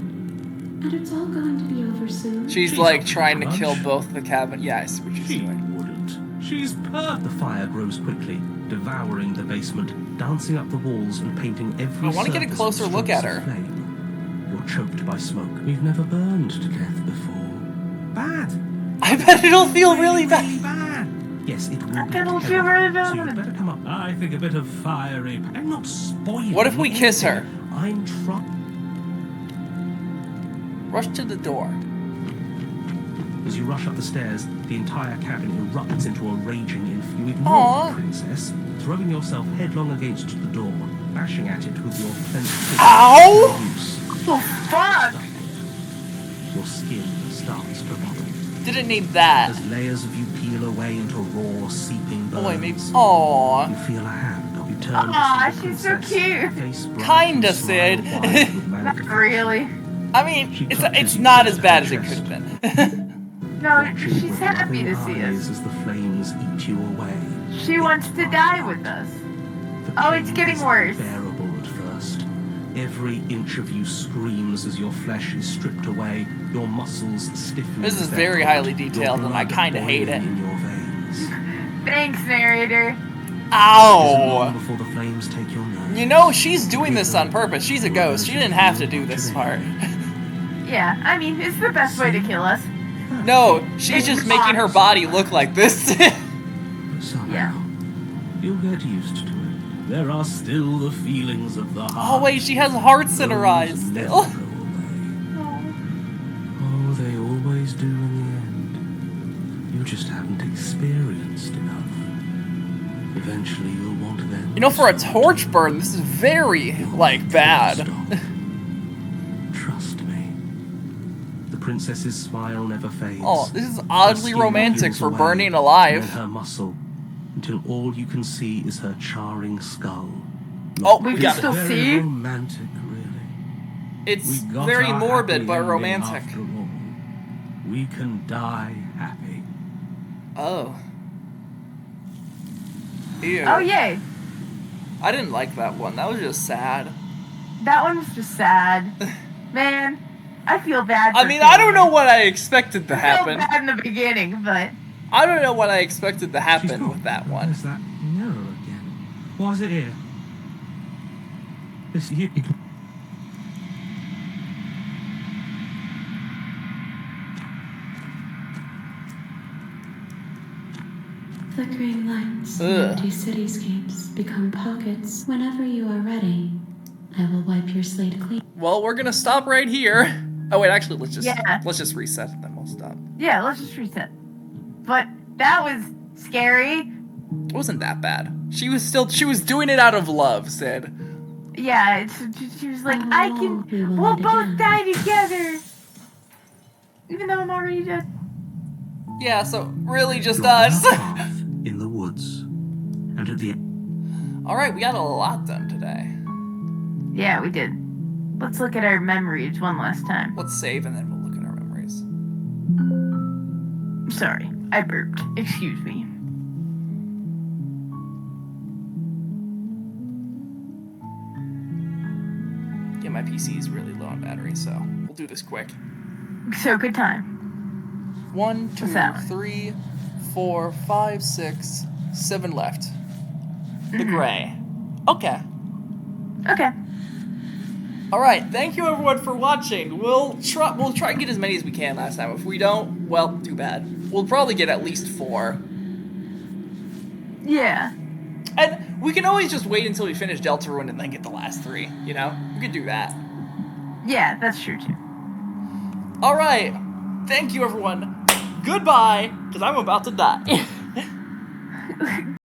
Speaker 4: And it's all going to be over soon.
Speaker 1: She's
Speaker 5: She's
Speaker 1: like
Speaker 5: not
Speaker 1: trying to
Speaker 5: much.
Speaker 1: kill both the cabin. Yeah, I see what she's
Speaker 5: She
Speaker 1: doing.
Speaker 5: wouldn't. She's perfect.
Speaker 6: The fire grows quickly, devouring the basement, dancing up the walls and painting every
Speaker 1: I wanna get a
Speaker 6: surface
Speaker 1: closer
Speaker 6: with
Speaker 1: look at
Speaker 6: streaks
Speaker 1: her.
Speaker 6: of flame. You're choked by smoke. We've never burned to death before. Bad.
Speaker 1: I bet it'll feel really bad.
Speaker 6: Really bad. Yes, it will be
Speaker 2: It'll
Speaker 6: terrible.
Speaker 2: feel really
Speaker 6: So you
Speaker 2: bad.
Speaker 6: better come up.
Speaker 5: I think a bit of fiery.
Speaker 6: I'm not spoiling.
Speaker 1: What if we kiss her?
Speaker 6: anything. I'm trying.
Speaker 1: Rush to the door.
Speaker 6: As you rush up the stairs, the entire cabin erupts into a raging inferno. You ignore
Speaker 1: Aw.
Speaker 6: the princess, throwing yourself headlong against the door, bashing at it with your clenched fist.
Speaker 1: Ow!
Speaker 2: Oh, fuck!
Speaker 6: Your skin starts to bubble
Speaker 1: Didn't need that.
Speaker 6: as layers of you peel away into raw, seeping burns.
Speaker 1: Boy, maybe. Aww.
Speaker 6: You feel a hand. You turn
Speaker 2: Aw,
Speaker 6: to see the
Speaker 2: she's so
Speaker 6: princess,
Speaker 2: cute.
Speaker 6: face bright
Speaker 1: Kinda,
Speaker 6: and smile
Speaker 1: Sid.
Speaker 6: wide with
Speaker 2: Not
Speaker 6: manifold
Speaker 2: really.
Speaker 1: I mean,
Speaker 6: She
Speaker 1: it's
Speaker 6: touches you
Speaker 1: not
Speaker 6: to
Speaker 1: as
Speaker 6: her
Speaker 1: bad as it
Speaker 6: chest.
Speaker 1: could have been.
Speaker 2: No,
Speaker 6: watching
Speaker 2: she's
Speaker 6: with
Speaker 2: happy to
Speaker 6: loving
Speaker 2: see
Speaker 6: eyes
Speaker 2: us.
Speaker 6: as the flames eat you away.
Speaker 2: She wants to die with us.
Speaker 6: The
Speaker 2: Oh, it's
Speaker 6: pain
Speaker 2: getting
Speaker 6: is
Speaker 2: worse.
Speaker 6: unbearable at first. Every inch of you screams as your flesh is stripped away, your muscles stiffen.
Speaker 1: This
Speaker 6: as
Speaker 1: is
Speaker 6: they're
Speaker 1: very
Speaker 6: caught,
Speaker 1: highly detailed,
Speaker 6: your
Speaker 1: and I
Speaker 6: blood
Speaker 1: kinda hate
Speaker 6: boiling
Speaker 1: it.
Speaker 6: in your veins.
Speaker 2: Thanks, narrator.
Speaker 6: Isn't long
Speaker 1: Ow!
Speaker 6: before the flames take your nerves.
Speaker 1: You know, she's doing this on purpose. She's a ghost. She didn't have to do this part.
Speaker 2: Yeah, I mean, it's the best way to kill us.
Speaker 1: No, she's just making her body look like this.
Speaker 6: Somehow,
Speaker 2: Yeah.
Speaker 6: you'll get used to it.
Speaker 5: There are still the feelings of the heart.
Speaker 1: Oh wait, she has hearts in her
Speaker 6: Those
Speaker 1: eyes
Speaker 6: never
Speaker 1: still.
Speaker 6: go away. Oh, they always do in the end. You just haven't experienced enough. Eventually, you'll want them.
Speaker 1: You know, for a torch burn, this is very, like, bad.
Speaker 6: Trust me. The princess's smile never fades.
Speaker 1: Oh, this is
Speaker 6: Her
Speaker 1: oddly
Speaker 6: skin
Speaker 1: romantic
Speaker 6: peels
Speaker 1: for
Speaker 6: away,
Speaker 1: burning
Speaker 6: and
Speaker 1: alive.
Speaker 6: then her muscle, until all you can see is her charring skull.
Speaker 1: Oh, we
Speaker 2: can
Speaker 1: got
Speaker 2: still
Speaker 1: it.
Speaker 6: Very
Speaker 2: see?
Speaker 6: romantic, really.
Speaker 1: It's
Speaker 5: We got
Speaker 1: very
Speaker 5: our
Speaker 1: morbid
Speaker 5: happy
Speaker 1: but
Speaker 5: ending
Speaker 1: romantic.
Speaker 5: after all. We can die happy.
Speaker 1: Oh. Ew.
Speaker 2: Oh, yay.
Speaker 1: I didn't like that one. That was just sad.
Speaker 2: That one was just sad. Man, I feel bad.
Speaker 1: I
Speaker 2: for
Speaker 1: mean, I don't
Speaker 2: killing
Speaker 1: know
Speaker 2: her.
Speaker 1: what I expected to
Speaker 2: I feel
Speaker 1: happen.
Speaker 2: bad in the beginning, but
Speaker 1: I don't know what I expected to
Speaker 5: She's
Speaker 1: happen
Speaker 5: gone.
Speaker 1: with that one.
Speaker 5: There's that mirror again. Why is it here? This you.
Speaker 4: Flickering lights and
Speaker 1: Ugh.
Speaker 4: empty cityscapes become pockets. Whenever you are ready, I will wipe your slate clean.
Speaker 1: Well, we're gonna stop right here. Oh wait, actually, let's just reset and then we'll stop.
Speaker 2: yeah, let's just reset. But that was scary.
Speaker 1: It wasn't that bad. She was doing it out of love, Sid.
Speaker 2: Yeah, she was like,
Speaker 4: Oh,
Speaker 2: I can,
Speaker 4: we will
Speaker 2: we'll
Speaker 4: meet
Speaker 2: both
Speaker 4: again.
Speaker 2: die together. Even though I'm already dead.
Speaker 1: Yeah, so really just
Speaker 6: You're on
Speaker 1: us.
Speaker 6: a path in the woods, and at the end.
Speaker 1: Alright, we got a lot done today.
Speaker 2: Yeah, we did. Let's look at our memories one last time.
Speaker 1: Let's save and then we'll look at our memories.
Speaker 2: Sorry, I burped. Excuse me.
Speaker 1: and my PC is really low on battery, so we'll do this quick.
Speaker 2: So good time.
Speaker 1: 1, 2,
Speaker 2: What's that one?
Speaker 1: 3, 4, 5, 6, 7 left. The gray. Okay.
Speaker 2: Okay.
Speaker 1: All right. Thank you everyone for watching. We'll try and get as many as we can last time. If we don't, well, too bad. We'll probably get at least 4.
Speaker 2: Yeah.
Speaker 1: And we can always just wait until we finish Deltarune and then get the last 3, you know? We could do that.
Speaker 2: Yeah, that's true too.
Speaker 1: All right. Thank you everyone. Goodbye, because I'm about to die.